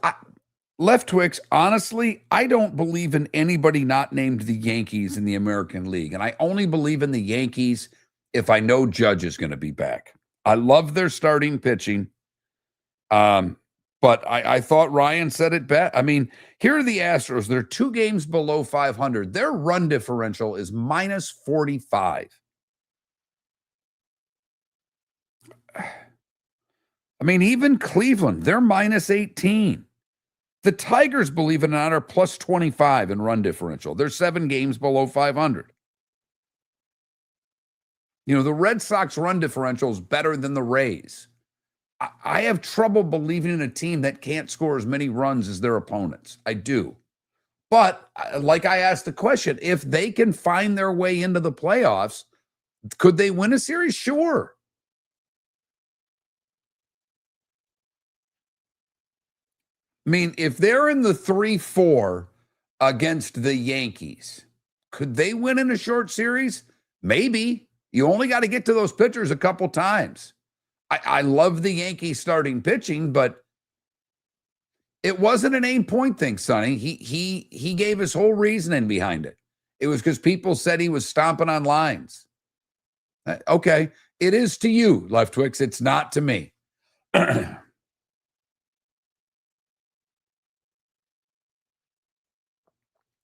A: Left Twix, honestly, I don't believe in anybody not named the Yankees in the American League. And I only believe in the Yankees if I know Judge is going to be back. I love their starting pitching. But I thought Ryan said it best. I mean, here are the Astros. They're 2 games below 500. Their run differential is minus 45. I mean, even Cleveland, they're minus 18. The Tigers, believe it or not, are plus 25 in run differential. They're 7 games below 500. You know, the Red Sox run differential is better than the Rays. I have trouble believing in a team that can't score as many runs as their opponents. I do. But like I asked the question, if they can find their way into the playoffs, could they win a series? Sure. I mean, if they're in the 3-4 against the Yankees, could they win in a short series? Maybe. You only got to get to those pitchers a couple times. I love the Yankees starting pitching, but it wasn't an 8-point thing, Sonny. He gave his whole reasoning behind it. It was because people said he was stomping on lines. Okay, it is to you, Left Twix. It's not to me.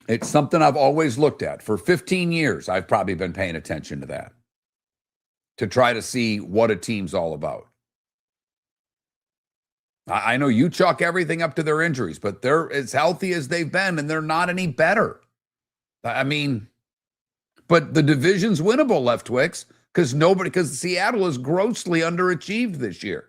A: It's something I've always looked at. For 15 years, I've probably been paying attention to that to try to see what a team's all about. I know you chalk everything up to their injuries, but they're as healthy as they've been, and they're not any better. I mean, but the division's winnable, Left Twix, because Seattle is grossly underachieved this year.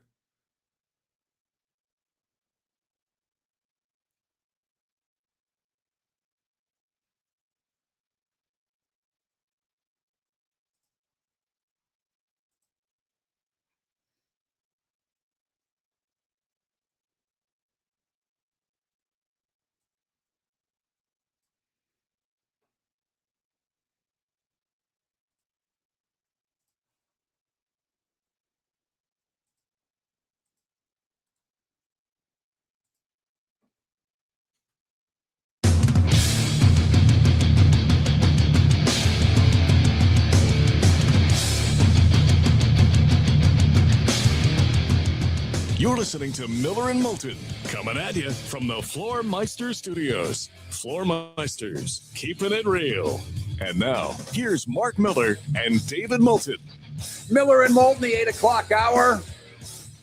C: You're listening to Miller and Moulton, coming at you from the Floor Meister Studios. Floor Meisters, keeping it real. And now, here's Mark Miller and David Moulton.
A: Miller and Moulton, the 8 o'clock hour.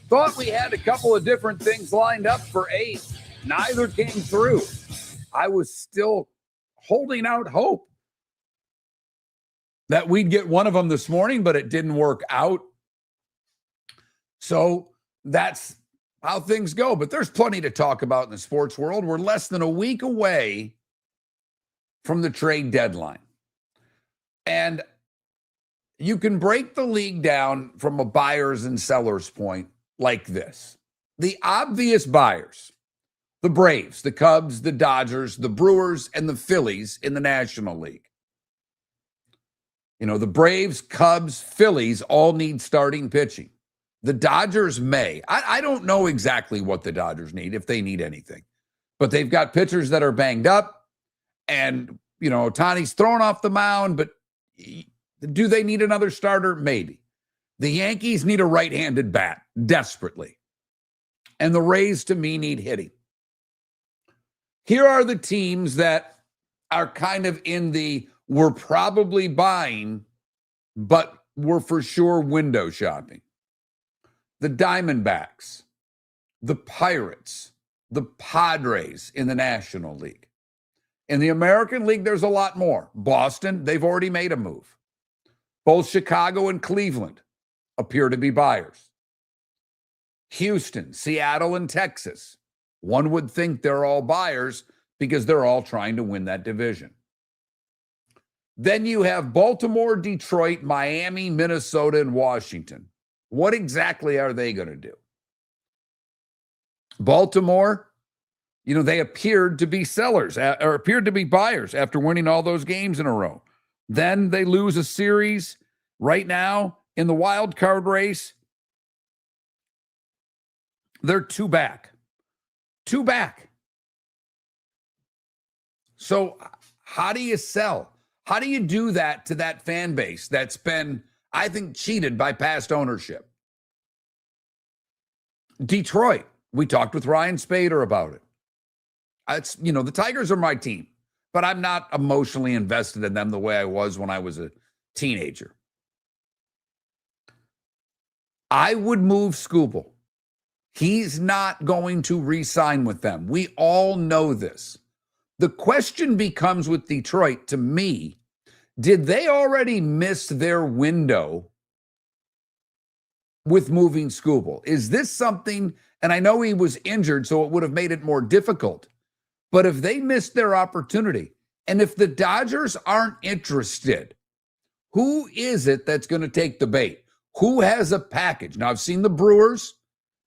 A: Thought we had a couple of different things lined up for 8. Neither came through. I was still holding out hope that we'd get one of them this morning, but it didn't work out. So that's how things go. But there's plenty to talk about in the sports world. We're less than a week away from the trade deadline. And you can break the league down from a buyer's and seller's point like this. The obvious buyers, the Braves, the Cubs, the Dodgers, the Brewers, and the Phillies in the National League. You know, the Braves, Cubs, Phillies all need starting pitching. The Dodgers may. I don't know exactly what the Dodgers need, if they need anything. But they've got pitchers that are banged up, and, Ohtani's thrown off the mound, but do they need another starter? Maybe. The Yankees need a right-handed bat desperately. And the Rays, to me, need hitting. Here are the teams that are kind of in the we're probably buying, but we're for sure window shopping. The Diamondbacks, the Pirates, the Padres in the National League. In the American League, there's a lot more. Boston, they've already made a move. Both Chicago and Cleveland appear to be buyers. Houston, Seattle, and Texas. One would think they're all buyers because they're all trying to win that division. Then you have Baltimore, Detroit, Miami, Minnesota, and Washington. What exactly are they going to do? Baltimore, they appeared to be sellers or appeared to be buyers after winning all those games in a row. Then they lose a series right now in the wild card race. They're two back. So how do you sell? How do you do that to that fan base that's been, I think, cheated by past ownership? Detroit, we talked with Ryan Spaeder about it. It's, the Tigers are my team, but I'm not emotionally invested in them the way I was when I was a teenager. I would move Skubal. He's not going to re-sign with them. We all know this. The question becomes with Detroit, to me, did they already miss their window with moving Skubal? Is this something, and I know he was injured, so it would have made it more difficult, but if they missed their opportunity, and if the Dodgers aren't interested, who is it that's going to take the bait? Who has a package? Now, I've seen the Brewers.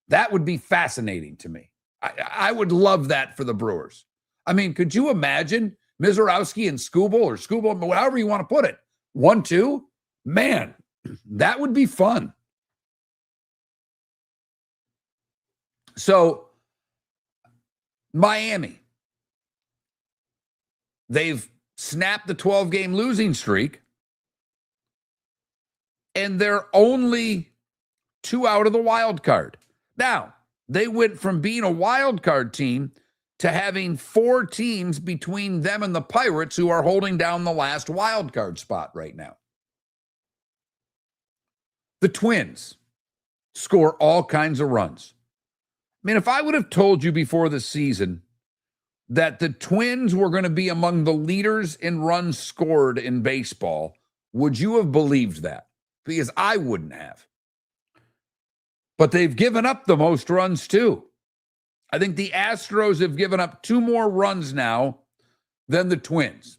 A: That would be fascinating to me. I would love that for the Brewers. I mean, could you imagine Mizorowski and Skubal, or Skubal, however you want to put it, 1-2? Man, that would be fun. So, Miami, they've snapped the 12-game losing streak, and they're only 2 out of the wild card. Now, they went from being a wild card team to having 4 teams between them and the Pirates who are holding down the last wild card spot right now. The Twins score all kinds of runs. I mean, if I would have told you before the season that the Twins were going to be among the leaders in runs scored in baseball, would you have believed that? Because I wouldn't have. But they've given up the most runs too. I think the Astros have given up 2 more runs now than the Twins.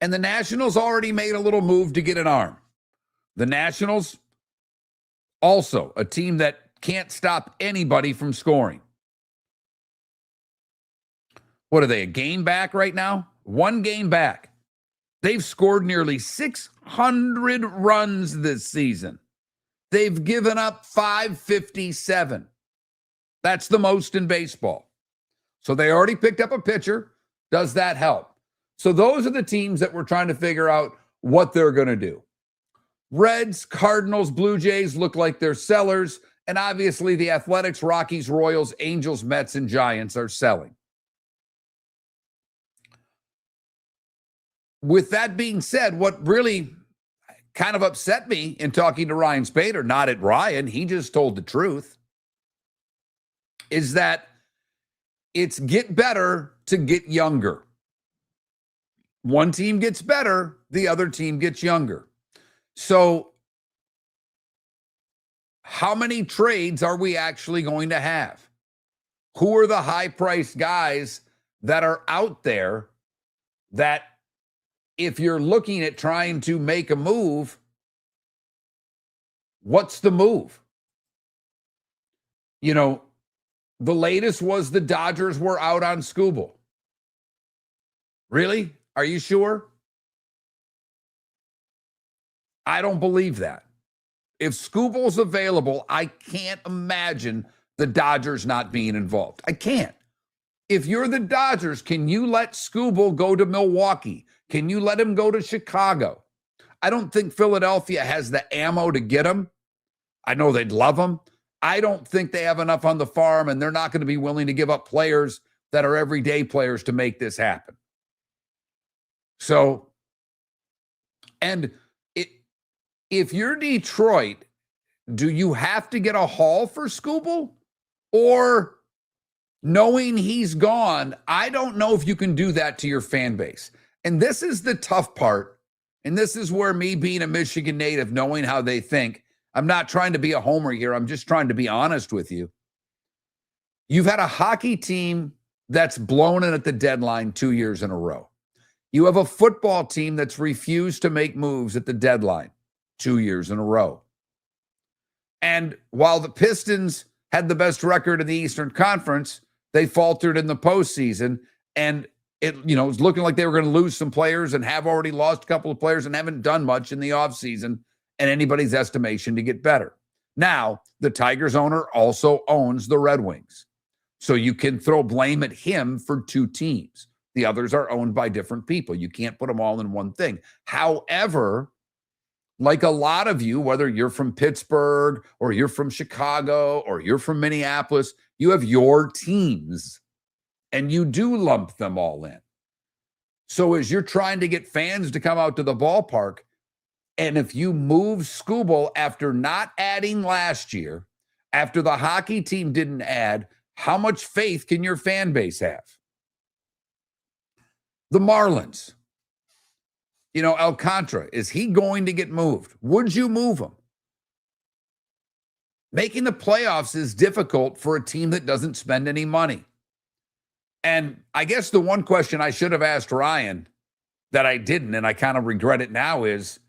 A: And the Nationals already made a little move to get an arm. The Nationals, also a team that can't stop anybody from scoring. What are they, a game back right now? 1 game back. They've scored nearly 600 runs this season. They've given up 557. That's the most in baseball. So they already picked up a pitcher. Does that help? So those are the teams that we're trying to figure out what they're going to do. Reds, Cardinals, Blue Jays look like they're sellers. And obviously the Athletics, Rockies, Royals, Angels, Mets, and Giants are selling. With that being said, what really kind of upset me in talking to Ryan Spaeder, not at Ryan, he just told the truth, is that it's get better to get younger. One team gets better, the other team gets younger. So how many trades are we actually going to have? Who are the high-priced guys that are out there that if you're looking at trying to make a move, what's the move? You know, the latest was the Dodgers were out on Skubal. Really? Are you sure? I don't believe that. If Skubal's available, I can't imagine the Dodgers not being involved. I can't. If you're the Dodgers, can you let Skubal go to Milwaukee? Can you let him go to Chicago? I don't think Philadelphia has the ammo to get him. I know they'd love him. I don't think they have enough on the farm, and they're not going to be willing to give up players that are everyday players to make this happen. So, and if you're Detroit, do you have to get a haul for Skubal? Or knowing he's gone, I don't know if you can do that to your fan base. And this is the tough part. And this is where me being a Michigan native, knowing how they think, I'm not trying to be a homer here. I'm just trying to be honest with you. You've had a hockey team that's blown it at the deadline 2 years in a row. You have a football team that's refused to make moves at the deadline 2 years in a row. And while the Pistons had the best record in the Eastern Conference, they faltered in the postseason. And it was looking like they were going to lose some players and have already lost a couple of players and haven't done much in the offseason in anybody's estimation to get better. Now, the Tigers owner also owns the Red Wings. So you can throw blame at him for two teams. The others are owned by different people. You can't put them all in one thing. However, like a lot of you, whether you're from Pittsburgh or you're from Chicago or you're from Minneapolis, you have your teams and you do lump them all in. So as you're trying to get fans to come out to the ballpark, and if you move Skubal after not adding last year, after the hockey team didn't add, how much faith can your fan base have? The Marlins. Alcantara, is he going to get moved? Would you move him? Making the playoffs is difficult for a team that doesn't spend any money. And I guess the one question I should have asked Ryan that I didn't, and I kind of regret it now, is,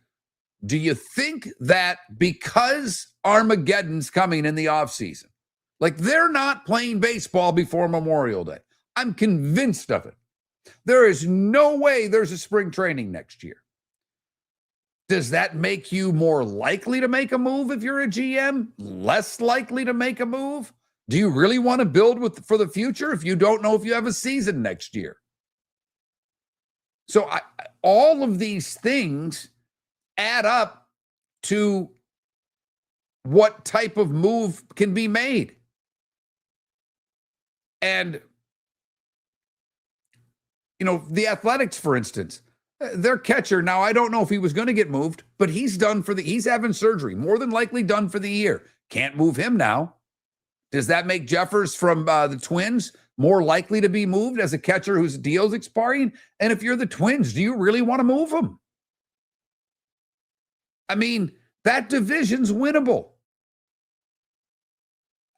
A: do you think that because Armageddon's coming in the offseason, like they're not playing baseball before Memorial Day? I'm convinced of it. There is no way there's a spring training next year. Does that make you more likely to make a move if you're a GM? Less likely to make a move? Do you really want to build for the future if you don't know if you have a season next year? So all of these things add up to what type of move can be made. And, the Athletics, for instance, their catcher, now I don't know if he was going to get moved, but he's having surgery, more than likely done for the year. Can't move him now. Does that make Jeffers from the Twins more likely to be moved as a catcher whose deal's expiring? And if you're the Twins, do you really want to move him? I mean, that division's winnable.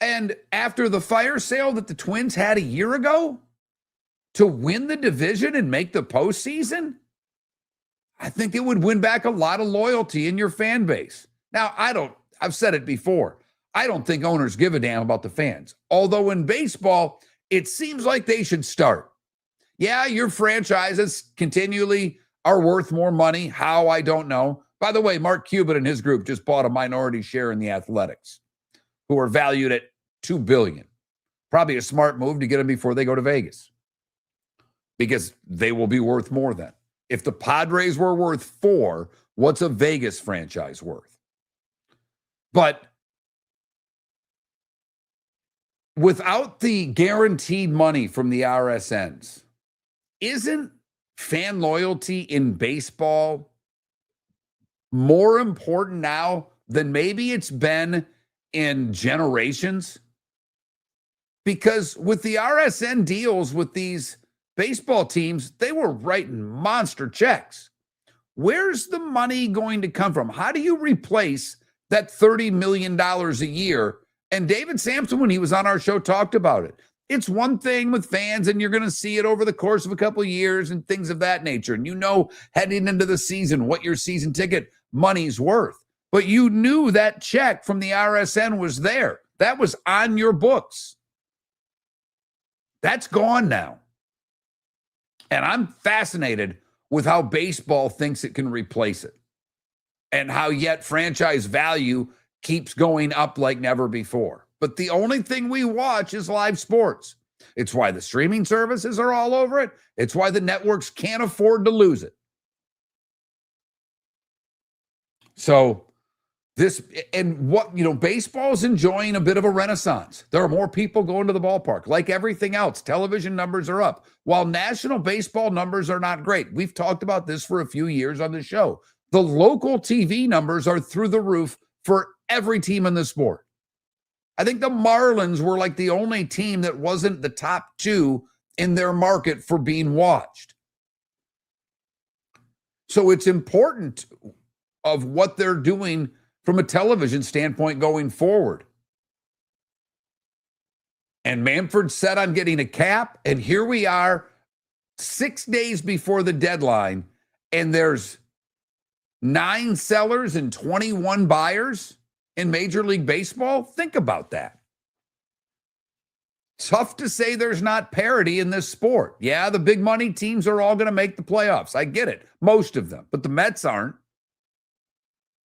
A: And after the fire sale that the Twins had a year ago, to win the division and make the postseason, I think it would win back a lot of loyalty in your fan base. Now, I've said it before, I don't think owners give a damn about the fans. Although in baseball, it seems like they should start. Yeah, your franchises continually are worth more money. How, I don't know. By the way, Mark Cuban and his group just bought a minority share in the Athletics, who are valued at $2 billion. Probably a smart move to get them before they go to Vegas, because they will be worth more then. If the Padres were worth $4 billion, what's a Vegas franchise worth? But without the guaranteed money from the RSNs, isn't fan loyalty in baseball more important now than maybe it's been in generations? Because with the RSN deals with these baseball teams, they were writing monster checks. Where's the money going to come from? How do you replace that $30 million a year? And David Sampson, when he was on our show, talked about it. It's one thing with fans, and you're going to see it over the course of a couple of years and things of that nature. And heading into the season what your season ticket money's worth. But you knew that check from the RSN was there. That was on your books. That's gone now. And I'm fascinated with how baseball thinks it can replace it, and how yet franchise value keeps going up like never before. But the only thing we watch is live sports. It's why the streaming services are all over it. It's why the networks can't afford to lose it. So this, and what, baseball's enjoying a bit of a renaissance. There are more people going to the ballpark. Like everything else, television numbers are up, while national baseball numbers are not great. We've talked about this for a few years on the show. The local TV numbers are through the roof for every team in the sport. I think the Marlins were like the only team that wasn't the top two in their market for being watched. So it's important of what they're doing from a television standpoint going forward. And Manfred's set on getting a cap, and here we are 6 days before the deadline, and there's 9 sellers and 21 buyers in Major League Baseball. Think about that. Tough to say there's not parity in this sport. Yeah, the big money teams are all going to make the playoffs. I get it. Most of them. But the Mets aren't.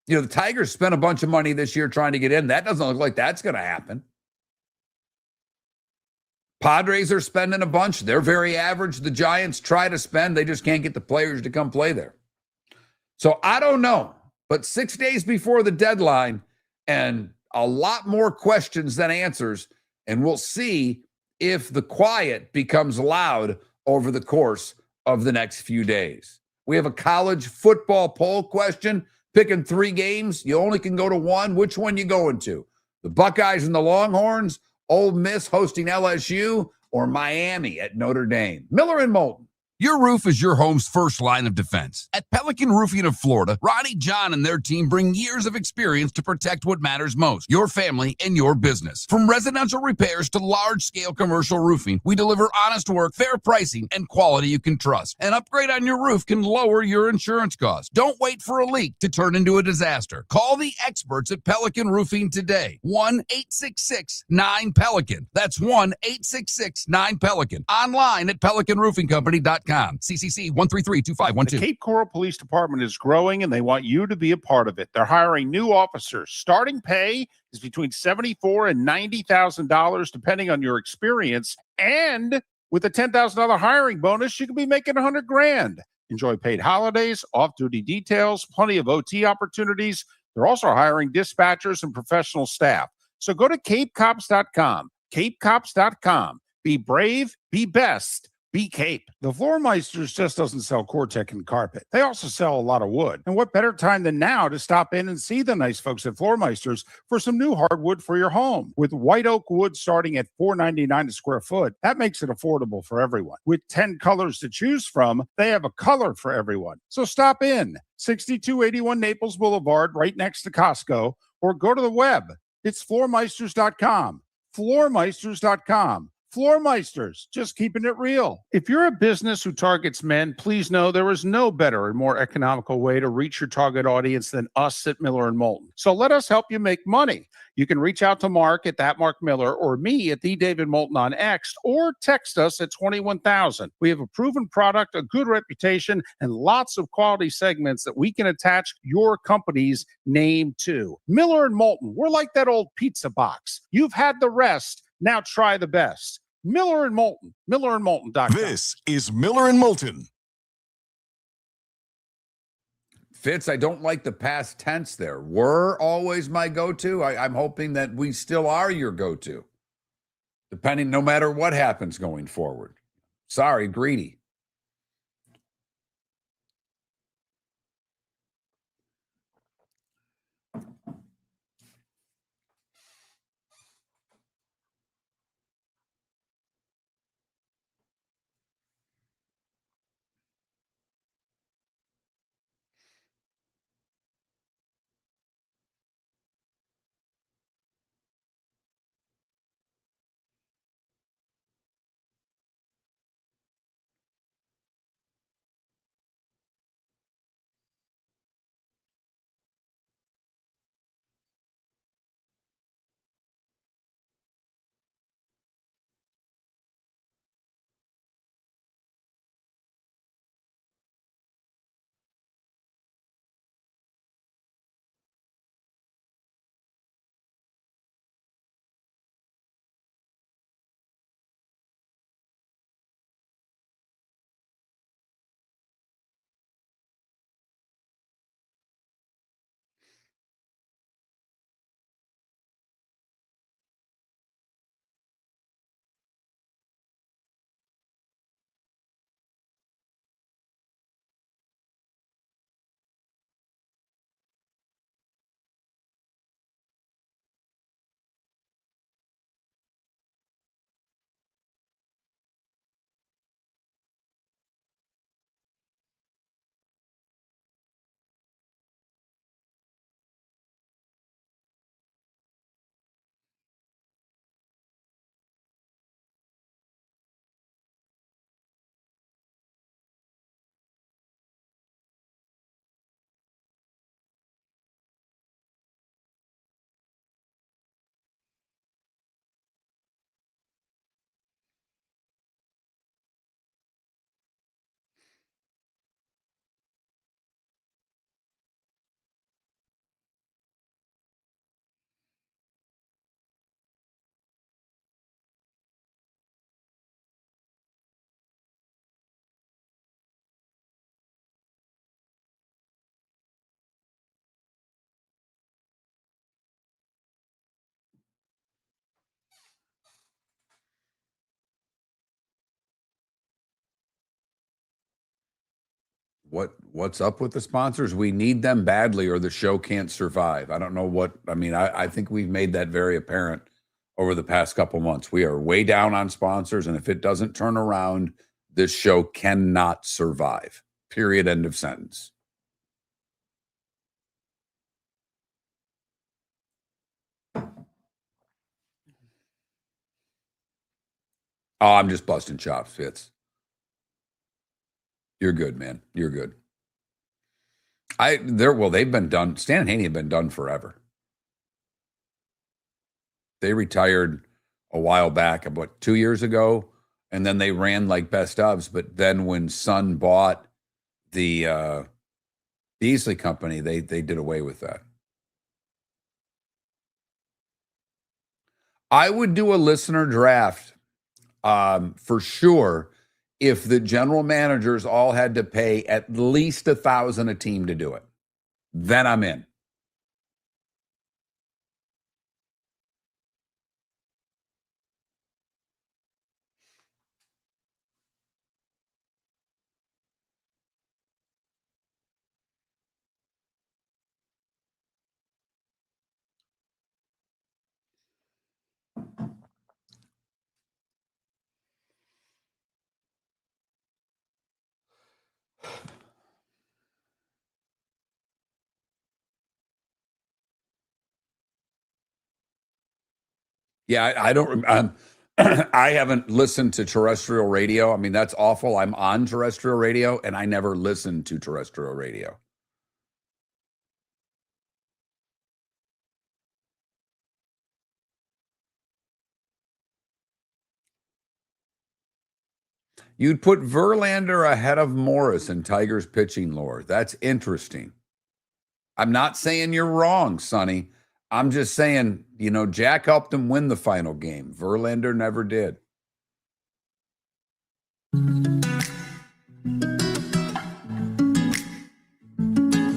A: The Tigers spent a bunch of money this year trying to get in. That doesn't look like that's going to happen. Padres are spending a bunch. They're very average. The Giants try to spend. They just can't get the players to come play there. So I don't know. But 6 days before the deadline and a lot more questions than answers. And we'll see if the quiet becomes loud over the course of the next few days. We have a college football poll question. Picking 3 games, you only can go to one. Which one you going to? The Buckeyes and the Longhorns, Ole Miss hosting LSU, or Miami at Notre Dame? Miller and Moulton.
E: Your roof is your home's first line of defense. At Pelican Roofing of Florida, Ronnie John and their team bring years of experience to protect what matters most, your family and your business. From residential repairs to large-scale commercial roofing, we deliver honest work, fair pricing, and quality you can trust. An upgrade on your roof can lower your insurance costs. Don't wait for a leak to turn into a disaster. Call the experts at Pelican Roofing today. 1-866-9-PELICAN. That's 1-866-9-PELICAN. Online at pelicanroofingcompany.com. CCC 1332512.
D: The Cape Coral Police Department is growing, and they want you to be a part of it. They're hiring new officers. Starting pay is between $74,000 and $90,000, depending on your experience. And with a $10,000 hiring bonus, you could be making $100,000. Enjoy paid holidays, off-duty details, plenty of OT opportunities. They're also hiring dispatchers and professional staff. So go to capecops.com. Capecops.com. Be brave, be best. Be Cape. The Floormeisters just doesn't sell Cortec and carpet. They also sell a lot of wood. And what better time than now to stop in and see the nice folks at Floormeisters for some new hardwood for your home. With white oak wood starting at $4.99 a square foot, that makes it affordable for everyone. With 10 colors to choose from, they have a color for everyone. So stop in. 6281 Naples Boulevard, right next to Costco, or go to the web. It's floormeisters.com. Floormeisters.com. Floormeisters, just keeping it real. If you're a business who targets men, please know there is no better and more economical way to reach your target audience than us at Miller and Moulton. So let us help you make money. You can reach out to Mark at that Mark Miller or me at the David Moulton on X, or text us at 21,000. We have a proven product, a good reputation, and lots of quality segments that we can attach your company's name to. Miller and Moulton, we're like that old pizza box. You've had the rest. Now try the best. Miller and Moulton, millerandmoulton.com.
C: This is Miller and Moulton.
A: Fitz, I don't like the past tense there. Were always my go-to. I'm hoping that we still are your go-to, depending, no matter what happens going forward. Sorry, greedy. What's up with the sponsors? We need them badly or the show can't survive. I don't know what, I think we've made that very apparent over the past couple months. We are way down on sponsors, and if it doesn't turn around, this show cannot survive. Period. End of sentence. Oh, I'm just busting chops, Fitz. You're good, man. You're good. They've been done. Stan and Haney have been done forever. They retired a while back, about 2 years ago, and then they ran like best ofs. But then when Sun bought the Beasley Company, they did away with that. I would do a listener draft for sure if the general managers all had to pay at least $1,000 a team to do it. Then I'm in. Yeah, I don't. I haven't listened to terrestrial radio. I mean, that's awful. I'm on terrestrial radio, and I never listened to terrestrial radio. You'd put Verlander ahead of Morris in Tigers pitching lore. That's interesting. I'm not saying you're wrong, Sonny. I'm just saying, Jack helped him win the final game. Verlander never did.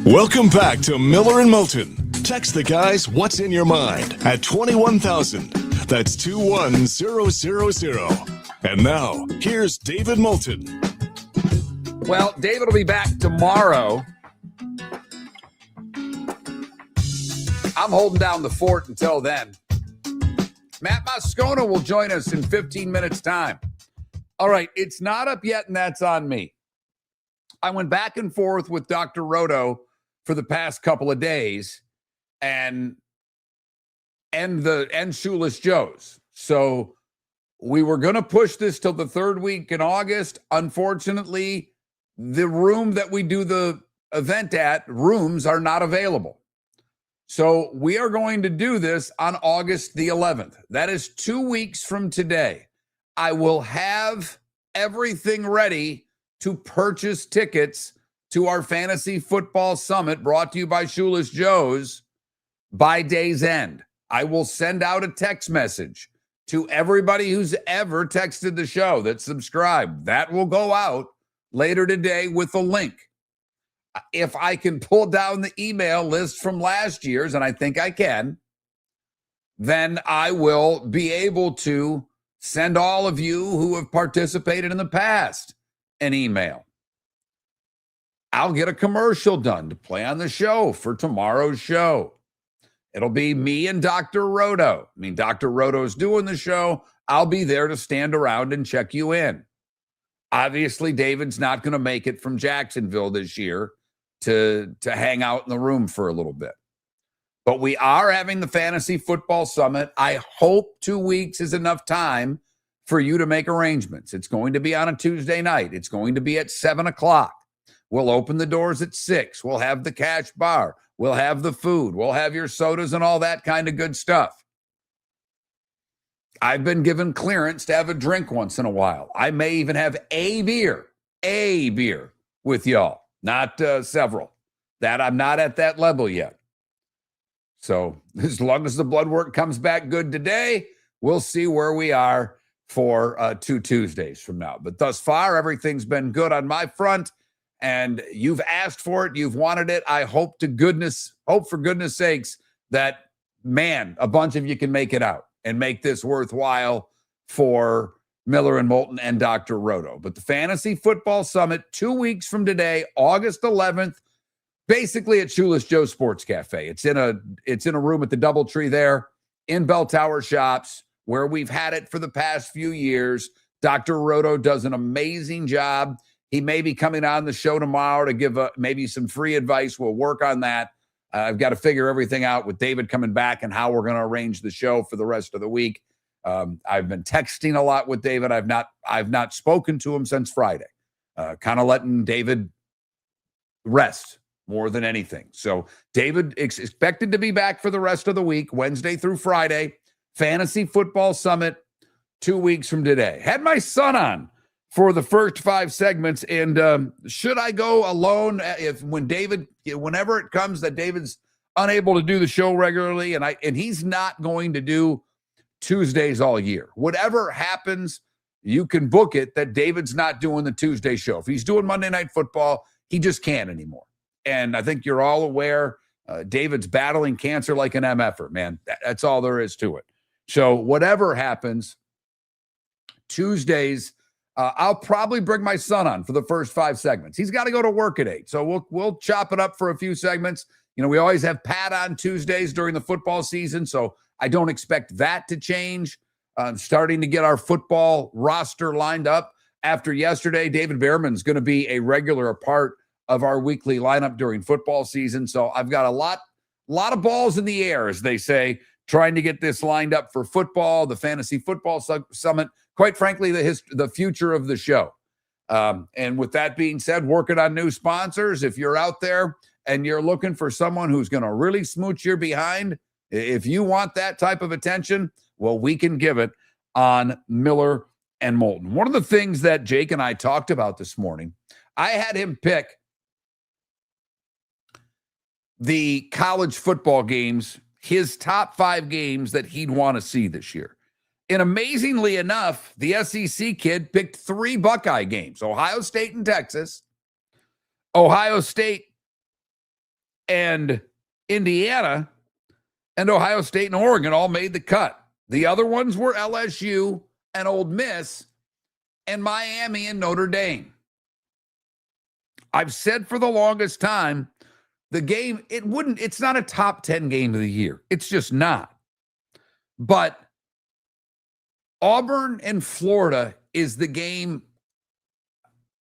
C: Welcome back to Miller and Moulton. Text the guys what's in your mind at 21,000. That's 21000. And now, here's David Moulton.
A: Well, David will be back tomorrow. I'm holding down the fort until then. Matt Moscona will join us in 15 minutes' time. All right, it's not up yet, and that's on me. I went back and forth with Dr. Roto for the past couple of days and Shoeless Joe's. So we were going to push this till the third week in August. Unfortunately, the room that we do the event at, rooms are not available. So we are going to do this on August the 11th. That is 2 weeks from today. I will have everything ready to purchase tickets to our Fantasy Football Summit brought to you by Shoeless Joe's by day's end. I will send out a text message to everybody who's ever texted the show that's subscribed. That will go out later today with a link. If I can pull down the email list from last year's, and I think I can, then I will be able to send all of you who have participated in the past an email. I'll get a commercial done to play on the show for tomorrow's show. It'll be me and Dr. Roto. I mean, Dr. Roto's doing the show. I'll be there to stand around and check you in. Obviously, David's not going to make it from Jacksonville this year to hang out in the room for a little bit. But we are having the Fantasy Football Summit. I hope 2 weeks is enough time for you to make arrangements. It's going to be on a Tuesday night. It's going to be at 7 o'clock. We'll open the doors at 6. We'll have the cash bar. We'll have the food. We'll have your sodas and all that kind of good stuff. I've been given clearance to have a drink once in a while. I may even have a beer with y'all, not several. That I'm not at that level yet. So as long as the blood work comes back good today, we'll see where we are for 2 Tuesdays from now. But thus far, everything's been good on my front, and you've asked for it. You've wanted it. I hope for goodness sakes that, man, a bunch of you can make it out and make this worthwhile for Miller and Moulton and Dr. Roto. But the Fantasy Football Summit, 2 weeks from today, August 11th, basically at Shoeless Joe Sports Cafe. It's in a room at the DoubleTree there in Bell Tower Shops, where we've had it for the past few years. Dr. Roto does an amazing job. He may be coming on the show tomorrow to give maybe some free advice. We'll work on that. I've got to figure everything out with David coming back and how we're going to arrange the show for the rest of the week. I've been texting a lot with David. I've not spoken to him since Friday. Kind of letting David rest more than anything. So David is expected to be back for the rest of the week, Wednesday through Friday. Fantasy Football Summit, 2 weeks from today. Had my son on for the first 5 segments, and should I go alone whenever it comes that David's unable to do the show regularly, and he's not going to do Tuesdays all year. Whatever happens, you can book it that David's not doing the Tuesday show. If he's doing Monday Night Football, he just can't anymore. And I think you're all aware David's battling cancer like an MFer, man. That's all there is to it. So whatever happens, Tuesdays, I'll probably bring my son on for the first 5 segments. He's got to go to work at 8. So we'll chop it up for a few segments. You know, we always have Pat on Tuesdays during the football season, so I don't expect that to change. Starting to get our football roster lined up after yesterday. David Behrman's going to be a regular part of our weekly lineup during football season. So I've got a lot of balls in the air, as they say, trying to get this lined up for football, the Fantasy Football Summit, quite frankly, the future of the show. And with that being said, working on new sponsors. If you're out there and you're looking for someone who's going to really smooch your behind, if you want that type of attention, well, we can give it on Miller and Moulton. One of the things that Jake and I talked about this morning, I had him pick the college football games, his top 5 games that he'd want to see this year. And amazingly enough, the SEC kid picked 3 Buckeye games: Ohio State and Texas, Ohio State and Indiana, and Ohio State and Oregon all made the cut. The other ones were LSU and Ole Miss and Miami and Notre Dame. I've said for the longest time, the game, it's not a top 10 game of the year. It's just not. But Auburn and Florida is the game.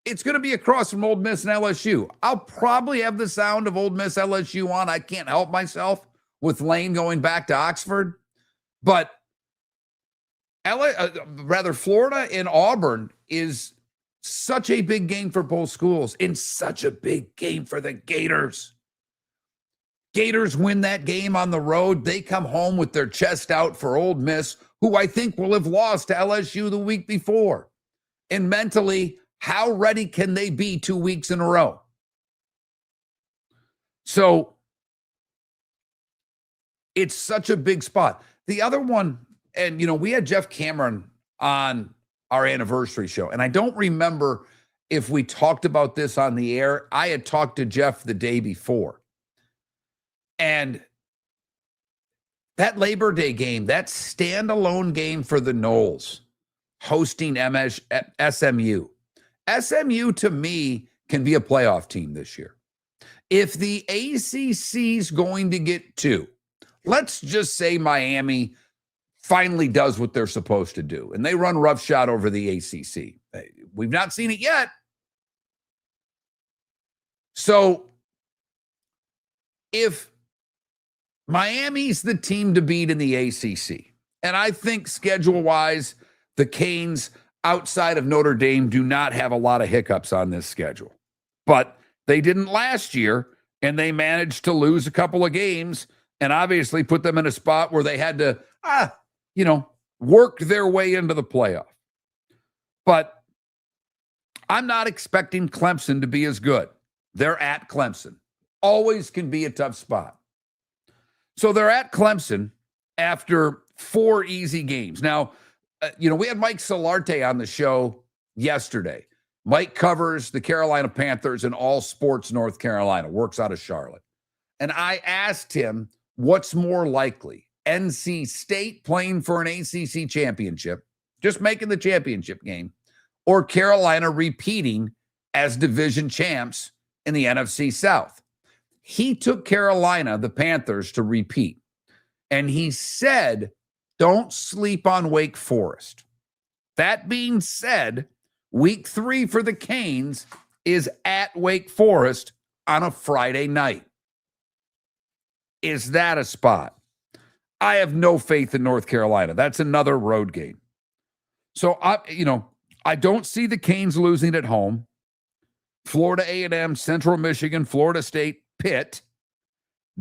A: It's going to be across from Ole Miss and LSU. I'll probably have the sound of Ole Miss LSU on. I can't help myself with Lane going back to Oxford. But Florida and Auburn is such a big game for both schools and such a big game for the Gators. Gators win that game on the road. They come home with their chest out for Ole Miss, who I think will have lost to LSU the week before. And mentally, how ready can they be 2 weeks in a row? So it's such a big spot. The other one, and, we had Jeff Cameron on our anniversary show, and I don't remember if we talked about this on the air. I had talked to Jeff the day before. And that Labor Day game, that standalone game for the Noles, hosting SMU. SMU, to me, can be a playoff team this year. If the ACC's going to get 2, let's just say Miami finally does what they're supposed to do, and they run roughshod over the ACC. We've not seen it yet. So if Miami's the team to beat in the ACC, and I think schedule-wise, the Canes outside of Notre Dame do not have a lot of hiccups on this schedule. But they didn't last year, and they managed to lose a couple of games and obviously put them in a spot where they had to, work their way into the playoff. But I'm not expecting Clemson to be as good. They're at Clemson. Always can be a tough spot. So they're at Clemson after 4 easy games. Now, we had Mike Solarte on the show yesterday. Mike covers the Carolina Panthers in All Sports North Carolina, works out of Charlotte. And I asked him, what's more likely, NC State playing for an ACC championship just making the championship game, or Carolina repeating as division champs in the NFC South. He took Carolina, the Panthers, to repeat. And he said, don't sleep on Wake Forest. That being said, week 3 for the Canes is at Wake Forest on a Friday night. Is that a spot? I have no faith in North Carolina. That's another road game. So I don't see the Canes losing at home. Florida A&M, Central Michigan, Florida State, Pitt,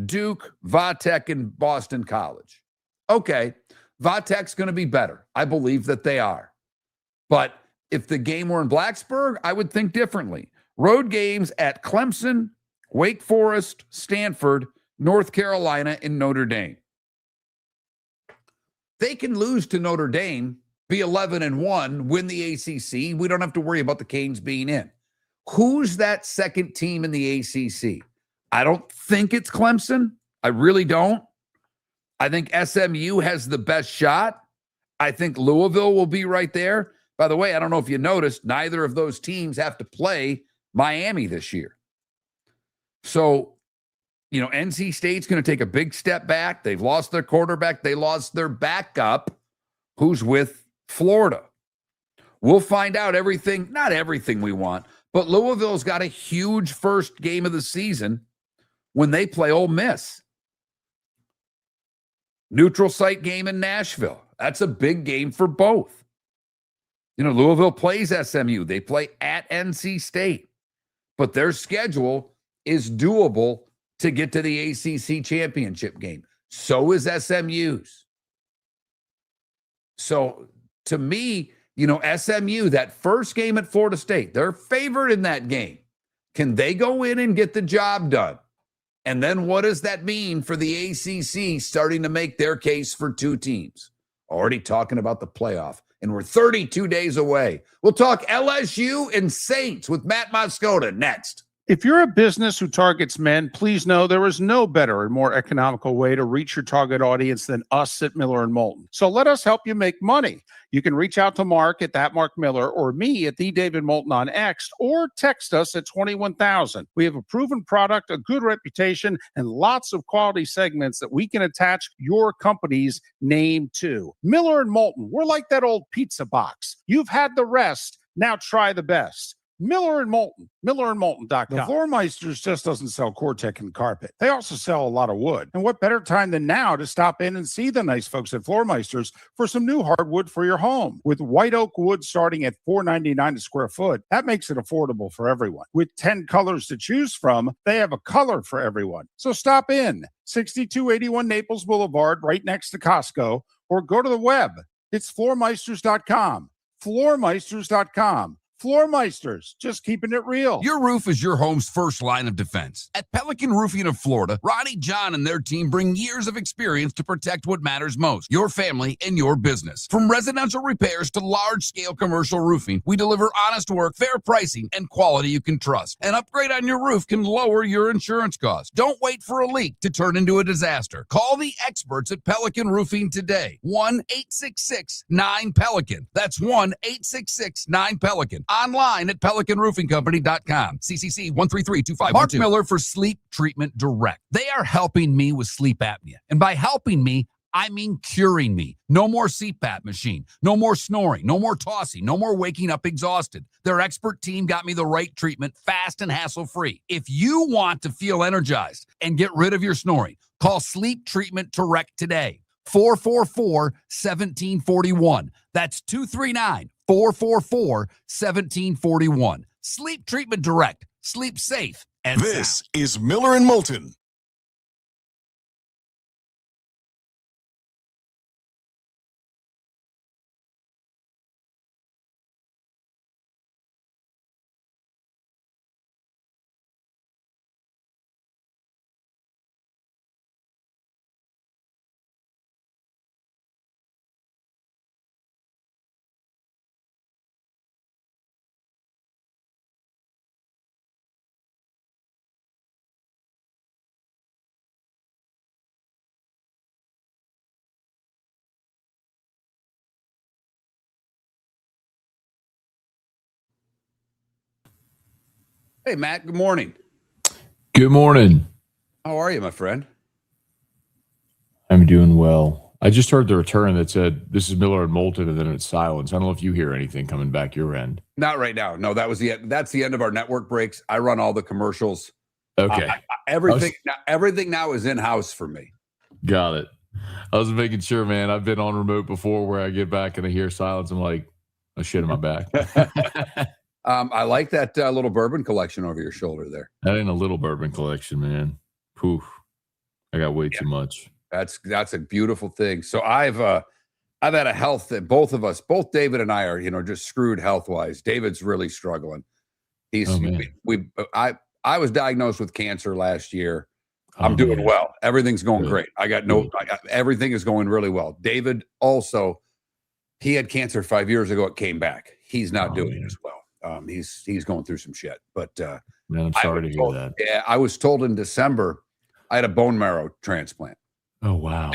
A: Duke, Vatech, and Boston College. Okay, Vatech's going to be better. I believe that they are. But if the game were in Blacksburg, I would think differently. Road games at Clemson, Wake Forest, Stanford, North Carolina, and Notre Dame. They can lose to Notre Dame, be 11-1, win the ACC. We don't have to worry about the Canes being in. Who's that second team in the ACC? I don't think it's Clemson. I really don't. I think SMU has the best shot. I think Louisville will be right there. By the way, I don't know if you noticed, neither of those teams have to play Miami this year. So, NC State's going to take a big step back. They've lost their quarterback. They lost their backup, who's with Florida. We'll find out everything, not everything we want, but Louisville's got a huge first game of the season when they play Ole Miss. Neutral site game in Nashville. That's a big game for both. Louisville plays SMU. They play at NC State. But their schedule is doable to get to the ACC championship game. So is SMU's. So to me, SMU, that first game at Florida State, they're favored in that game. Can they go in and get the job done? And then what does that mean for the ACC starting to make their case for 2 teams? Already talking about the playoff, and we're 32 days away. We'll talk LSU and Saints with Matt Moscona next.
D: If you're a business who targets men, please know there is no better and more economical way to reach your target audience than us at Miller & Moulton. So let us help you make money. You can reach out to Mark at that Mark Miller or me at the David Moulton on X, or text us at 21,000. We have a proven product, a good reputation, and lots of quality segments that we can attach your company's name to. Miller & Moulton, we're like that old pizza box. You've had the rest, now try the best. Miller & Moulton, millerandmoulton.com. The Floormeisters just doesn't sell Cortec and carpet. They also sell a lot of wood. And what better time than now to stop in and see the nice folks at Floormeisters for some new hardwood for your home. With white oak wood starting at $4.99 a square foot, that makes it affordable for everyone. With 10 colors to choose from, they have a color for everyone. So stop in, 6281 Naples Boulevard, right next to Costco, or go to the web. It's floormeisters.com. Floormeisters.com. Floormeisters, just keeping it real.
E: Your roof is your home's first line of defense. At Pelican Roofing of Florida, Ronnie John and their team bring years of experience to protect what matters most, your family and your business. From residential repairs to large-scale commercial roofing, we deliver honest work, fair pricing, and quality you can trust. An upgrade on your roof can lower your insurance costs. Don't wait for a leak to turn into a disaster. Call the experts at Pelican Roofing today. 1-866-9-PELICAN. That's 1-866-9-PELICAN. Online at PelicanRoofingCompany.com. CCC 1332512. Mark Miller for Sleep Treatment Direct. They are helping me with sleep apnea. And by helping me, I mean curing me. No more CPAP machine. No more snoring. No more tossing. No more waking up exhausted. Their expert team got me the right treatment, fast and hassle-free. If you want to feel energized and get rid of your snoring, call Sleep Treatment Direct today. 444-1741. That's 239-444-1741. Sleep Treatment Direct. Sleep safe and
C: This
E: sound.
C: is Miller and Moulton.
A: Hey, Matt. Good morning.
J: Good morning.
A: How are you, my friend?
J: I'm doing well. I just heard the return that said, "This is Miller and Moulton," and then it's silence. I don't know if you hear anything coming back your end.
A: Not right now. No, that's the end of our network breaks. I run all the commercials.
J: Okay.
A: Everything now is in-house for me.
J: Got it. I was making sure, man. I've been on remote before where I get back and I hear silence. I'm like, oh, shit in my back.
A: I like that little bourbon collection over your shoulder there.
J: That ain't a little bourbon collection, man. Poof. I got way too much.
A: That's a beautiful thing. So I've had a health that both David and I are, just screwed health-wise. David's really struggling. I was diagnosed with cancer last year. I'm doing well. Everything's going great. Everything is going really well. David also, he had cancer 5 years ago. It came back. He's not doing as well. He's going through some shit. But
J: man, I'm sorry to hear that.
A: Yeah, I was told in December I had a bone marrow transplant.
J: Oh wow!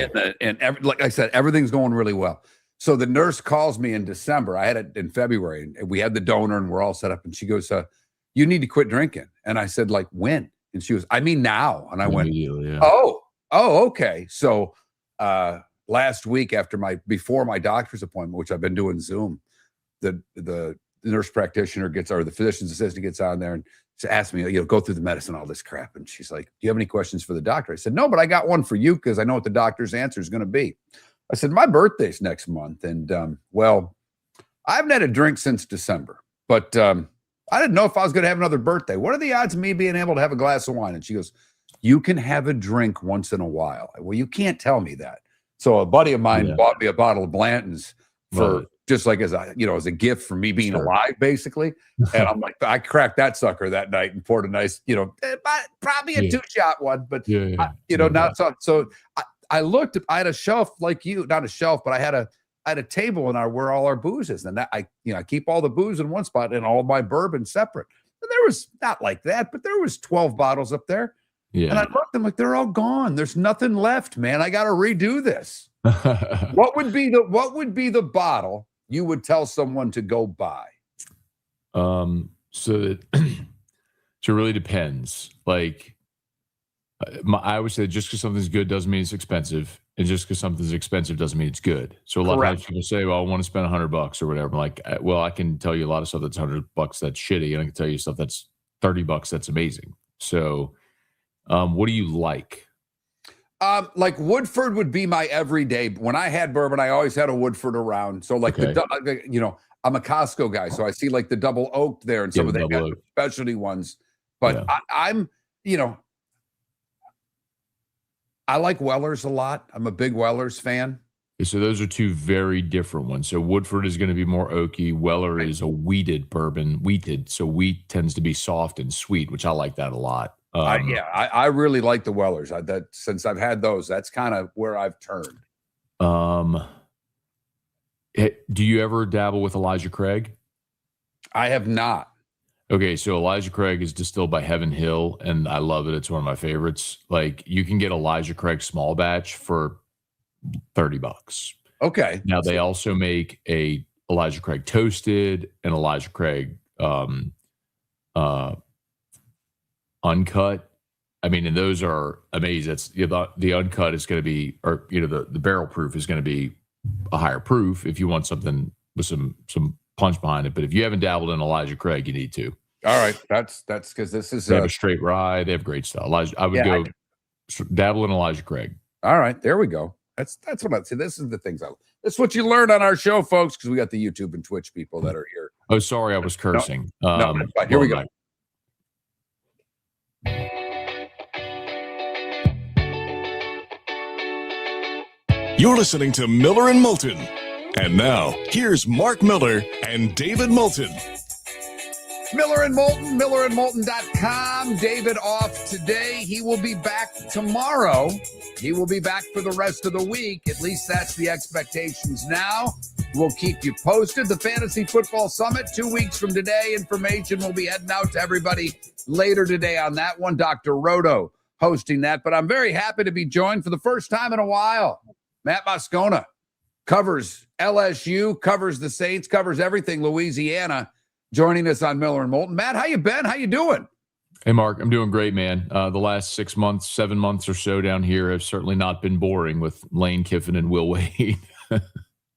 A: Like I said, everything's going really well. So the nurse calls me in December. I had it in February, and we had the donor, and we're all set up. And she goes, "You need to quit drinking." And I said, "Like when?" And she goes, "I mean now." And I went,
J: yeah.
A: "Oh, okay." So last week before my doctor's appointment, which I've been doing Zoom, the nurse practitioner the physician's assistant gets on there and asked me, go through the medicine, all this crap. And she's like, "Do you have any questions for the doctor?" I said, "No, but I got one for you because I know what the doctor's answer is going to be." I said, "My birthday's next month. And I haven't had a drink since December, but I didn't know if I was going to have another birthday. What are the odds of me being able to have a glass of wine?" And she goes, "You can have a drink once in a while." Well, you can't tell me that. So a buddy of mine bought me a bottle of Blanton's for just like as a gift for me being alive, basically. And I'm like, I cracked that sucker that night and poured a nice, probably a 2-shot one, but not so. So I looked. I had a shelf like you, not a shelf, but I had a table in where all our booze is, and that I keep all the booze in one spot and all my bourbon separate. And there was not like that, but there was 12 bottles up there. Yeah. And I looked, I'm like, they're all gone. There's nothing left, man. I got to redo this. What would be the bottle you would tell someone to go buy?
J: So it really depends. Like I would say, just because something's good doesn't mean it's expensive, and just because something's expensive doesn't mean it's good. So a lot of times people say, "Well, I want to spend $100 or whatever." I'm like, well, I can tell you a lot of stuff that's $100 that's shitty, and I can tell you stuff that's $30 that's amazing. So, what do you like?
A: Like Woodford would be my everyday. When I had bourbon, I always had a Woodford around. So like I'm a Costco guy, so I see like the double oak there and some of the specialty ones. But I'm I like Weller's a lot. I'm a big Weller's fan.
J: So those are two very different ones. So Woodford is going to be more oaky. Weller is a wheated bourbon. So wheat tends to be soft and sweet, which I like that a lot.
A: I really like the Wellers. Since I've had those, that's kind of where I've turned.
J: Do you ever dabble with Elijah Craig?
A: I have not.
J: Okay, so Elijah Craig is distilled by Heaven Hill, and I love it. It's one of my favorites. Like you can get Elijah Craig small batch for $30. Okay. Now they also make a Elijah Craig toasted and Elijah Craig uncut. I mean, and those are amazing. That's the uncut is going to be, or the barrel proof is going to be a higher proof if you want something with some punch behind it. But if you haven't dabbled in Elijah Craig, you need to.
A: All right, that's because this is
J: they have a straight rye. They have great stuff. I would go dabble in Elijah Craig.
A: All right, there we go. That's what I see. This is the things that's what you learn on our show, folks, because we got the YouTube and Twitch people that are here.
J: Oh, sorry, I was cursing.
A: No, here we go.
C: You're listening to Miller and Moulton. And now, here's Mark Miller and David Moulton.
A: Miller and Moulton, millerandmoulton.com. David off today. He will be back tomorrow. He will be back for the rest of the week. At least that's the expectations now. We'll keep you posted. The Fantasy Football Summit, 2 weeks from today. Information will be heading out to everybody later today on that one. Dr. Roto hosting that. But I'm very happy to be joined for the first time in a while. Matt Moscona covers LSU, covers the Saints, covers everything Louisiana, joining us on Miller and Moulton. Matt, how you been? How you doing?
J: Hey, Mark, I'm doing great, man. The last 6 months, 7 months or so down here have certainly not been boring with Lane Kiffin and Will Wade.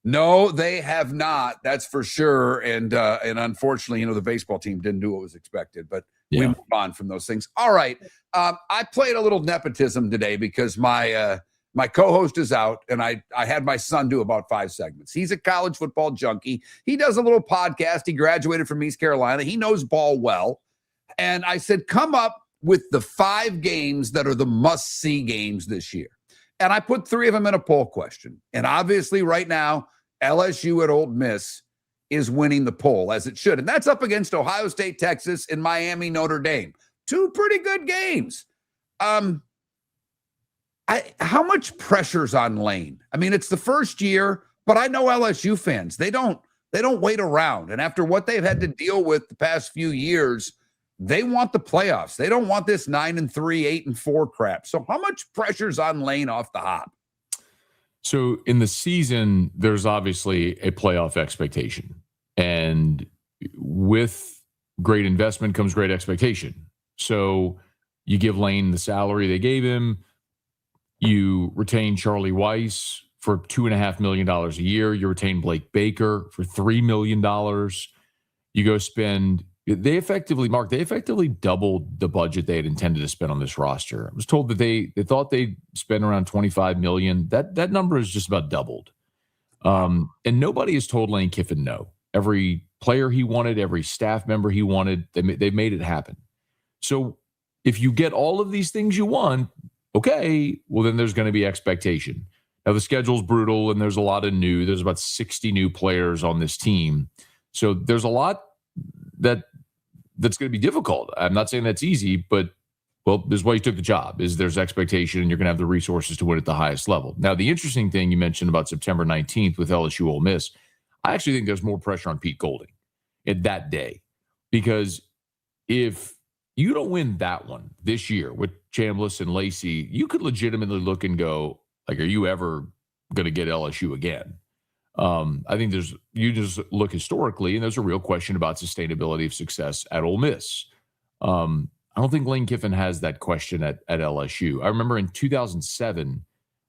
A: No, they have not. That's for sure. And unfortunately, the baseball team didn't do what was expected, but we move on from those things. All right. I played a little nepotism today because my co-host is out, and I had my son do about 5 segments. He's a college football junkie. He does a little podcast. He graduated from East Carolina. He knows ball well. And I said, come up with the 5 games that are the must-see games this year. And I put 3 of them in a poll question. And obviously right now, LSU at Ole Miss is winning the poll, as it should. And that's up against Ohio State, Texas, and Miami, Notre Dame. 2 pretty good games. How much pressure's on Lane? I mean, it's the first year, but I know LSU fans. They don't wait around. And after what they've had to deal with the past few years, they want the playoffs. They don't want this 9-3, 8-4 crap. So how much pressure's on Lane off the hop?
J: So in the season, there's obviously a playoff expectation. And with great investment comes great expectation. So you give Lane the salary they gave him. You retain Charlie Weiss for $2.5 million a year. You retain Blake Baker for $3 million. You go spend... They effectively doubled the budget they had intended to spend on this roster. I was told that they thought they'd spend around $25 million. That number is just about doubled. And nobody has told Lane Kiffin no. Every player he wanted, every staff member he wanted, they made it happen. So if you get all of these things you want, okay, well, then there's going to be expectation. Now, the schedule's brutal, and there's a lot of there's about 60 new players on this team. So there's a lot that's going to be difficult. I'm not saying that's easy, but, well, this is why you took the job, is there's expectation, and you're going to have the resources to win at the highest level. Now, the interesting thing you mentioned about September 19th with LSU Ole Miss, I actually think there's more pressure on Pete Golding at that day, because if you don't win that one this year with Chambliss and Lacey, you could legitimately look and go, like, are you ever going to get LSU again? I think you just look historically, and there's a real question about sustainability of success at Ole Miss. I don't think Lane Kiffin has that question at LSU. I remember in 2007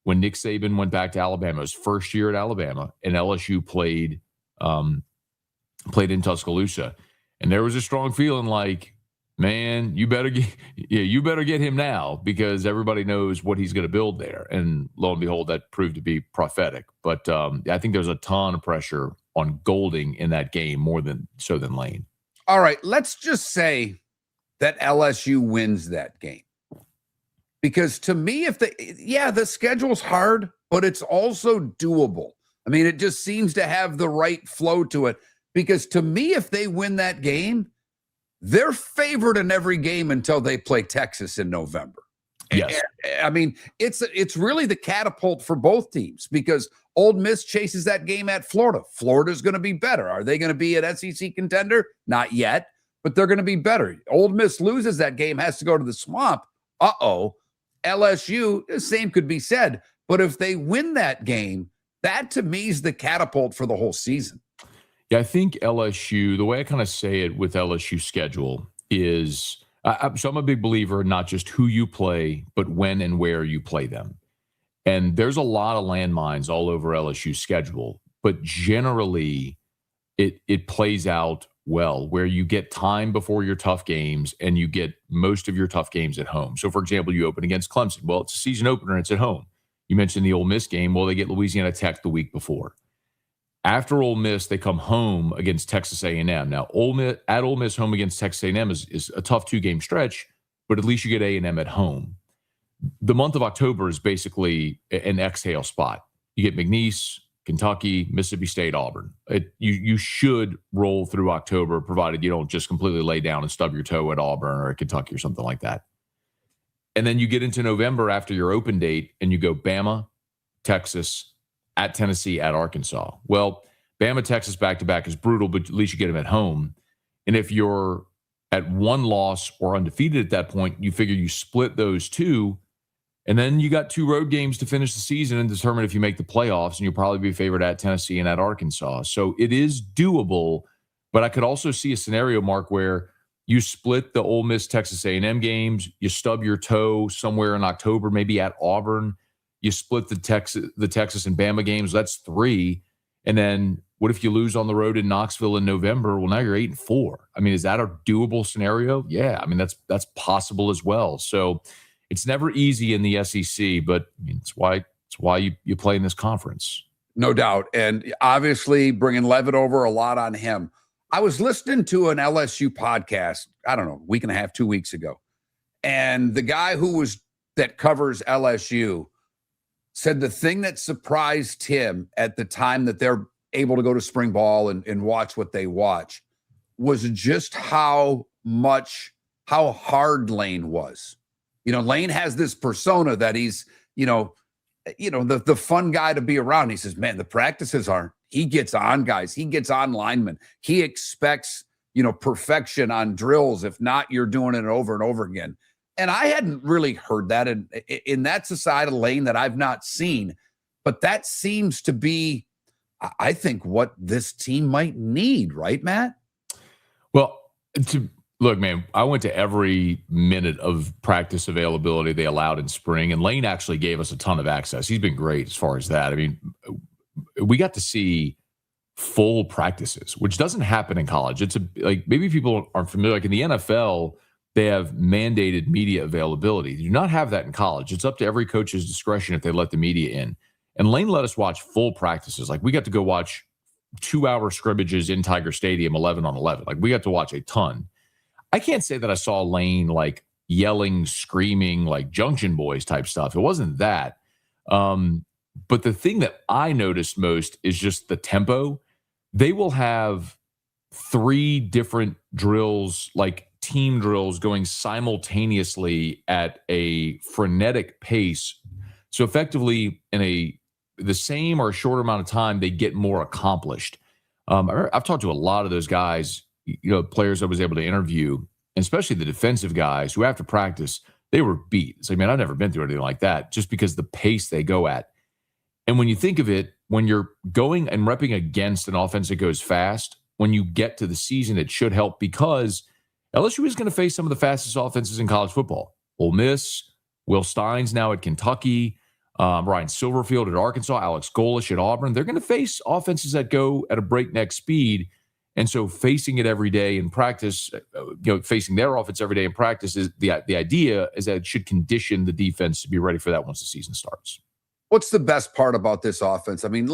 J: when Nick Saban went back to Alabama, his first year at Alabama, and LSU played in Tuscaloosa, and there was a strong feeling like, man, you better get him now, because everybody knows what he's going to build there. And lo and behold, that proved to be prophetic. But I think there's a ton of pressure on Golding in that game, more than Lane.
A: All right, let's just say that LSU wins that game. Because to me, the schedule's hard, but it's also doable. I mean, it just seems to have the right flow to it. Because to me, if they win that game, they're favored in every game until they play Texas in November.
J: Yes.
A: I mean, it's really the catapult for both teams, because Ole Miss chases that game at Florida. Florida's going to be better. Are they going to be an SEC contender? Not yet, but they're going to be better. Ole Miss loses that game, has to go to the Swamp. LSU, the same could be said. But if they win that game, that to me is the catapult for the whole season.
J: Yeah, I think LSU, the way I kind of say it with LSU schedule is, so I'm a big believer in not just who you play, but when and where you play them. And there's a lot of landmines all over LSU's schedule, but generally it plays out well, where you get time before your tough games and you get most of your tough games at home. So, for example, you open against Clemson. Well, it's a season opener. It's at home. You mentioned the Ole Miss game. Well, they get Louisiana Tech the week before. After Ole Miss, they come home against Texas A&M. Now, Ole Miss home against Texas A&M is a tough 2-game stretch, but at least you get A&M at home. The month of October is basically an exhale spot. You get McNeese, Kentucky, Mississippi State, Auburn. You should roll through October, provided you don't just completely lay down and stub your toe at Auburn or at Kentucky or something like that. And then you get into November after your open date, and you go Bama, Texas, at Tennessee, at Arkansas. Well, Bama, Texas back-to-back is brutal, but at least you get them at home. And if you're at 1 loss or undefeated at that point, you figure you split those 2, and then you got 2 road games to finish the season and determine if you make the playoffs, and you'll probably be favored at Tennessee and at Arkansas. So it is doable, but I could also see a scenario, Mark, where You split the Ole Miss Texas A&M games. You stub your toe somewhere in October, maybe at Auburn. You split the Texas and Bama games. That's 3. And then what if you lose on the road in Knoxville in November? Well, now you're 8-4. I mean, is that a doable scenario? Yeah, I mean that's possible as well. So it's never easy in the SEC, but I mean, it's why you play in this conference.
A: No doubt. And obviously bringing Levitt over, a lot on him. I was listening to an LSU podcast, I don't know, a week and a half, 2 weeks ago. And the guy that covers LSU said the thing that surprised him at the time that they're able to go to spring ball and watch what they watch was just how hard Lane was. Lane has this persona that he's, the fun guy to be around. He says, man, the practices aren't. He gets on guys. He gets on linemen. He expects, perfection on drills. If not, you're doing it over and over again. And I hadn't really heard that. And that's a side of Lane that I've not seen. But that seems to be, I think, what this team might need, right, Matt?
J: Well, look, man, I went to every minute of practice availability they allowed in spring, and Lane actually gave us a ton of access. He's been great as far as that. I mean, we got to see full practices, which doesn't happen in college. It's maybe people aren't familiar. Like in the NFL, they have mandated media availability. You do not have that in college. It's up to every coach's discretion if they let the media in. And Lane let us watch full practices. Like we got to go watch 2-hour scrimmages in Tiger Stadium, 11 on 11. Like we got to watch a ton. I can't say that I saw Lane like yelling, screaming, like Junction Boys type stuff. It wasn't that. But the thing that I noticed most is just the tempo. They will have 3 different drills, like team drills, going simultaneously at a frenetic pace. So effectively, in the same or shorter amount of time, they get more accomplished. I've talked to a lot of those guys, players I was able to interview, and especially the defensive guys who after practice, they were beat. It's like, man, I've never been through anything like that just because the pace they go at. And when you think of it, when you're going and repping against an offense that goes fast, when you get to the season, it should help because LSU is going to face some of the fastest offenses in college football. Ole Miss, Will Stein's now at Kentucky, Ryan Silverfield at Arkansas, Alex Golish at Auburn. They're going to face offenses that go at a breakneck speed. And so facing it every day in practice, facing their offense every day in practice is the idea is that it should condition the defense to be ready for that once the season starts.
A: What's the best part about this offense? I mean,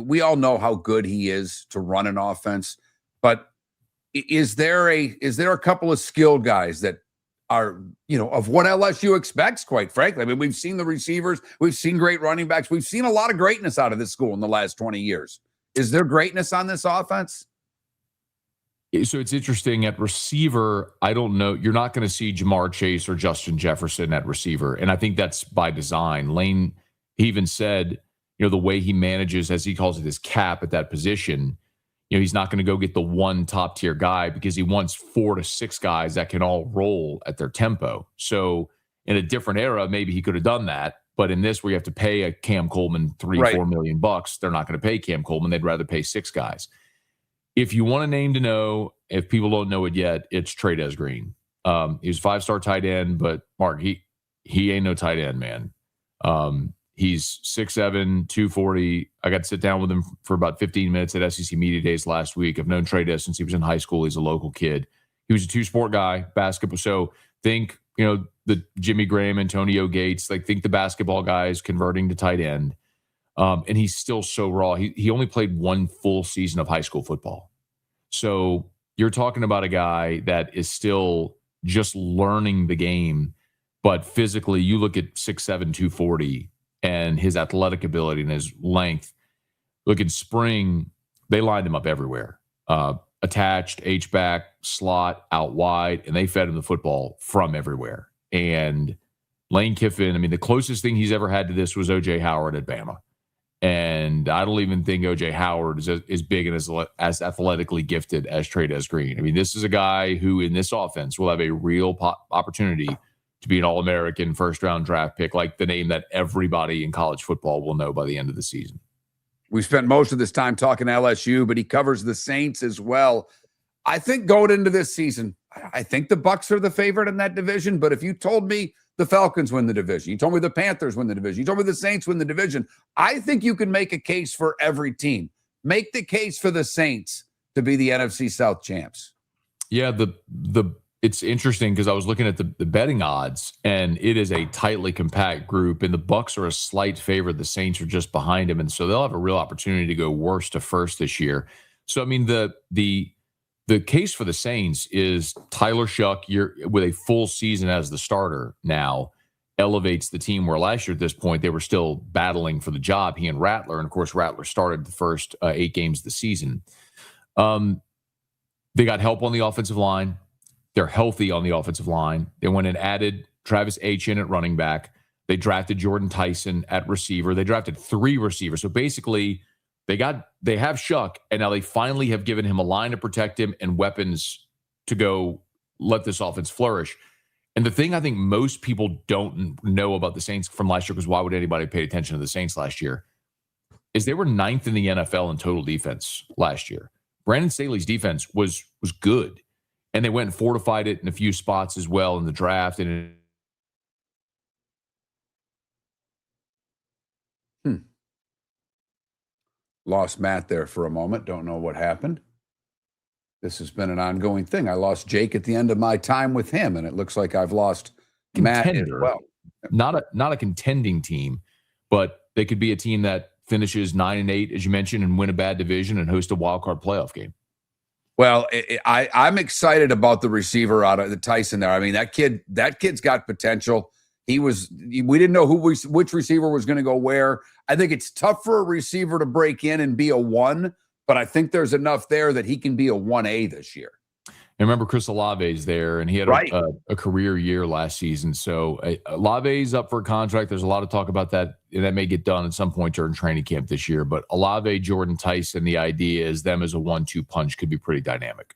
A: we all know how good he is to run an offense, but is there a couple of skilled guys that are, of what LSU expects, quite frankly? I mean, we've seen the receivers, we've seen great running backs, we've seen a lot of greatness out of this school in the last 20 years. Is there greatness on this offense?
J: So it's interesting at receiver. I don't know. You're not going to see Jamar Chase or Justin Jefferson at receiver. And I think that's by design. Lane, he even said, the way he manages, as he calls it, his cap at that position, he's not going to go get the one top tier guy because he wants 4 to 6 guys that can all roll at their tempo. So in a different era, maybe he could have done that. But in this, where you have to pay a Cam Coleman $4 million, they're not going to pay Cam Coleman. They'd rather pay 6 guys. If you want a name to know, if people don't know it yet, it's Trey'Dez Green. He was 5-star tight end, but Mark, he ain't no tight end, man. He's 6'7", 240. I got to sit down with him for about 15 minutes at SEC Media Days last week. I've known Trey'Dez since he was in high school. He's a local kid. He was a 2-sport guy, basketball. So think, the Jimmy Graham, Antonio Gates, think the basketball guys converting to tight end. And he's still so raw. He only played 1 full season of high school football. So you're talking about a guy that is still just learning the game, but physically you look at 6'7", 240 and his athletic ability and his length. Look, in spring, they lined him up everywhere. Attached, H-back, slot, out wide, and they fed him the football from everywhere. And Lane Kiffin, the closest thing he's ever had to this was O.J. Howard at Bama. And I don't even think O.J. Howard is as big and as athletically gifted as Trey'Dez Green. This is a guy who in this offense will have a real opportunity to be an All-American first-round draft pick, like the name that everybody in college football will know by the end of the season.
A: We spent most of this time talking LSU, but he covers the Saints as well. I think going into this season, I think the Bucs are the favorite in that division, but if you told me the Falcons win the division, you told me the Panthers win the division, you told me the Saints win the division, I think you can make a case for every team. Make the case for the Saints to be the NFC South champs.
J: Yeah, it's interesting because I was looking at the betting odds, and it is a tightly compact group, and the Bucs are a slight favorite. The Saints are just behind them, and so they'll have a real opportunity to go worst to first this year. So, I mean, the case for the Saints is Tyler Shuck, with a full season as the starter now, elevates the team, where last year at this point they were still battling for the job, he and Rattler. And, of course, Rattler started the first 8 games of the season. They got help on the offensive line. They're healthy on the offensive line. They went and added Travis Etienne at running back. They drafted Jordan Tyson at receiver. They drafted 3 receivers. So basically they have Shuck, and now they finally have given him a line to protect him and weapons to go let this offense flourish. And the thing I think most people don't know about the Saints from last year, because why would anybody pay attention to the Saints last year, is they were 9th in the NFL in total defense last year. Brandon Staley's defense was good. And they went and fortified it in a few spots as well in the draft. And
A: Lost Matt there for a moment. Don't know what happened. This has been an ongoing thing. I lost Jake at the end of my time with him, and it looks like I've lost Matt as well.
J: Not a contending team, but they could be a team that finishes 9-8, as you mentioned, and win a bad division and host a wild card playoff game.
A: Well, I'm excited about the receiver out of the Tyson there. I mean, that kid's got potential. We didn't know which receiver was going to go where. I think it's tough for a receiver to break in and be a 1, but I think there's enough there that he can be a 1A this year.
J: And remember, Chris Olave's there, and he had a career year last season. So Olave's up for a contract. There's a lot of talk about that, and that may get done at some point during training camp this year. But Olave, Jordan Tyson, the idea is them as a 1-2 punch could be pretty dynamic.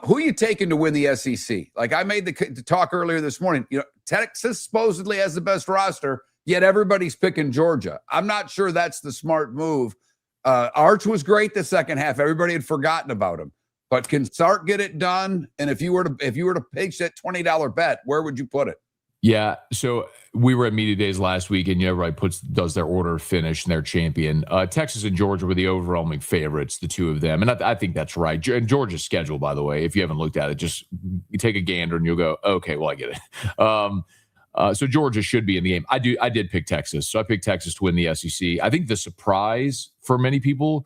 A: Who are you taking to win the SEC? Like I made the talk earlier this morning. Texas supposedly has the best roster, yet everybody's picking Georgia. I'm not sure that's the smart move. Arch was great the second half. Everybody had forgotten about him. But can Sark get it done? And if you were to pitch that $20 bet, where would you put it?
J: Yeah, so we were at media days last week, and everybody does their order of finish and their champion. Texas and Georgia were the overwhelming favorites, the two of them, and I think that's right. And Georgia's schedule, by the way, if you haven't looked at it, just you take a gander and you'll go, okay, well, I get it. So Georgia should be in the game. I did pick Texas, so I picked Texas to win the SEC. I think the surprise for many people,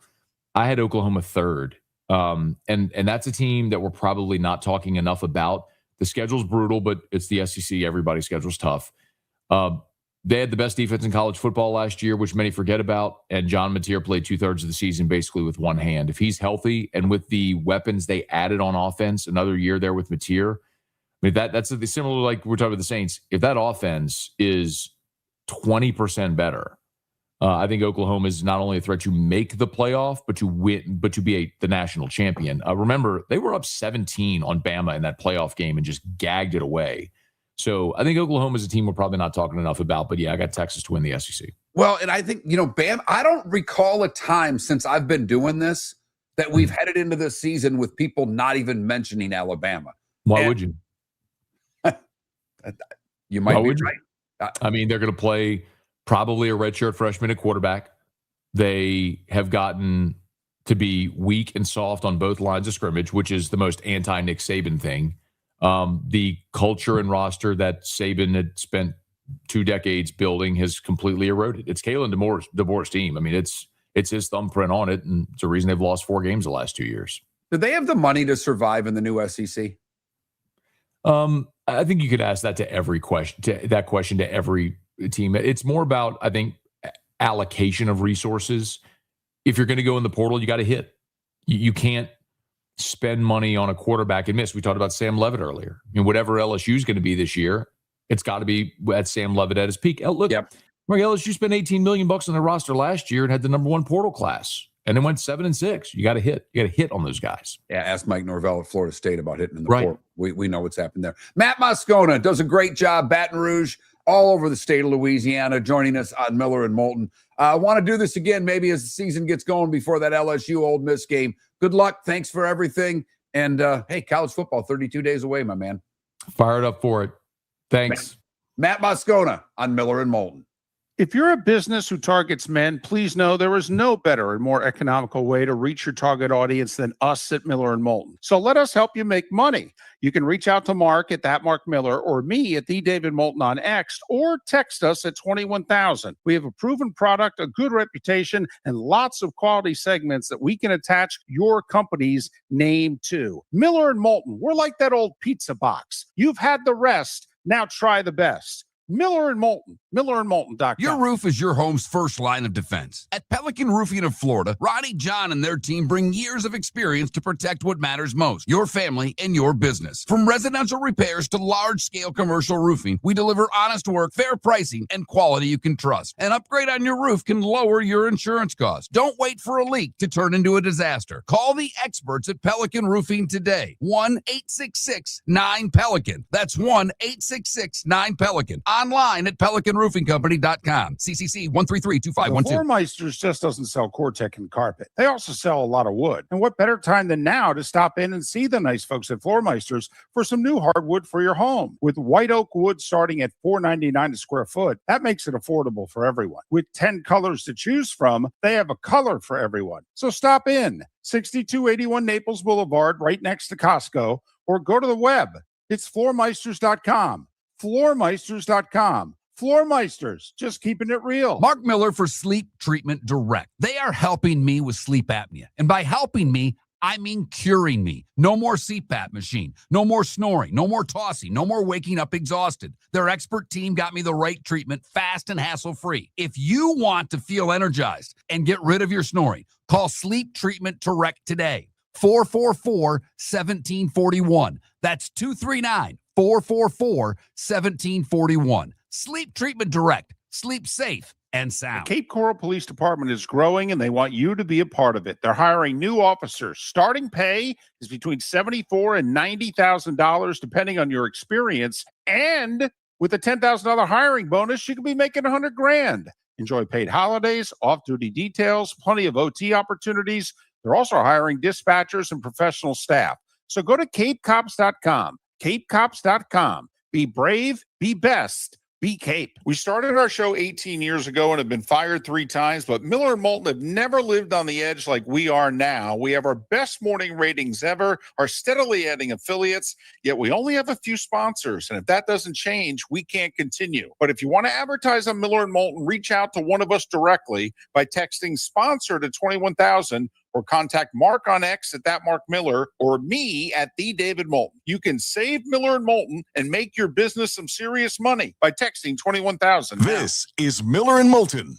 J: I had Oklahoma third. And that's a team that we're probably not talking enough about. The schedule's brutal, but it's the SEC. Everybody's schedule's tough. They had the best defense in college football last year, which many forget about. And John Mateer played 2/3 of the season basically with one hand. If he's healthy and with the weapons they added on offense, another year there with Mateer, I mean, that's similar like we're talking about the Saints. If that offense is 20% better, I think Oklahoma is not only a threat to make the playoff, but to win, but to be the national champion. Remember, they were up 17 on Bama in that playoff game and just gagged it away. So I think Oklahoma is a team we're probably not talking enough about. But yeah, I got Texas to win the SEC.
A: Well, and I think, Bama, I don't recall a time since I've been doing this that we've headed into this season with people not even mentioning Alabama.
J: Why would you?
A: You might be right.
J: I mean, they're going to play probably a redshirt freshman at quarterback. They have gotten to be weak and soft on both lines of scrimmage, which is the most anti-Nick Saban thing. The culture and roster that Saban had spent 2 decades building has completely eroded. It's Kalen DeBoer's team. I mean, it's his thumbprint on it, and it's a reason they've lost 4 games the last 2 years.
A: Do they have the money to survive in the new SEC?
J: I think you could ask that to every question, to every team. It's more about, I think, allocation of resources. If you're going to go in the portal, you got to hit. You can't spend money on a quarterback and miss. We talked about Sam Levitt earlier. I mean, whatever LSU is going to be this year, it's got to be at Sam Levitt at his peak. Look, LSU spent $18 million on their roster last year and had the number 1 portal class, and then went 7-6. You got to hit. You got to hit on those guys.
A: Yeah, ask Mike Norvell at Florida State about hitting in the portal. We know what's happened there. Matt Moscona does a great job. Baton Rouge, all over the state of Louisiana, joining us on Miller and Moulton. I want to do this again maybe as the season gets going before that LSU Ole Miss game. Good luck. Thanks for everything. And hey, college football, 32 days away, my man.
J: Fired up for it. Thanks.
A: Matt Moscona on Miller and Moulton.
D: If you're a business who targets men, please know there is no better and more economical way to reach your target audience than us at Miller and Moulton. So let us help you make money. You can reach out to Mark at that Mark Miller or me at the David Moulton on X, or text us at 21,000. We have a proven product, a good reputation, and lots of quality segments that we can attach your company's name to. Miller and Moulton, we're like that old pizza box. You've had the rest. Now try the best. Miller and Moulton, millerandmoulton.com.
E: Your roof is your home's first line of defense. At Pelican Roofing of Florida, Ronnie John and their team bring years of experience to protect what matters most, your family and your business. From residential repairs to large-scale commercial roofing, we deliver honest work, fair pricing, and quality you can trust. An upgrade on your roof can lower your insurance costs. Don't wait for a leak to turn into a disaster. Call the experts at Pelican Roofing today. 1-866-9-PELICAN. That's 1-866-9-PELICAN. Online at PelicanRoofingCompany.com. CCC 1332512.
D: Floormeisters just doesn't sell Cortec and carpet. They also sell a lot of wood. And what better time than now to stop in and see the nice folks at Floormeisters for some new hardwood for your home. With white oak wood starting at $4.99 a square foot, that makes it affordable for everyone. With 10 colors to choose from, they have a color for everyone. So stop in. 6281 Naples Boulevard, right next to Costco, or go to the web. It's floormeisters.com. Floormeisters.com. Floormeisters, just keeping it real.
E: Mark Miller for Sleep Treatment Direct. They are helping me with sleep apnea. And by helping me, I mean curing me. No more CPAP machine. No more snoring. No more tossing. No more waking up exhausted. Their expert team got me the right treatment, fast and hassle-free. If you want to feel energized and get rid of your snoring, call Sleep Treatment Direct today. 444-1741. That's 239-444-1741. Sleep Treatment Direct. Sleep safe and sound.
D: The Cape Coral Police Department is growing, and they want you to be a part of it. They're hiring new officers. Starting pay is between $74,000 and $90,000, depending on your experience. And with a $10,000 hiring bonus, you could be making $100,000. Enjoy paid holidays, off-duty details, plenty of OT opportunities. They're also hiring dispatchers and professional staff. So go to capecops.com. capecops.com. Be brave, be best. Be Cape. We started our show 18 years ago and have been fired 3 times, but Miller and Moulton have never lived on the edge like we are now. We have our best morning ratings ever, are steadily adding affiliates, yet we only have a few sponsors. And if that doesn't change, we can't continue. But if you want to advertise on Miller and Moulton, reach out to one of us directly by texting sponsor to 21,000 or contact Mark on X at that Mark Miller or me at the David Moulton. You can save Miller and Moulton and make your business some serious money by texting 21,000.
C: This is Miller and Moulton.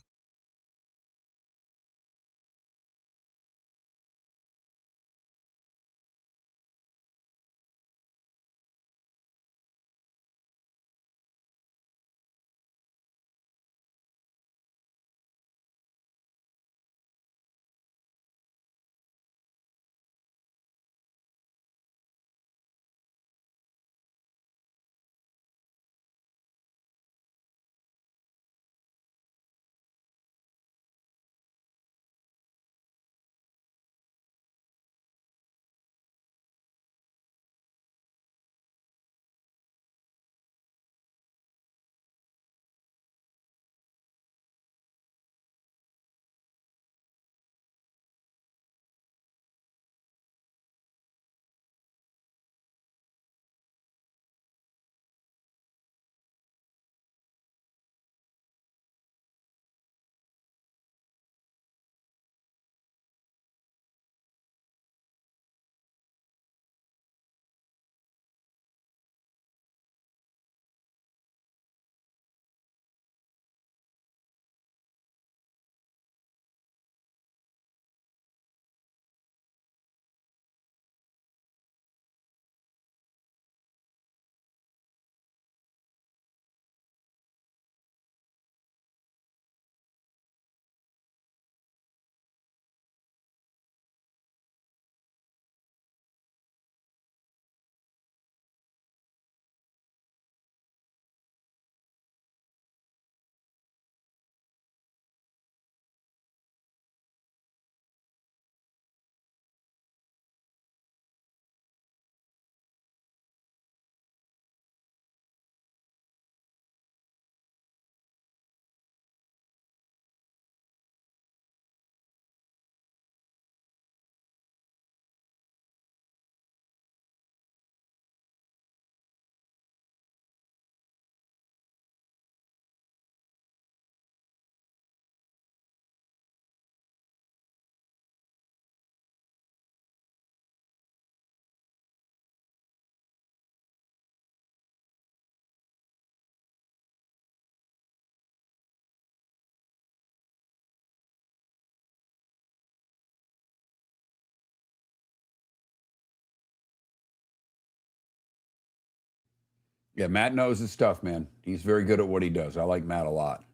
A: Yeah, Matt knows his stuff, man. He's very good at what he does. I like Matt a lot.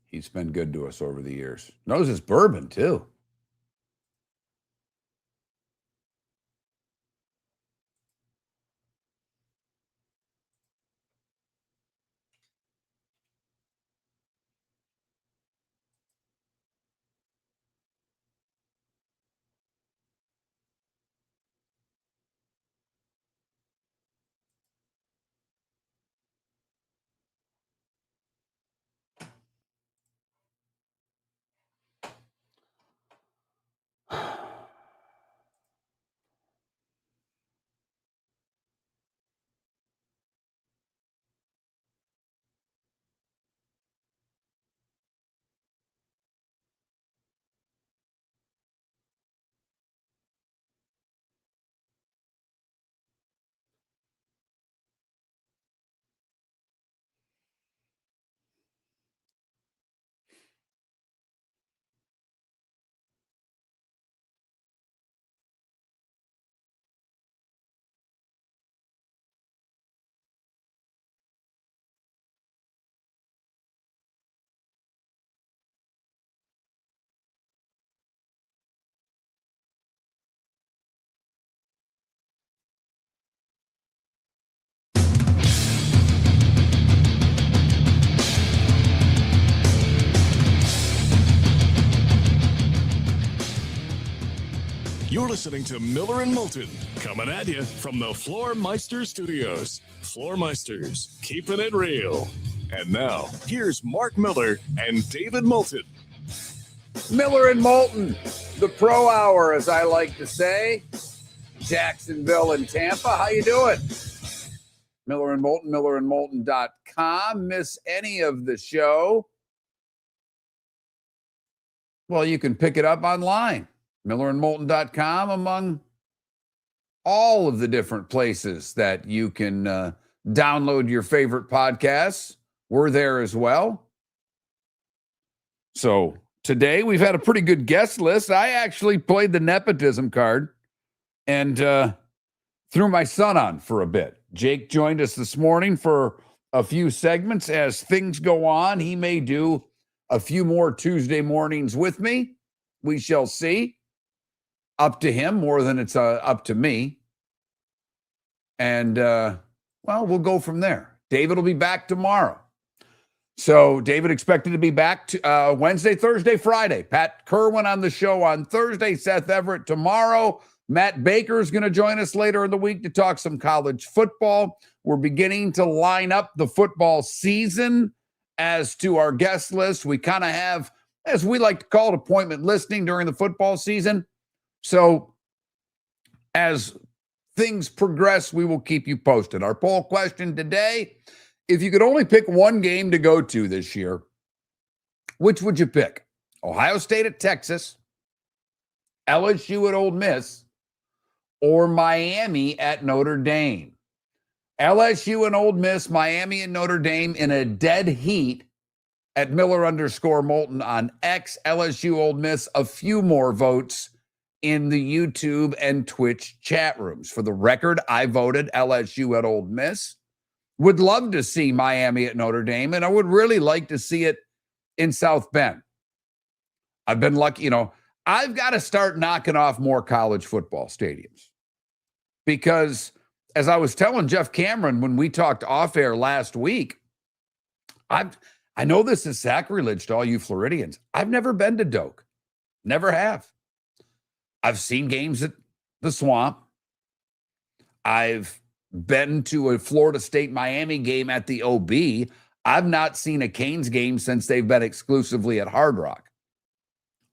A: He's been good to us over the years. Knows his bourbon, too.
C: You're listening to Miller and Moulton, coming at you from the Floor Meister Studios. Floor Meisters, keeping it real. And now, here's Mark Miller and David Moulton.
A: Miller and Moulton, the Pro Hour, as I like to say. Jacksonville and Tampa. How you doing? Miller and Moulton, millerandmoulton.com. Miss any of the show? Well, you can pick it up online. millerandmoulton.com, among all of the different places that you can download your favorite podcasts. We're there as well. So today we've had a pretty good guest list. I actually played the nepotism card and threw my son on for a bit. Jake joined us this morning for a few segments. As things go on, he may do a few more Tuesday mornings with me. We shall see. Up to him more than it's up to me. And, well, we'll go from there. David will be back tomorrow. So David expected to be back Wednesday, Thursday, Friday. Pat Kerwin on the show on Thursday. Seth Everett tomorrow. Matt Baker is going to join us later in the week to talk some college football. We're beginning to line up the football season. As to our guest list, we kind of have, as we like to call it, appointment listing during the football season. So as things progress, we will keep you posted. Our poll question today, if you could only pick one game to go to this year, which would you pick? Ohio State at Texas, LSU at Ole Miss, or Miami at Notre Dame? LSU and Ole Miss, Miami and Notre Dame in a dead heat at Miller_Moulton on X. LSU, Ole Miss, a few more votes in the YouTube and Twitch chat rooms. For the record, I voted LSU at Ole Miss. Would love to see Miami at Notre Dame, and I would really like to see it in South Bend. I've been lucky, I've got to start knocking off more college football stadiums. Because as I was telling Jeff Cameron when we talked off air last week, I know this is sacrilege to all you Floridians. I've never been to Doak. Never have. I've seen games at the Swamp. I've been to a Florida State-Miami game at the OB. I've not seen a Canes game since they've been exclusively at Hard Rock.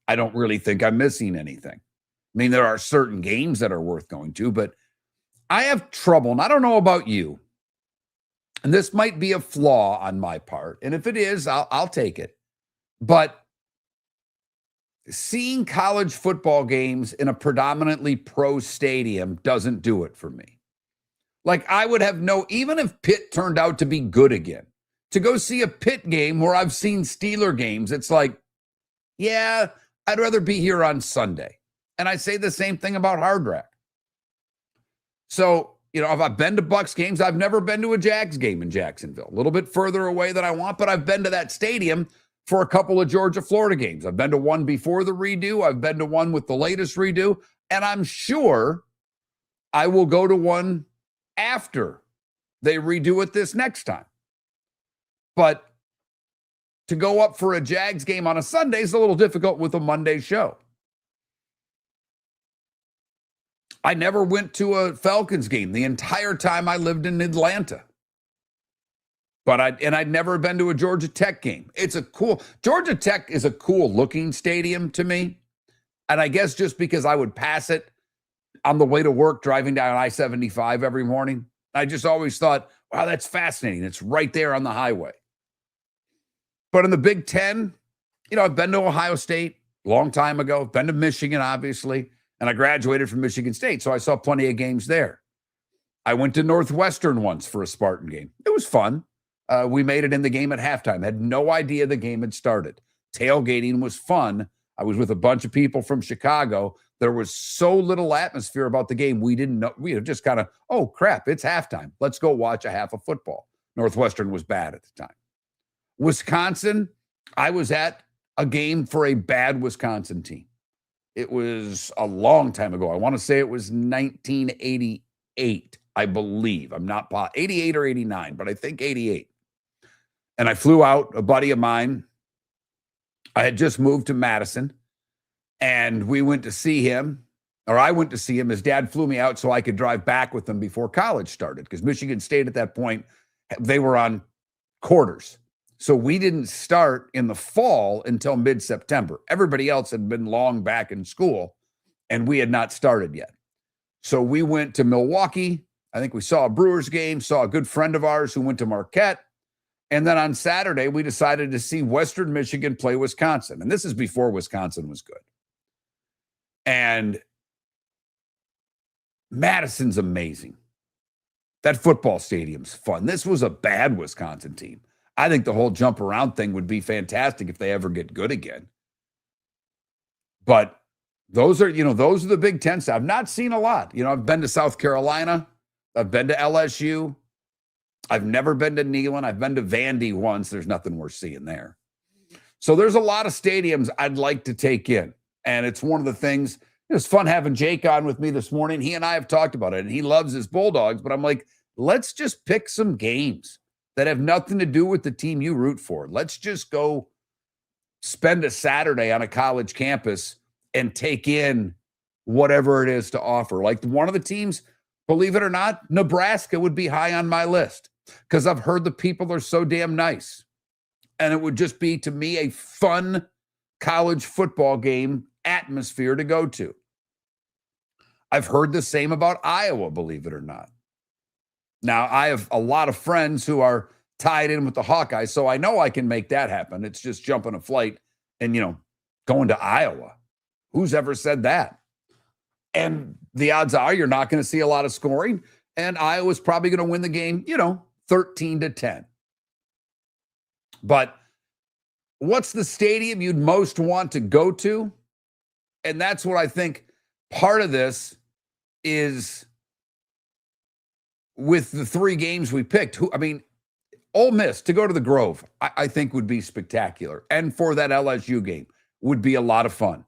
A: I don't really think I'm missing anything. I mean, there are certain games that are worth going to, but I have trouble, and I don't know about you, and this might be a flaw on my part, and if it is, I'll take it. But seeing college football games in a predominantly pro stadium doesn't do it for me. Like, I would have even if Pitt turned out to be good again, to go see a Pitt game where I've seen Steeler games, it's like, yeah, I'd rather be here on Sunday. And I say the same thing about Hard Rock. So, You know, if I've been to Bucks games, I've never been to a Jags game in Jacksonville. A little bit further away than I want, but I've been to that stadium for a couple of Georgia-Florida games. I've been to one before the redo. I've been to one with the latest redo. And I'm sure I will go to one after they redo it this next time. But to go up for a Jags game on a Sunday is a little difficult with a Monday show. I never went to a Falcons game the entire time I lived in Atlanta. But I'd never been to a Georgia Tech game. Georgia Tech is a cool looking stadium to me. And I guess just because I would pass it on the way to work driving down I-75 every morning, I just always thought, wow, that's fascinating. It's right there on the highway. But in the Big Ten, you know, I've been to Ohio State a long time ago. I've been to Michigan, obviously. And I graduated from Michigan State, so I saw plenty of games there. I went to Northwestern once for a Spartan game. It was fun. We made it in the game at halftime. Had no idea the game had started. Tailgating was fun. I was with a bunch of people from Chicago. There was so little atmosphere about the game. We didn't know. We just kind of, oh, crap, it's halftime. Let's go watch a half of football. Northwestern was bad at the time. Wisconsin, I was at a game for a bad Wisconsin team. It was a long time ago. I want to say it was 1988, I believe. I'm not 88 or 89, but I think 88. And I flew out, a buddy of mine. I had just moved to Madison, and we went to see him, or I went to see him. His dad flew me out so I could drive back with him before college started, because Michigan State at that point, they were on quarters. So we didn't start in the fall until mid-September. Everybody else had been long back in school, and we had not started yet. So we went to Milwaukee. I think we saw a Brewers game, saw a good friend of ours who went to Marquette. And then on Saturday, we decided to see Western Michigan play Wisconsin. And this is before Wisconsin was good. And Madison's amazing. That football stadium's fun. This was a bad Wisconsin team. I think the whole jump around thing would be fantastic if they ever get good again. But those are the Big Ten stuff. I've not seen a lot. You know, I've been to South Carolina. I've been to LSU. I've never been to Neyland. I've been to Vandy once. There's nothing worth seeing there. So there's a lot of stadiums I'd like to take in. And it's one of the things, it was fun having Jake on with me this morning. He and I have talked about it, and he loves his Bulldogs. But I'm like, let's just pick some games that have nothing to do with the team you root for. Let's just go spend a Saturday on a college campus and take in whatever it is to offer. Like one of the teams, believe it or not, Nebraska would be high on my list because I've heard the people are so damn nice. And it would just be, to me, a fun college football game atmosphere to go to. I've heard the same about Iowa, believe it or not. Now, I have a lot of friends who are tied in with the Hawkeyes, so I know I can make that happen. It's just jumping a flight and, going to Iowa. Who's ever said that? And the odds are you're not going to see a lot of scoring, and Iowa's probably going to win the game, 13-10. But what's the stadium you'd most want to go to? And that's what I think part of this is. With the three games we picked, Ole Miss to go to the Grove, I think would be spectacular. And for that LSU game would be a lot of fun.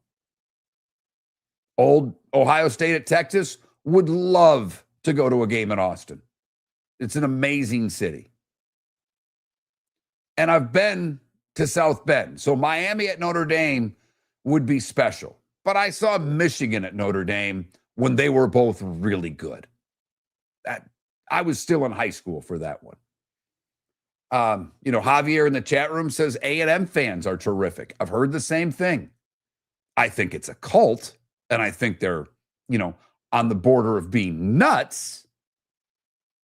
A: Old Ohio State at Texas, would love to go to a game in Austin. It's an amazing city. And I've been to South Bend. So Miami at Notre Dame would be special. But I saw Michigan at Notre Dame when they were both really good. I was still in high school for that one. Javier in the chat room says A&M fans are terrific. I've heard the same thing. I think it's a cult, and I think they're, on the border of being nuts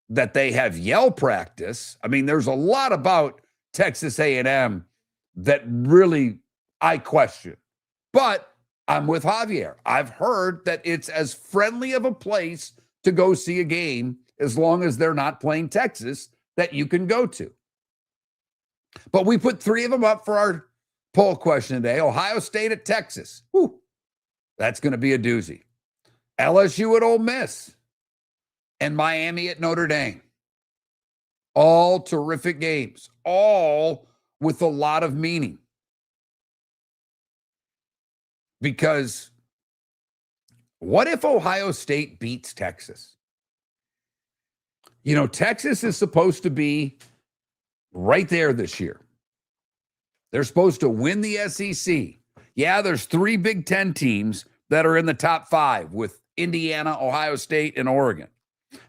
A: that they have yell practice. There's a lot about Texas A&M that really I question. But I'm with Javier. I've heard that it's as friendly of a place to go see a game, as long as they're not playing Texas, that you can go to. But we put three of them up for our poll question today. Ohio State at Texas. Whew, that's going to be a doozy. LSU at Ole Miss. and Miami at Notre Dame. All terrific games, all with a lot of meaning. Because what if Ohio State beats Texas? You know, Texas is supposed to be right there this year. They're supposed to win the SEC. Yeah, there's 3 Big Ten teams that are in the top 5 with Indiana, Ohio State, and Oregon.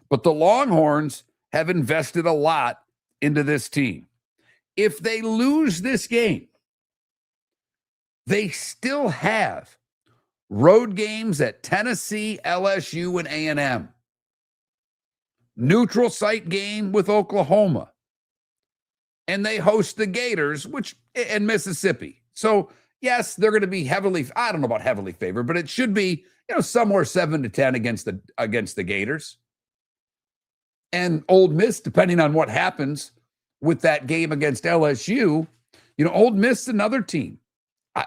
A: But the Longhorns have invested a lot into this team. If they lose this game, they still have road games at Tennessee, LSU, and A&M. Neutral site game with Oklahoma. And they host the Gators, and Mississippi. So, yes, they're going to be I don't know about heavily favored, but it should be, somewhere 7-10 against the Gators. And Ole Miss, depending on what happens with that game against LSU, Ole Miss is another team.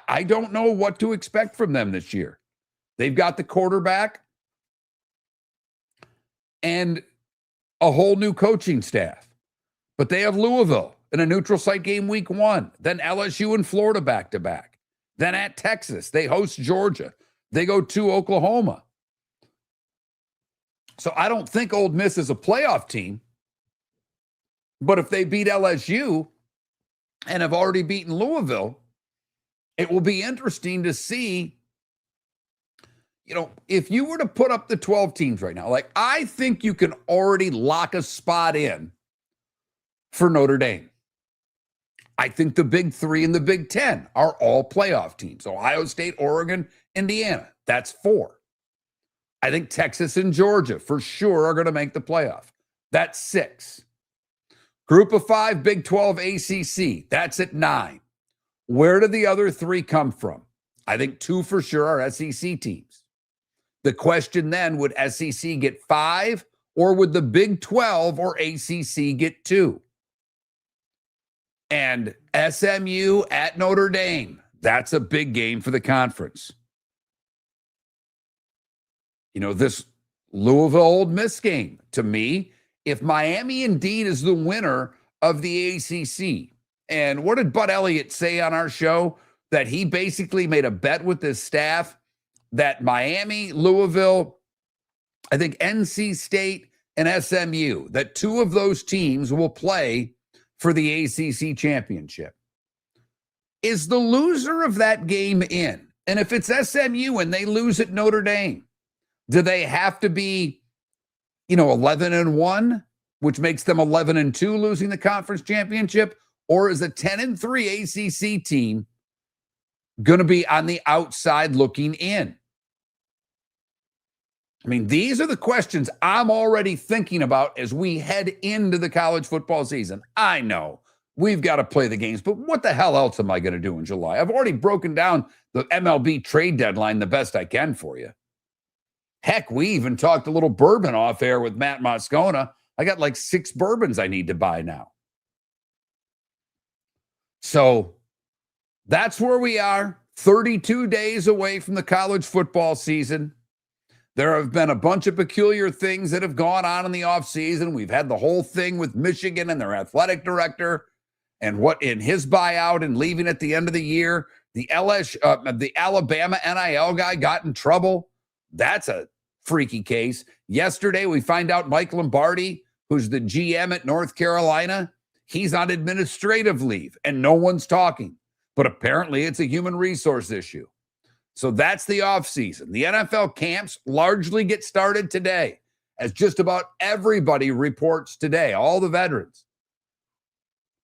A: I don't know what to expect from them this year. They've got the quarterback and a whole new coaching staff. But they have Louisville in a neutral site game week 1. Then LSU and Florida back-to-back. Then at Texas, they host Georgia. They go to Oklahoma. So I don't think Ole Miss is a playoff team. But if they beat LSU and have already beaten Louisville, it will be interesting to see, if you were to put up the 12 teams right now, I think you can already lock a spot in for Notre Dame. I think the Big 3 and the Big 10 are all playoff teams. Ohio State, Oregon, Indiana. That's 4. I think Texas and Georgia for sure are going to make the playoff. That's 6. Group of 5, Big 12, ACC. That's at 9. Where do the other 3 come from? I think 2 for sure are SEC teams. The question then, would SEC get 5 or would the Big 12 or ACC get 2? And SMU at Notre Dame. That's a big game for the conference. This Louisville Ole Miss game, to me, if Miami indeed is the winner of the ACC, and what did Bud Elliott say on our show? That he basically made a bet with his staff that Miami, Louisville, I think NC State, and SMU, that 2 of those teams will play for the ACC championship. Is the loser of that game in? And if it's SMU and they lose at Notre Dame, do they have to be, 11-1, which makes them 11-2 losing the conference championship? Or is a 10-3 ACC team going to be on the outside looking in? I mean, these are the questions I'm already thinking about as we head into the college football season. I know we've got to play the games, but what the hell else am I going to do in July? I've already broken down the MLB trade deadline the best I can for you. Heck, we even talked a little bourbon off air with Matt Moscona. I got 6 bourbons I need to buy now. So that's where we are, 32 days away from the college football season. There have been a bunch of peculiar things that have gone on in the offseason. We've had the whole thing with Michigan and their athletic director and what in his buyout and leaving at the end of the year. The Alabama NIL guy got in trouble. That's a freaky case. Yesterday, we find out Mike Lombardi, who's the GM at North Carolina, he's on administrative leave and no one's talking. But apparently it's a human resource issue. So that's the offseason. The NFL camps largely get started today, as just about everybody reports today, all the veterans.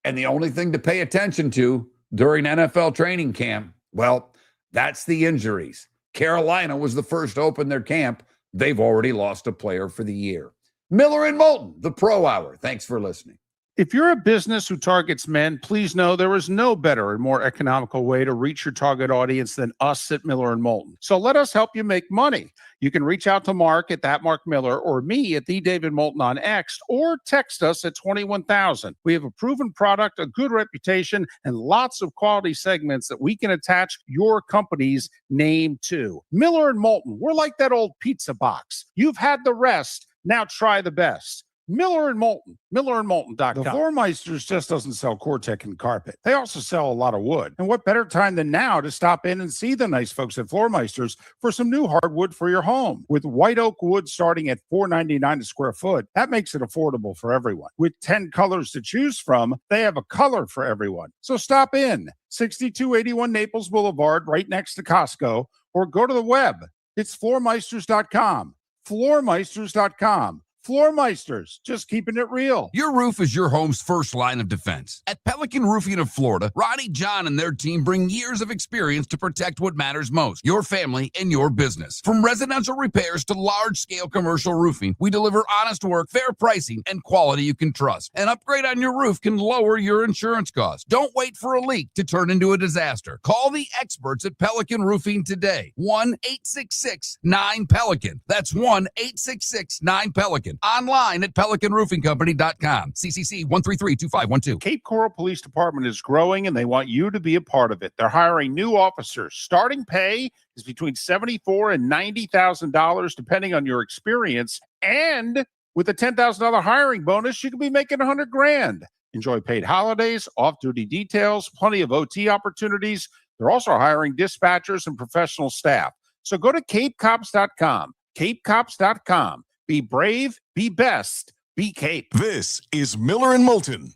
A: And the only thing to pay attention to during NFL training camp, well, that's the injuries. Carolina was the first to open their camp. They've already lost a player for the year. Miller and Moulton, the Pro Hour. Thanks for listening.
D: If you're a business who targets men, please know there is no better and more economical way to reach your target audience than us at Miller and Moulton. So let us help you make money. You can reach out to Mark at that Mark Miller or me at the David Moulton on X, or text us at 21,000. We have a proven product, a good reputation, and lots of quality segments that we can attach your company's name to. Miller and Moulton, we're like that old pizza box. You've had the rest. Now try the best. Miller and Moulton, MillerandMoulton.com. The Floormeisters just doesn't sell Cortec and carpet. They also sell a lot of wood. And what better time than now to stop in and see the nice folks at Floormeisters for some new hardwood for your home. With white oak wood starting at $4.99 a square foot, that makes it affordable for everyone. With 10 colors to choose from, they have a color for everyone. So stop in, 6281 Naples Boulevard, right next to Costco, or go to the web. It's Floormeisters.com. Floormeisters.com. Floormeisters, just keeping it real.
E: Your roof is your home's first line of defense. At Pelican Roofing of Florida, Ronnie John and their team bring years of experience to protect what matters most, your family and your business. From residential repairs to large-scale commercial roofing, we deliver honest work, fair pricing, and quality you can trust. An upgrade on your roof can lower your insurance costs. Don't wait for a leak to turn into a disaster. Call the experts at Pelican Roofing today. 1-866-9-PELICAN. That's 1-866-9-PELICAN. Online at PelicanRoofingCompany.com. CCC 1332512.
D: Cape Coral Police Department is growing and they want you to be a part of it. They're hiring new officers. Starting pay is between $74,000 and $90,000 depending on your experience. And with a $10,000 hiring bonus, you could be making $100,000. Enjoy paid holidays, off-duty details, plenty of OT opportunities. They're also hiring dispatchers and professional staff. So go to CapeCops.com. CapeCops.com. Be brave, be best, be Cape.
C: This is Miller and Moulton.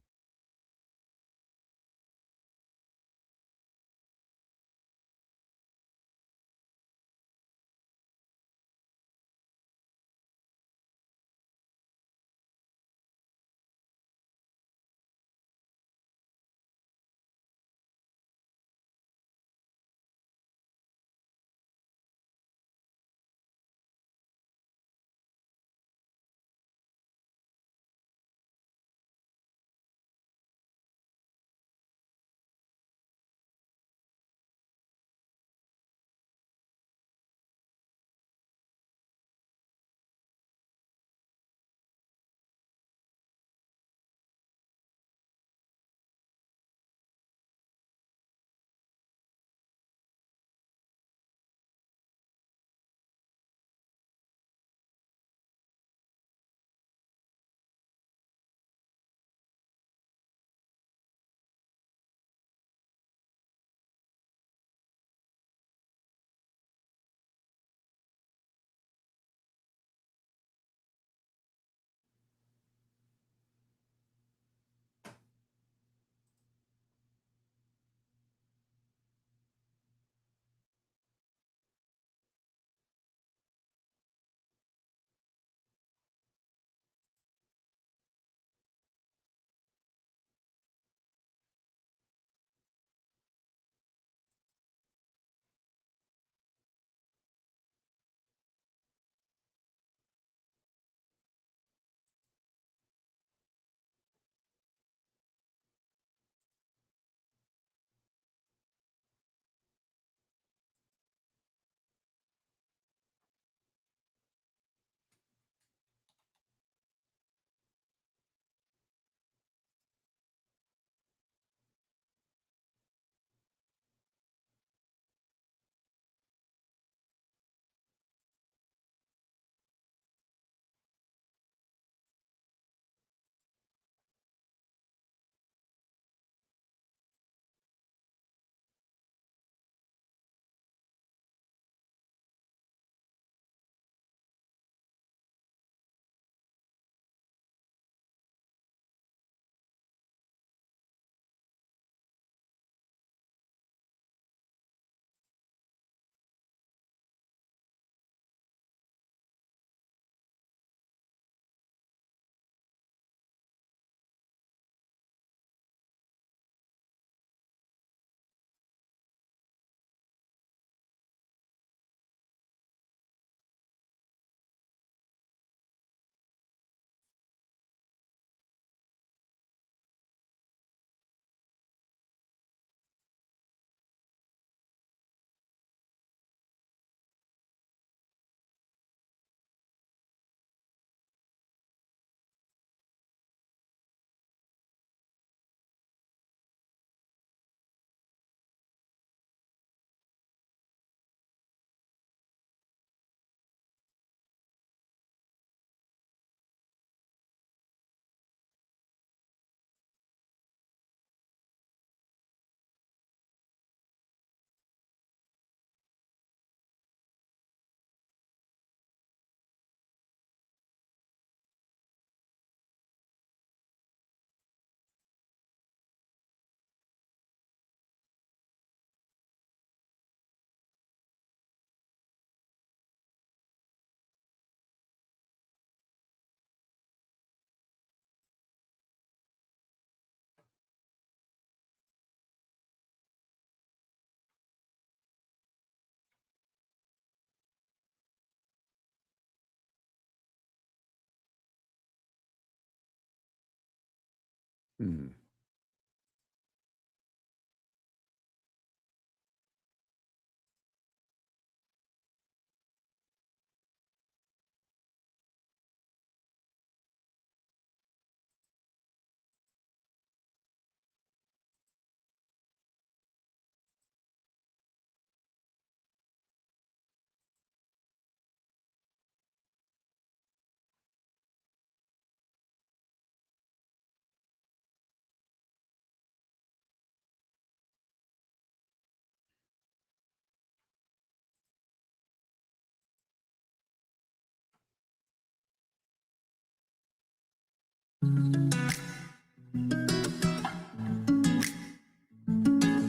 A: Hmm.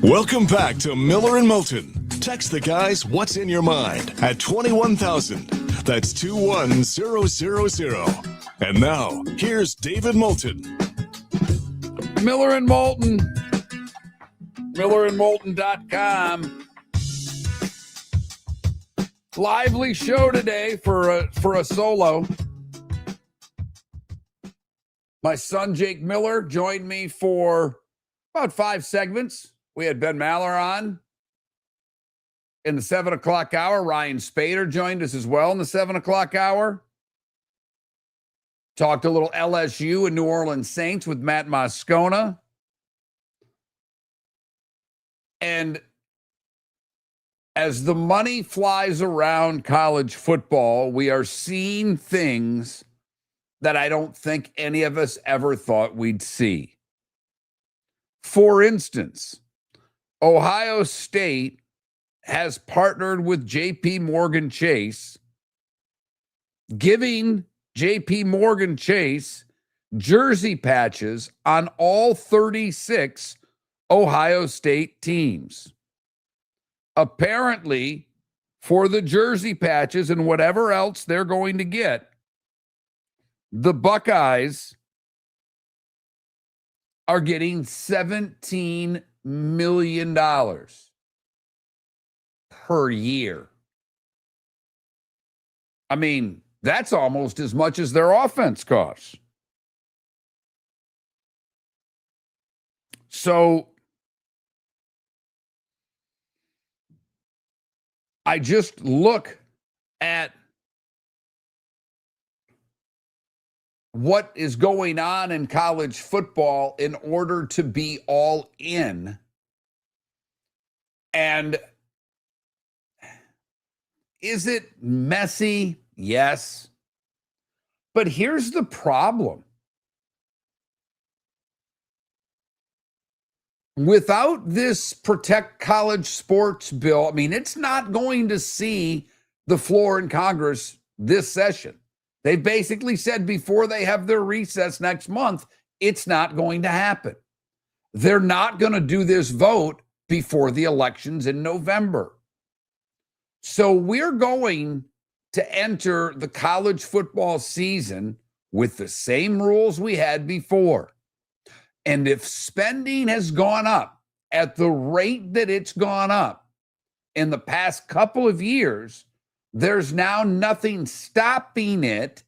C: Welcome back to Miller and Moulton. Text the guys what's in your mind at 21,000. That's 21000. And now, here's David Moulton.
A: Miller and Moulton. MillerandMoulton.com. Lively show today for a solo. My son Jake Miller joined me for about 5 segments. We had Ben Maller on in the 7 o'clock hour. Ryan Spaeder joined us as well in the 7 o'clock hour. Talked a little LSU and New Orleans Saints with Matt Moscona. And as the money flies around college football, we are seeing things that I don't think any of us ever thought we'd see. For instance, Ohio State has partnered with JP Morgan Chase, giving JP Morgan Chase jersey patches on all 36 Ohio State teams. Apparently, for the jersey patches and whatever else they're going to get, the Buckeyes are getting $17 million per year. I mean, that's almost as much as their offense costs. So I just look at what is going on in college football in order to be all in. And is it messy? Yes. But here's the problem. Without this Protect College Sports bill, I mean, it's not going to see the floor in Congress this session. They basically said before they have their recess next month, it's not going to happen. They're not going to do this vote before the elections in November. So we're going to enter the college football season with the same rules we had before. And if spending has gone up at the rate that it's gone up in the past couple of years, there's now nothing stopping it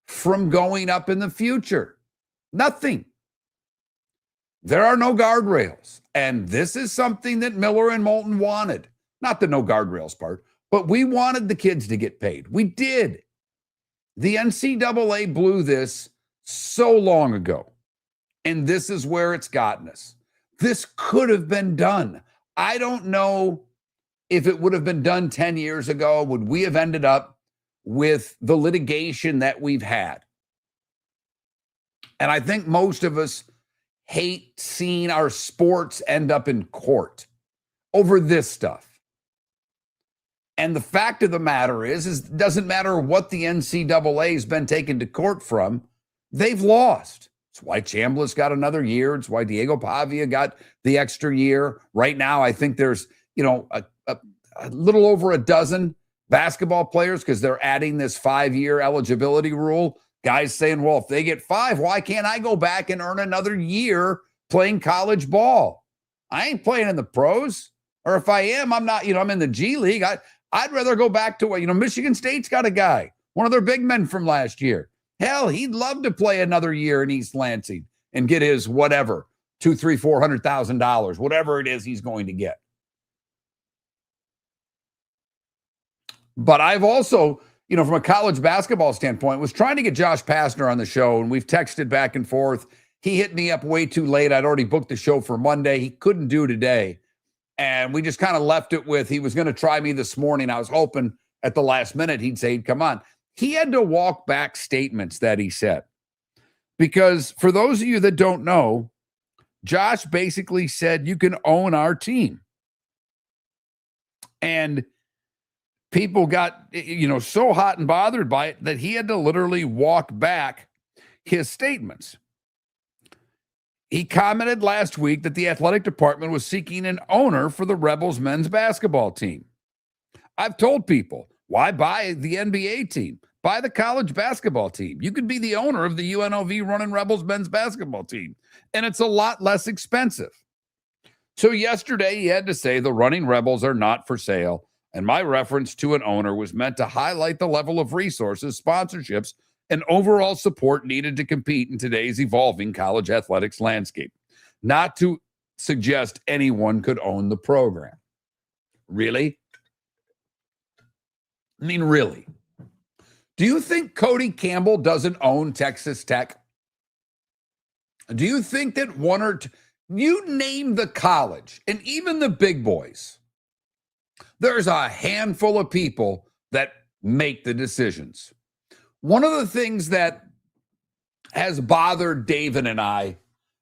A: from going up in the future. Nothing. There are no guardrails. And this is something that Miller and Moulton wanted. Not the no guardrails part, but we wanted the kids to get paid. We did. The NCAA blew this so long ago. And this is where it's gotten us. This could have been done. I don't know if it would have been done 10 years ago. Would we have ended up with the litigation that we've had? And I think most of us hate seeing our sports end up in court over this stuff. And the fact of the matter is it doesn't matter what the NCAA has been taken to court from, they've lost. It's why Chambliss got another year. It's why Diego Pavia got the extra year. Right now, I think there's, a little over a dozen basketball players because they're adding this 5-year eligibility rule. Guys saying, well, if they get 5, why can't I go back and earn another year playing college ball? I ain't playing in the pros. Or if I am, I'm not, I'm in the G League. I'd rather go back to what, Michigan State's got a guy, one of their big men from last year. Hell, he'd love to play another year in East Lansing. and get his whatever, $200,000, $400,000, whatever it is he's going to get. But I've also, from a college basketball standpoint, was trying to get Josh Pastner on the show, and we've texted back and forth. He hit me up way too late. I'd already booked the show for Monday. He couldn't do today. And we just kind of left it with, he was going to try me this morning. I was hoping at the last minute he'd say he'd come on. He had to walk back statements that he said. Because for those of you that don't know, Josh basically said, you can own our team. And people got, so hot and bothered by it that he had to literally walk back his statements. He commented last week that the athletic department was seeking an owner for the Rebels men's basketball team. I've told people, why buy the NBA team? Buy the college basketball team. You could be the owner of the UNLV running Rebels men's basketball team, and it's a lot less expensive. So yesterday he had to say the running Rebels are not for sale, and my reference to an owner was meant to highlight the level of resources, sponsorships, and overall support needed to compete in today's evolving college athletics landscape, not to suggest anyone could own the program. Really? I mean, really? Do you think Cody Campbell doesn't own Texas Tech? Do you think that one or two, you name the college, and even the big boys, there's a handful of people that make the decisions. One of the things that has bothered David and I,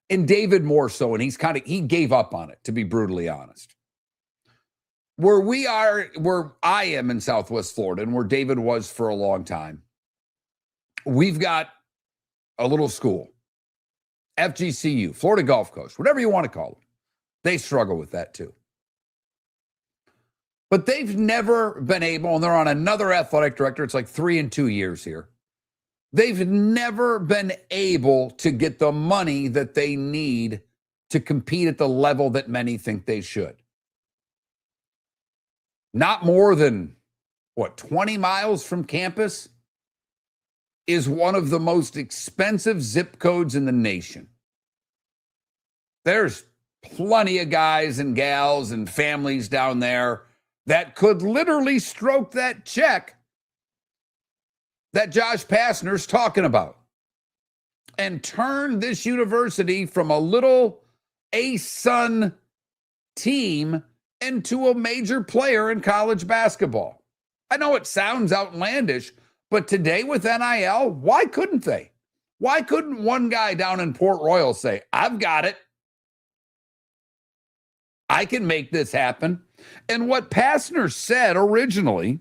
A: and David more so, and he gave up on it, to be brutally honest. Where I am in Southwest Florida, and where David was for a long time, we've got a little school, FGCU, Florida Gulf Coast, whatever you want to call it. They struggle with that too. But they've never been able, and they're on another athletic director. It's like 3 and 2 years here. They've never been able to get the money that they need to compete at the level that many think they should. Not more than, 20 miles from campus is one of the most expensive zip codes in the nation. There's plenty of guys and gals and families down there that could literally stroke that check that Josh Pastner's talking about and turn this university from a little ASUN team into a major player in college basketball. I know it sounds outlandish, but today with NIL, why couldn't they? Why couldn't one guy down in Port Royal say, I've got it. I can make this happen. And what Pastner said originally,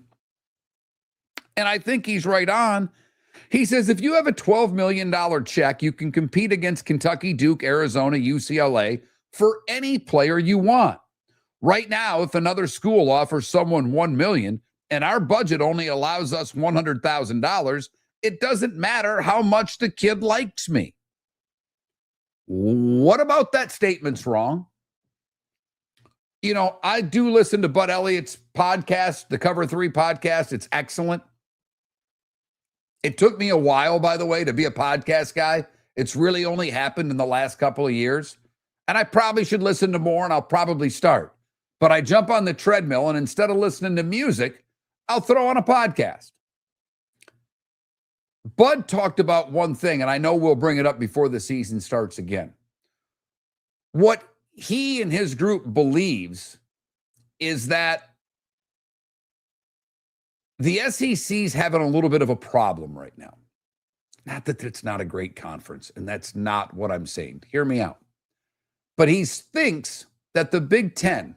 A: and I think he's right on, he says, if you have a $12 million check, you can compete against Kentucky, Duke, Arizona, UCLA for any player you want. Right now, if another school offers someone $1 million and our budget only allows us $100,000, it doesn't matter how much the kid likes me. What about that statement's wrong? I do listen to Bud Elliott's podcast, the Cover 3 podcast. It's excellent. It took me a while, by the way, to be a podcast guy. It's really only happened in the last couple of years. And I probably should listen to more, and I'll probably start. But I jump on the treadmill, and instead of listening to music, I'll throw on a podcast. Bud talked about one thing, and I know we'll bring it up before the season starts again. What he and his group believes is that the SEC's having a little bit of a problem right now. Not that it's not a great conference, and that's not what I'm saying. Hear me out. But he thinks that the Big Ten,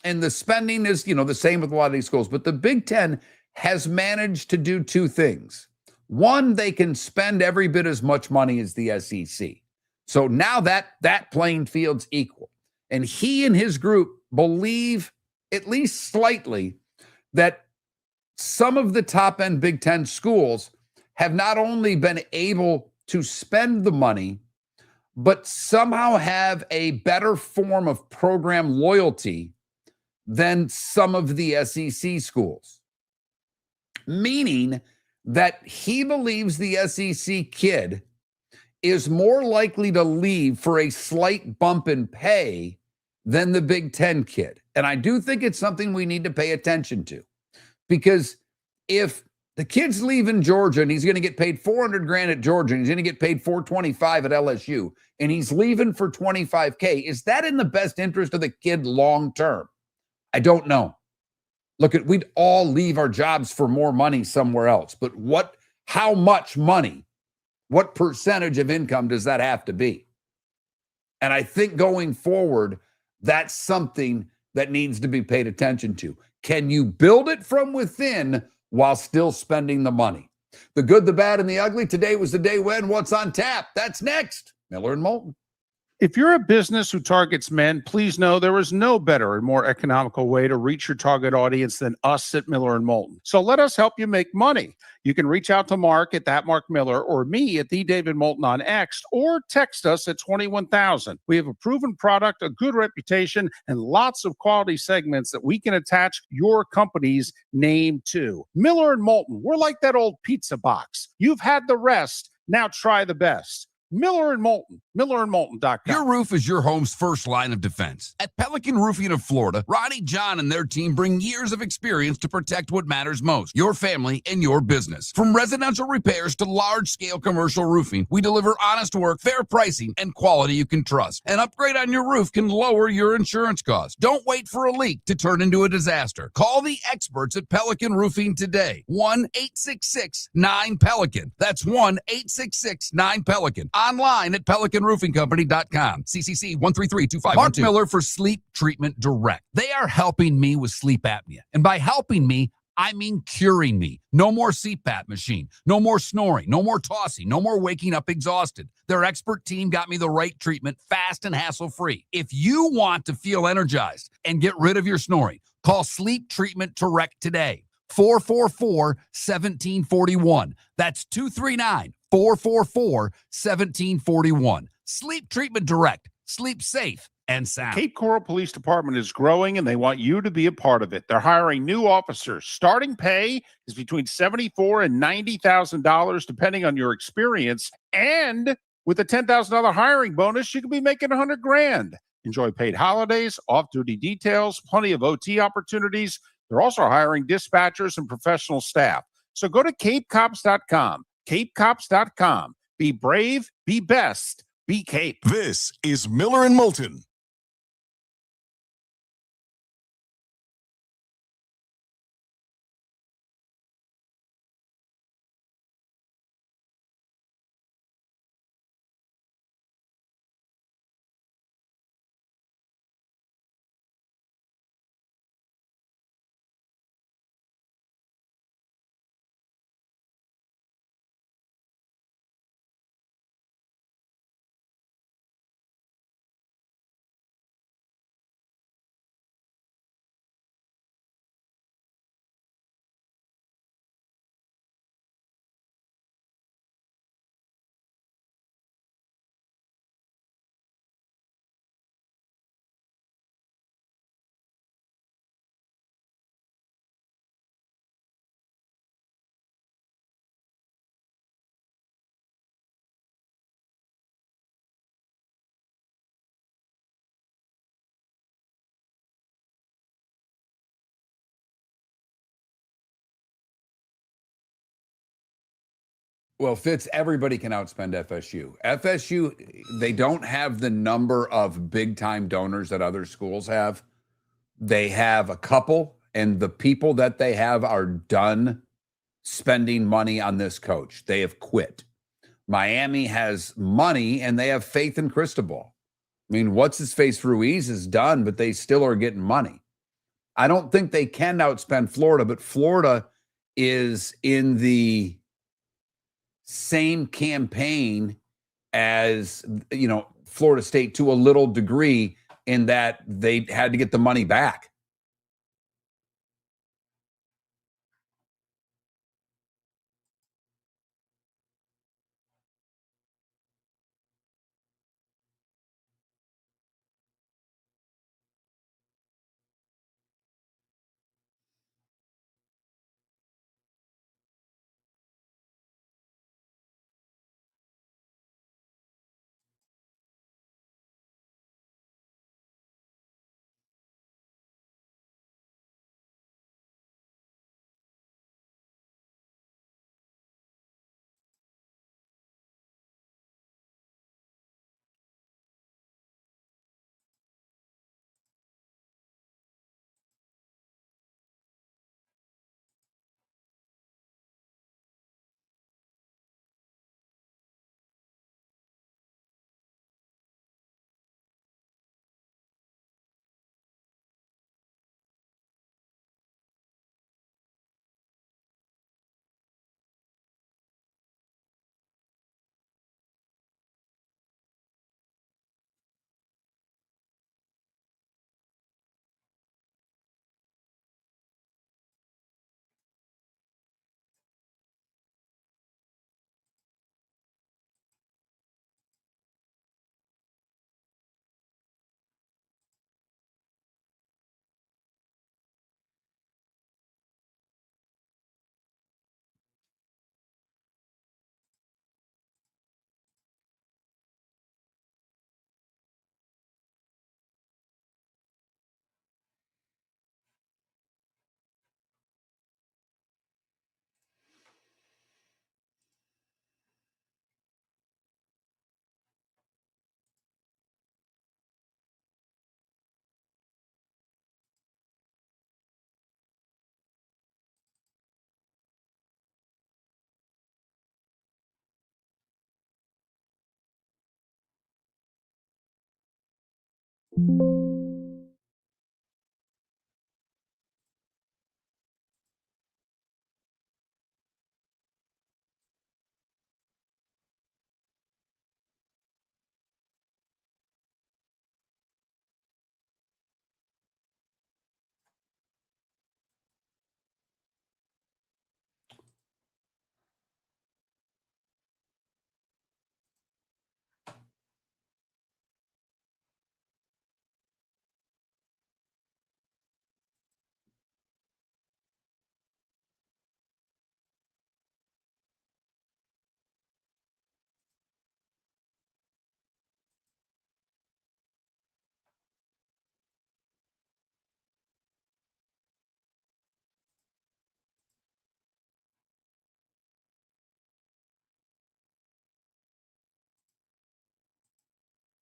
A: and the spending is, the same with a lot of these schools, but the Big Ten has managed to do two things. One, they can spend every bit as much money as the SEC. So now that playing field's equal. And he and his group believe, at least slightly, that some of the top-end Big Ten schools have not only been able to spend the money, but somehow have a better form of program loyalty than some of the SEC schools. Meaning that he believes the SEC kid is more likely to leave for a slight bump in pay than the Big Ten kid. And I do think it's something we need to pay attention to, because if the kid's leaving Georgia and he's going to get paid $400,000 at Georgia and he's going to get paid $425,000 at LSU and he's leaving for $25,000, is that in the best interest of the kid long term? I don't know. Look, we'd all leave our jobs for more money somewhere else, but how much money, what percentage of income does that have to be? And I think going forward, that's something that needs to be paid attention to. Can you build it from within while still spending the money? The good, the bad, and the ugly. Today was the day when. What's on tap? That's next. Miller and Moulton.
D: If you're a business who targets men, please know there is no better and more economical way to reach your target audience than us at Miller and Moulton. So let us help you make money. You can reach out to Mark at that Mark Miller or me at the David Moulton on X, or text us at 21,000. We have a proven product, a good reputation, and lots of quality segments that we can attach your company's name to. Miller and Moulton, we're like that old pizza box. You've had the rest. Now try the best. Miller and Moulton, millerandmoulton.com.
E: Your roof is your home's first line of defense. At Pelican Roofing of Florida, Ronnie, John, and their team bring years of experience to protect what matters most, your family and your business. From residential repairs to large-scale commercial roofing, we deliver honest work, fair pricing, and quality you can trust. An upgrade on your roof can lower your insurance costs. Don't wait for a leak to turn into a disaster. Call the experts at Pelican Roofing today. 1-866-9-PELICAN. That's 1-866-9-PELICAN. Online at PelicanRoofingCompany.com. CCC 1332512. Mark Miller for Sleep Treatment Direct. They are helping me with sleep apnea. And by helping me, I mean curing me. No more CPAP machine. No more snoring. No more tossing. No more waking up exhausted. Their expert team got me the right treatment, fast and hassle-free. If you want to feel energized and get rid of your snoring, call Sleep Treatment Direct today. 444-1741. That's 239-444-1741. Sleep Treatment Direct. Sleep safe and sound.
D: Cape Coral Police Department is growing, and they want you to be a part of it. They're hiring new officers. Starting pay is between $74,000 and $90,000, depending on your experience. And with a $10,000 hiring bonus, you could be making $100,000. Enjoy paid holidays, off-duty details, plenty of OT opportunities. They're also hiring dispatchers and professional staff. So go to capecops.com. capecops.com. Be brave, be best, be Cape.
C: This is Miller and Moulton.
A: Well, Fitz, everybody can outspend FSU. FSU, they don't have the number of big-time donors that other schools have. They have a couple, and the people that they have are done spending money on this coach. They have quit. Miami has money, and they have faith in Cristobal. I mean, what's-his-face Ruiz is done, but they still are getting money. I don't think they can outspend Florida, but Florida is in the same campaign as, Florida State to a little degree, in that they had to get the money back.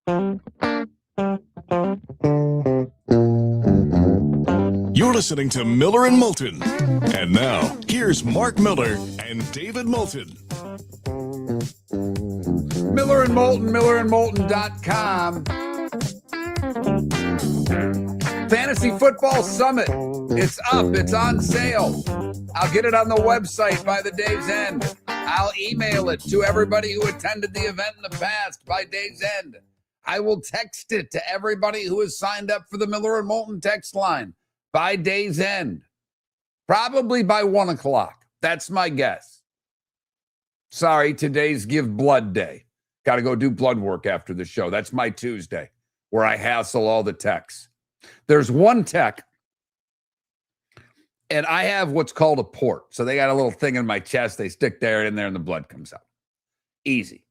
C: You're listening to Miller and Moulton. And now, here's Mark Miller and David Moulton.
A: Miller and Moulton, millerandmoulton.com. Fantasy Football Summit. It's up. It's on sale. I'll get it on the website by the day's end. I'll email it to everybody who attended the event in the past by day's end. I will text it to everybody who has signed up for the Miller and Moulton text line by day's end. Probably by 1 o'clock. That's my guess. Sorry, today's Give Blood Day. Got to go do blood work after the show. That's my Tuesday, where I hassle all the techs. There's one tech, and I have what's called a port. So they got a little thing in my chest. They stick there in there, and the blood comes out. Easy.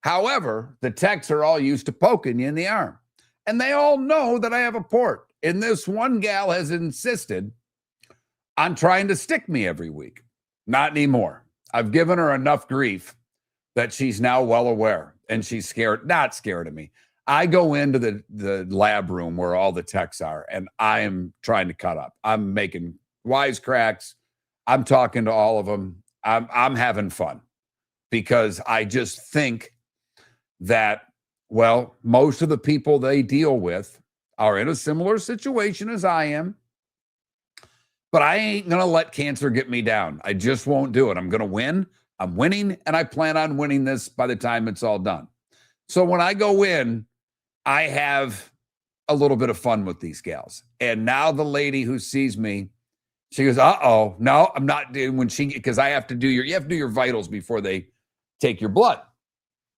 A: However, the techs are all used to poking you in the arm, and they all know that I have a port. And this one gal has insisted on trying to stick me every week. Not anymore. I've given her enough grief that she's now well aware, and she's scared, not scared of me. I go into the lab room where all the techs are, and I am trying to cut up. I'm making wisecracks. I'm talking to all of them. I'm having fun because I just think that, well, most of the people they deal with are in a similar situation as I am. But I ain't going to let cancer get me down. I just won't do it. I'm going to win. I'm winning, and I plan on winning this by the time it's all done. So when I go in, I have a little bit of fun with these gals. And now the lady who sees me, she goes, uh-oh, no, I'm not doing because you have to do your vitals before they take your blood.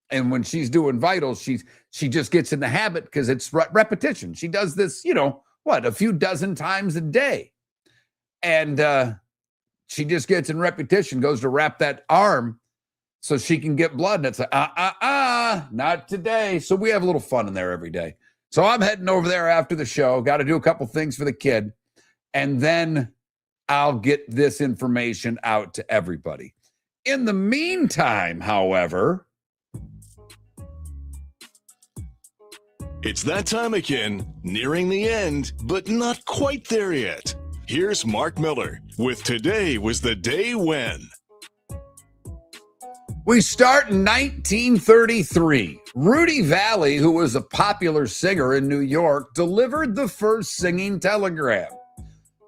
A: And when she's doing vitals, she just gets in the habit because it's repetition. She does this, a few dozen times a day. And she just gets in repetition, goes to wrap that arm so she can get blood. And it's like, not today. So we have a little fun in there every day. So I'm heading over there after the show. Got to do a couple things for the kid. And then I'll get this information out to everybody. In the meantime, however,
C: it's that time again, nearing the end, but not quite there yet. Here's Mark Miller with Today Was the Day When.
A: We start in 1933. Rudy Valley, who was a popular singer in New York, delivered the first singing telegram.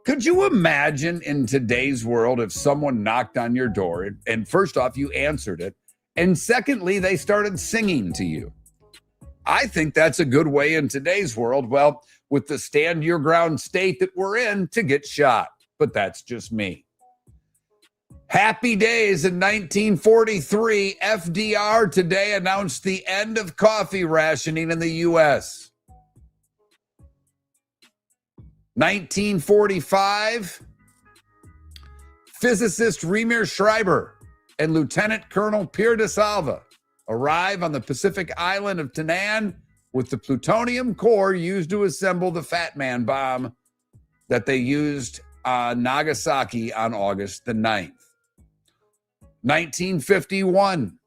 A: Could you imagine in today's world if someone knocked on your door and first off, you answered it, and secondly, they started singing to you? I think that's a good way in today's world, well, with the stand your ground state that we're in, to get shot. But that's just me. Happy days in 1943. FDR today announced the end of coffee rationing in the U.S. 1945. Physicist Remer Schreiber and Lieutenant Colonel Pierre de Salva arrive on the Pacific island of Tainan with the plutonium core used to assemble the Fat Man bomb that they used on Nagasaki on August the 9th. 1951,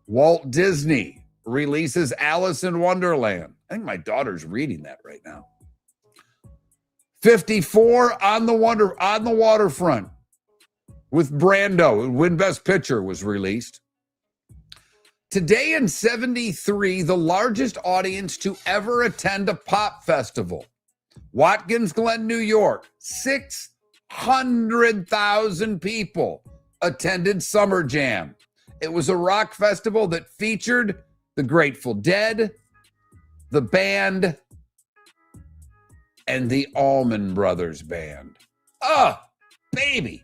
A: Walt Disney releases Alice in Wonderland. I think my daughter's reading that right now. 54, On the Waterfront with Brando, win Best Picture, was released. Today in 73, the largest audience to ever attend a pop festival. Watkins Glen, New York, 600,000 people attended Summer Jam. It was a rock festival that featured the Grateful Dead, the band, and the Allman Brothers Band. Oh, baby.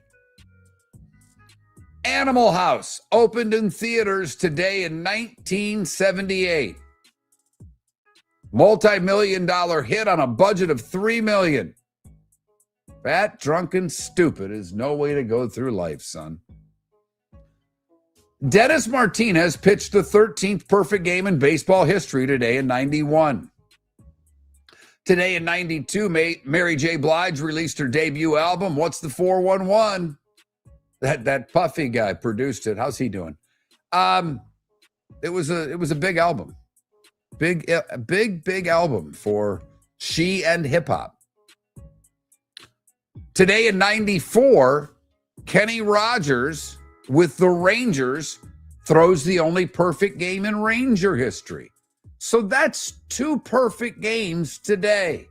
A: Animal House opened in theaters today in 1978. Multi-million-dollar hit on a budget of $3 million. Fat, drunk, and stupid is no way to go through life, son. Dennis Martinez pitched the 13th perfect game in baseball history today in 91. Today in 92, Mary J. Blige released her debut album, What's the 411? That Puffy guy produced it. How's he doing? It was a big album. Big album for she and hip hop. Today in 94, Kenny Rogers with the Rangers throws the only perfect game in Ranger history. So that's 2 perfect games today.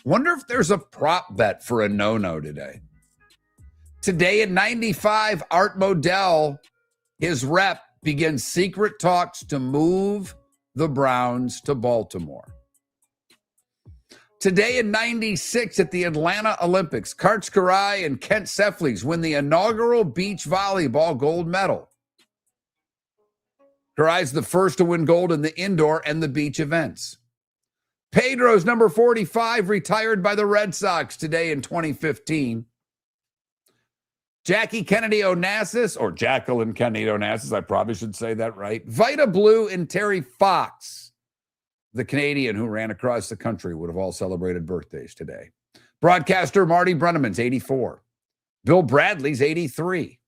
A: Wonder if there's a prop bet for a no-no today. Today in 95, Art Modell, his rep, begins secret talks to move the Browns to Baltimore. Today in 96 at the Atlanta Olympics, Karts Karai and Kent Seflies win the inaugural beach volleyball gold medal. Karai's the first to win gold in the indoor and the beach events. Pedro's number 45 retired by the Red Sox today in 2015. Jackie Kennedy Onassis, or Jacqueline Kennedy Onassis, I probably should say that right. Vita Blue and Terry Fox, the Canadian who ran across the country, would have all celebrated birthdays today. Broadcaster Marty Brenneman's 84. Bill Bradley's 83.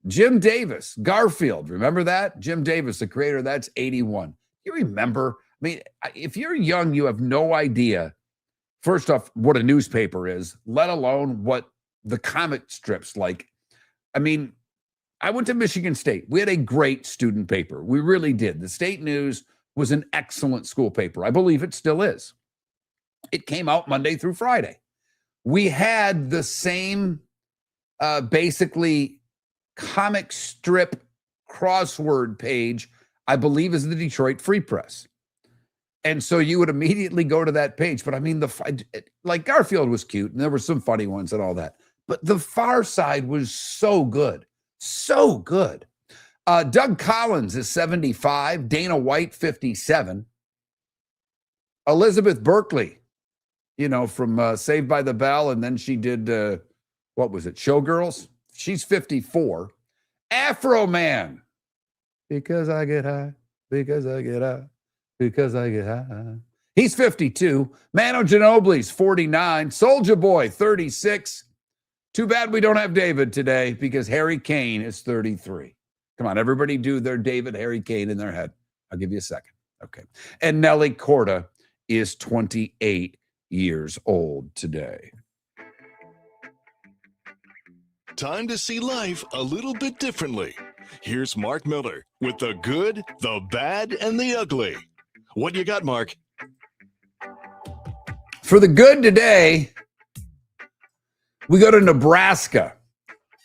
A: Jim Davis, Garfield, remember that? Jim Davis, the creator, that's 81. You remember? I mean, if you're young, you have no idea, first off, what a newspaper is, let alone what the comic strips like. I mean, I went to Michigan State. We had a great student paper. We really did. The State News was an excellent school paper. I believe it still is. It came out Monday through Friday. We had the same basically comic strip crossword page, I believe, as the Detroit Free Press. And so you would immediately go to that page. But I mean, like Garfield was cute and there were some funny ones and all that. But the Far Side was so good. So good. Doug Collins is 75. Dana White, 57. Elizabeth Berkley, you know, from Saved by the Bell. And then she did, what was it? Showgirls. She's 54. Afro Man. Because I get high. Because I get high. Because I get high. He's 52. Manu Ginobili's 49. Soulja Boy, 36. Too bad we don't have David today because Harry Kane is 33. Come on, everybody do their David, Harry Kane in their head. I'll give you a second. Okay. And Nelly Corda is 28 years old today.
C: Time to see life a little bit differently. Here's Mark Miller with the good, the bad, and the ugly. What you got, Mark?
A: For the good today, we go to Nebraska,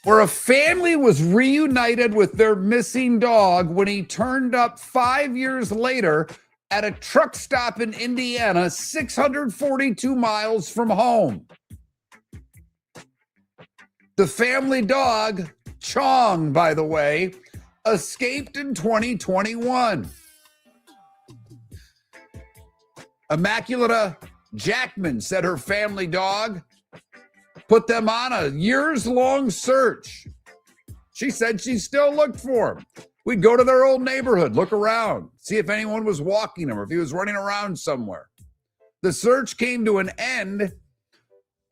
A: where a family was reunited with their missing dog when he turned up 5 years later at a truck stop in Indiana, 642 miles from home. The family dog, Chong, by the way, escaped in 2021. Immaculata Jackman said her family dog put them on a years-long search. She said she still looked for him. We'd go to their old neighborhood, look around, see if anyone was walking him or if he was running around somewhere. The search came to an end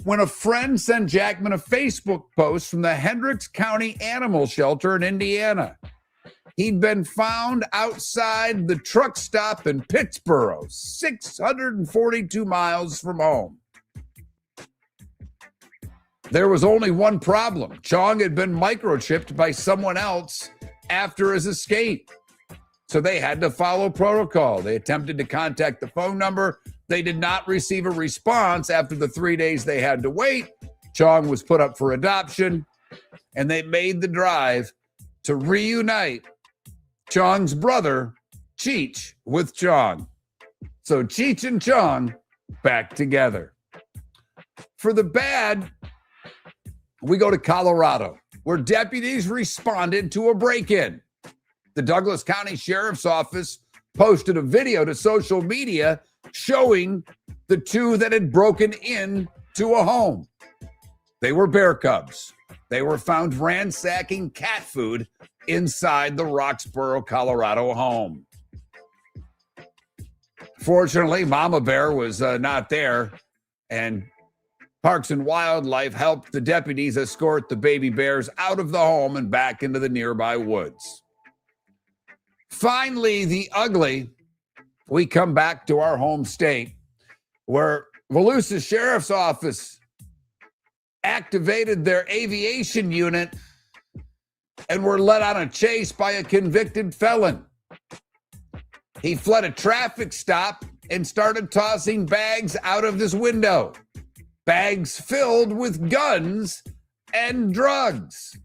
A: when a friend sent Jackman a Facebook post from the Hendricks County Animal Shelter in Indiana. He'd been found outside the truck stop in Pittsburgh, 642 miles from home. There was only one problem. Chong had been microchipped by someone else after his escape. So they had to follow protocol. They attempted to contact the phone number. They did not receive a response after the 3 days they had to wait. Chong was put up for adoption, and they made the drive to reunite Chong's brother, Cheech, with Chong. So Cheech and Chong back together. For the bad, we go to Colorado, where deputies responded to a break-in. The Douglas County Sheriff's Office posted a video to social media showing the two that had broken into a home. They were bear cubs. They were found ransacking cat food inside the Roxborough, Colorado home. Fortunately, Mama Bear was not there, and Parks and Wildlife helped the deputies escort the baby bears out of the home and back into the nearby woods. Finally, the ugly, we come back to our home state, where Volusia Sheriff's Office activated their aviation unit and were led on a chase by a convicted felon. He fled a traffic stop and started tossing bags out of this window. Bags filled with guns and drugs.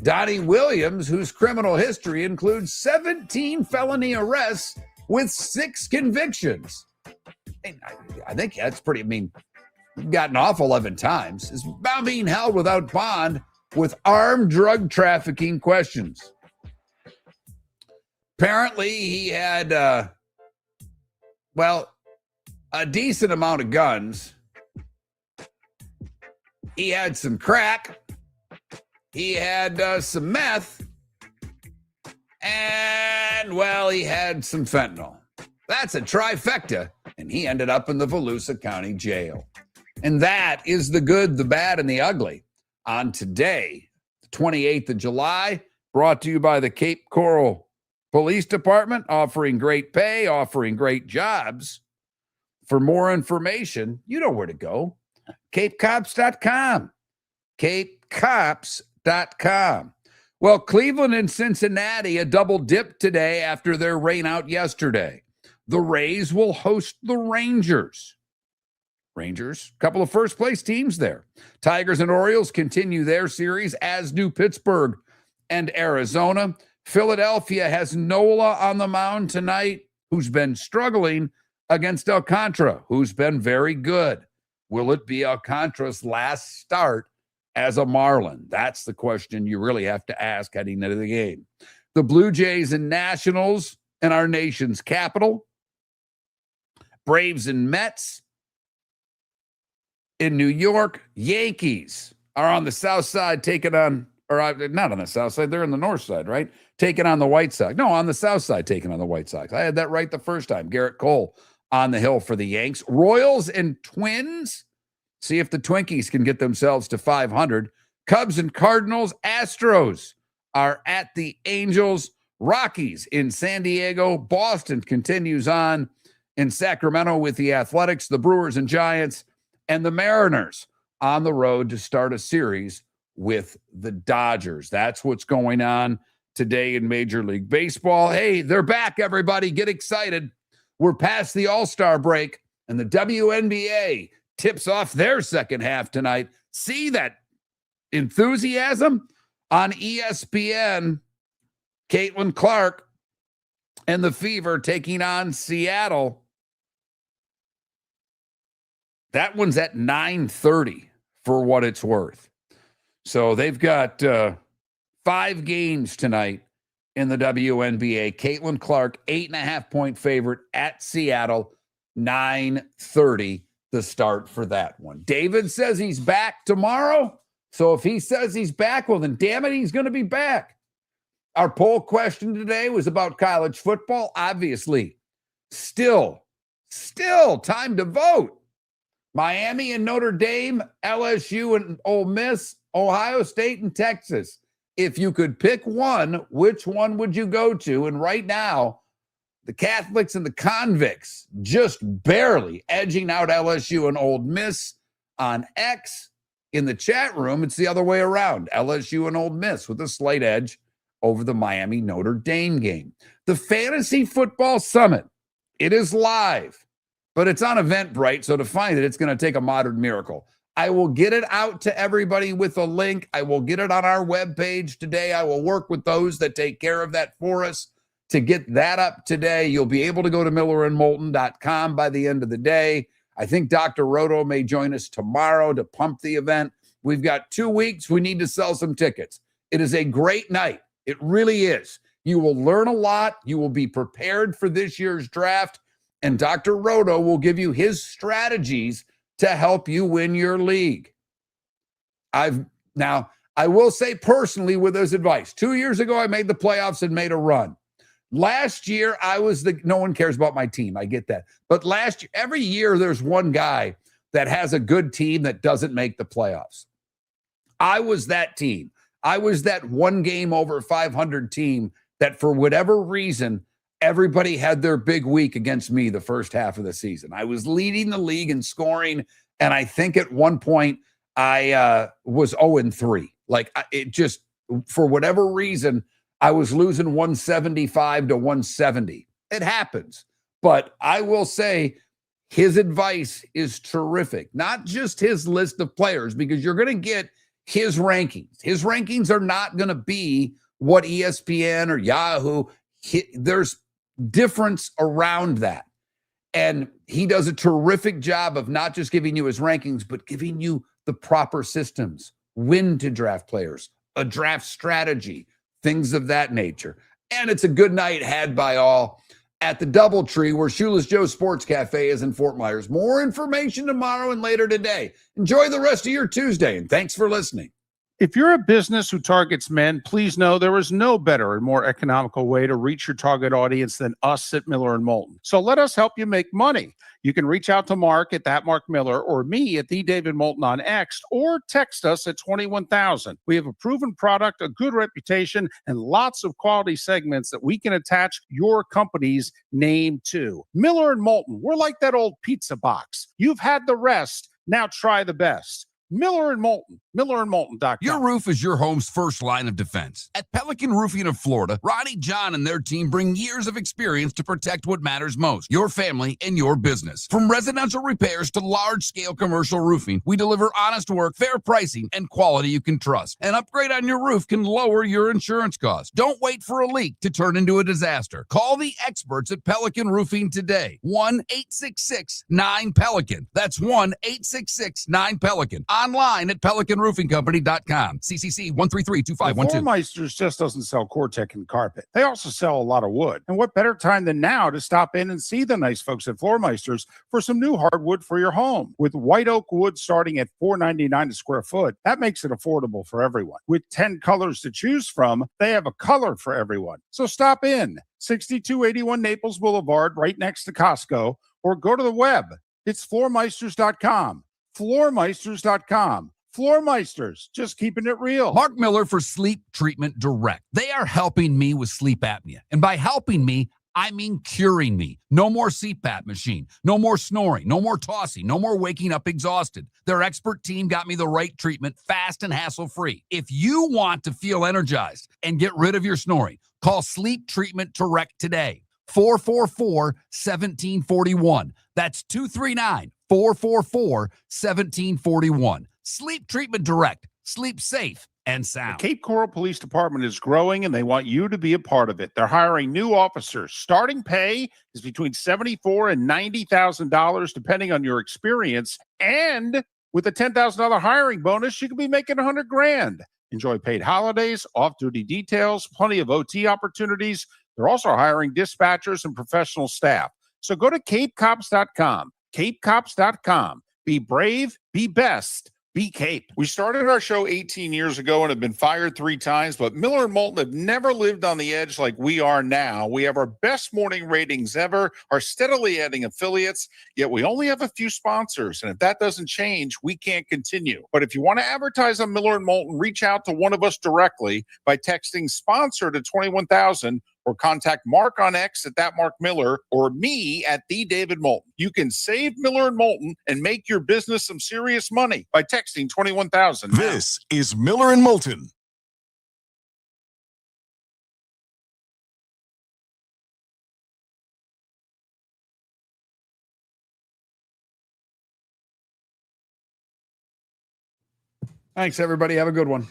A: Donnie Williams, whose criminal history includes 17 felony arrests with 6 convictions. I think that's pretty, gotten off 11 times, is now being held without bond with armed drug trafficking questions. Apparently, he had, a decent amount of guns. He had some crack. He had some meth. And, he had some fentanyl. That's a trifecta. And he ended up in the Volusia County Jail. And that is the good, the bad, and the ugly on today, the 28th of July, brought to you by the Cape Coral Police Department, offering great pay, offering great jobs. For more information, you know where to go. CapeCops.com. CapeCops.com. Well, Cleveland and Cincinnati, a double dip today after their rain out yesterday. The Rays will host the Rangers. Rangers, a couple of first place teams there. Tigers and Orioles continue their series, as do Pittsburgh and Arizona. Philadelphia has Nola on the mound tonight, who's been struggling against Alcantara, who's been very good. Will it be Alcantara's last start as a Marlin? That's the question you really have to ask heading into the game. The Blue Jays and Nationals in our nation's capital. Braves and Mets in New York. Yankees are on the south side taking on, or not on the south side, they're in the north side, right? Taking on the White Sox. No, on the south side taking on the White Sox. I had that right the first time. Garrett Cole on the hill for the Yanks. Royals and Twins. See if the Twinkies can get themselves to 500. Cubs and Cardinals. Astros are at the Angels. Rockies in San Diego. Boston continues on in Sacramento with the Athletics. The Brewers and Giants. And the Mariners on the road to start a series with the Dodgers. That's what's going on today in Major League Baseball. Hey, they're back, everybody. Get excited. We're past the All-Star break, and the WNBA tips off their second half tonight. See that enthusiasm on ESPN. Caitlin Clark and the Fever taking on Seattle. That one's at 9:30 for what it's worth. So they've got 5 games tonight in the WNBA. Caitlin Clark, 8.5-point favorite at Seattle, 9:30 the start for that one. David says he's back tomorrow. So if he says he's back, well, then damn it, he's going to be back. Our poll question today was about college football. Obviously, still time to vote. Miami and Notre Dame, LSU and Ole Miss, Ohio State and Texas. If you could pick one, which one would you go to? And right now, the Catholics and the Convicts just barely edging out LSU and Ole Miss on X. In the chat room, it's the other way around. LSU and Ole Miss with a slight edge over the Miami Notre Dame game. The Fantasy Football Summit, it is live, but it's on Eventbrite, so to find it, it's going to take a modern miracle. I will get it out to everybody with a link. I will get it on our webpage today. I will work with those that take care of that for us to get that up today. You'll be able to go to millerandmoulton.com by the end of the day. I think Dr. Roto may join us tomorrow to pump the event. We've got 2 weeks. We need to sell some tickets. It is a great night. It really is. You will learn a lot. You will be prepared for this year's draft. And Dr. Roto will give you his strategies to help you win your league. Now, I will say personally with his advice, 2 years ago, I made the playoffs and made a run. Last year, no one cares about my team. I get that. But last year, every year, there's one guy that has a good team that doesn't make the playoffs. I was that team. I was that one game over 500 team that for whatever reason, everybody had their big week against me the first half of the season. I was leading the league in scoring, and I think at one point I was 0-3. It just, for whatever reason, I was losing 175 to 170. It happens. But I will say his advice is terrific. Not just his list of players, because you're going to get his rankings. His rankings are not going to be what ESPN or Yahoo. There's difference around that. And he does a terrific job of not just giving you his rankings, but giving you the proper systems, when to draft players, a draft strategy, things of that nature. And it's a good night had by all at the Doubletree, where Shoeless Joe Sports Cafe is in Fort Myers. More information tomorrow and later today. Enjoy the rest of your Tuesday, and thanks for listening.
D: If you're a business who targets men, please know there is no better and more economical way to reach your target audience than us at Miller & Moulton. So let us help you make money. You can reach out to Mark at that Mark Miller or me at the David Moulton on X, or text us at 21,000. We have a proven product, a good reputation, and lots of quality segments that we can attach your company's name to. Miller & Moulton, we're like that old pizza box. You've had the rest, now try the best. Miller & Moulton, millerandmoulton.com.
E: Your roof is your home's first line of defense. At Pelican Roofing of Florida, Ronnie John and their team bring years of experience to protect what matters most, your family and your business. From residential repairs to large-scale commercial roofing, we deliver honest work, fair pricing, and quality you can trust. An upgrade on your roof can lower your insurance costs. Don't wait for a leak to turn into a disaster. Call the experts at Pelican Roofing today. 1-866-9-PELICAN. That's 1-866-9-PELICAN. Online at PelicanRoofingCompany.com. CCC 1332512.
D: Floormeisters just doesn't sell Cortec and carpet. They also sell a lot of wood. And what better time than now to stop in and see the nice folks at Floormeisters for some new hardwood for your home. With white oak wood starting at $4.99 a square foot, that makes it affordable for everyone. With 10 colors to choose from, they have a color for everyone. So stop in. 6281 Naples Boulevard, right next to Costco, or go to the web. It's floormeisters.com. Floormeisters.com. Floormeisters, just keeping it real.
E: Mark Miller for Sleep Treatment Direct. They are helping me with sleep apnea. And by helping me, I mean curing me. No more CPAP machine. No more snoring. No more tossing. No more waking up exhausted. Their expert team got me the right treatment, fast and hassle-free. If you want to feel energized and get rid of your snoring, call Sleep Treatment Direct today. 444-1741. That's 239-444-1741. Sleep Treatment Direct. Sleep safe and sound.
D: The Cape Coral Police Department is growing, and they want you to be a part of it. They're hiring new officers. Starting pay is between $74,000 and $90,000, depending on your experience. And with a $10,000 hiring bonus, you could be making $100,000. Enjoy paid holidays, off-duty details, plenty of OT opportunities. They're also hiring dispatchers and professional staff. So go to capecops.com. capecops.com. Be brave, be best. Be Cape. We started our show 18 years ago and have been fired 3 times, but Miller & Moulton have never lived on the edge like we are now. We have our best morning ratings ever, are steadily adding affiliates, yet we only have a few sponsors. And if that doesn't change, we can't continue. But if you want to advertise on Miller & Moulton, reach out to one of us directly by texting sponsor to 21,000, or contact Mark on X at that Mark Miller, or me at the David Moulton. You can save Miller & Moulton and make your business some serious money by texting 21,000.
C: This is Miller & Moulton.
A: Thanks, everybody. Have a good one.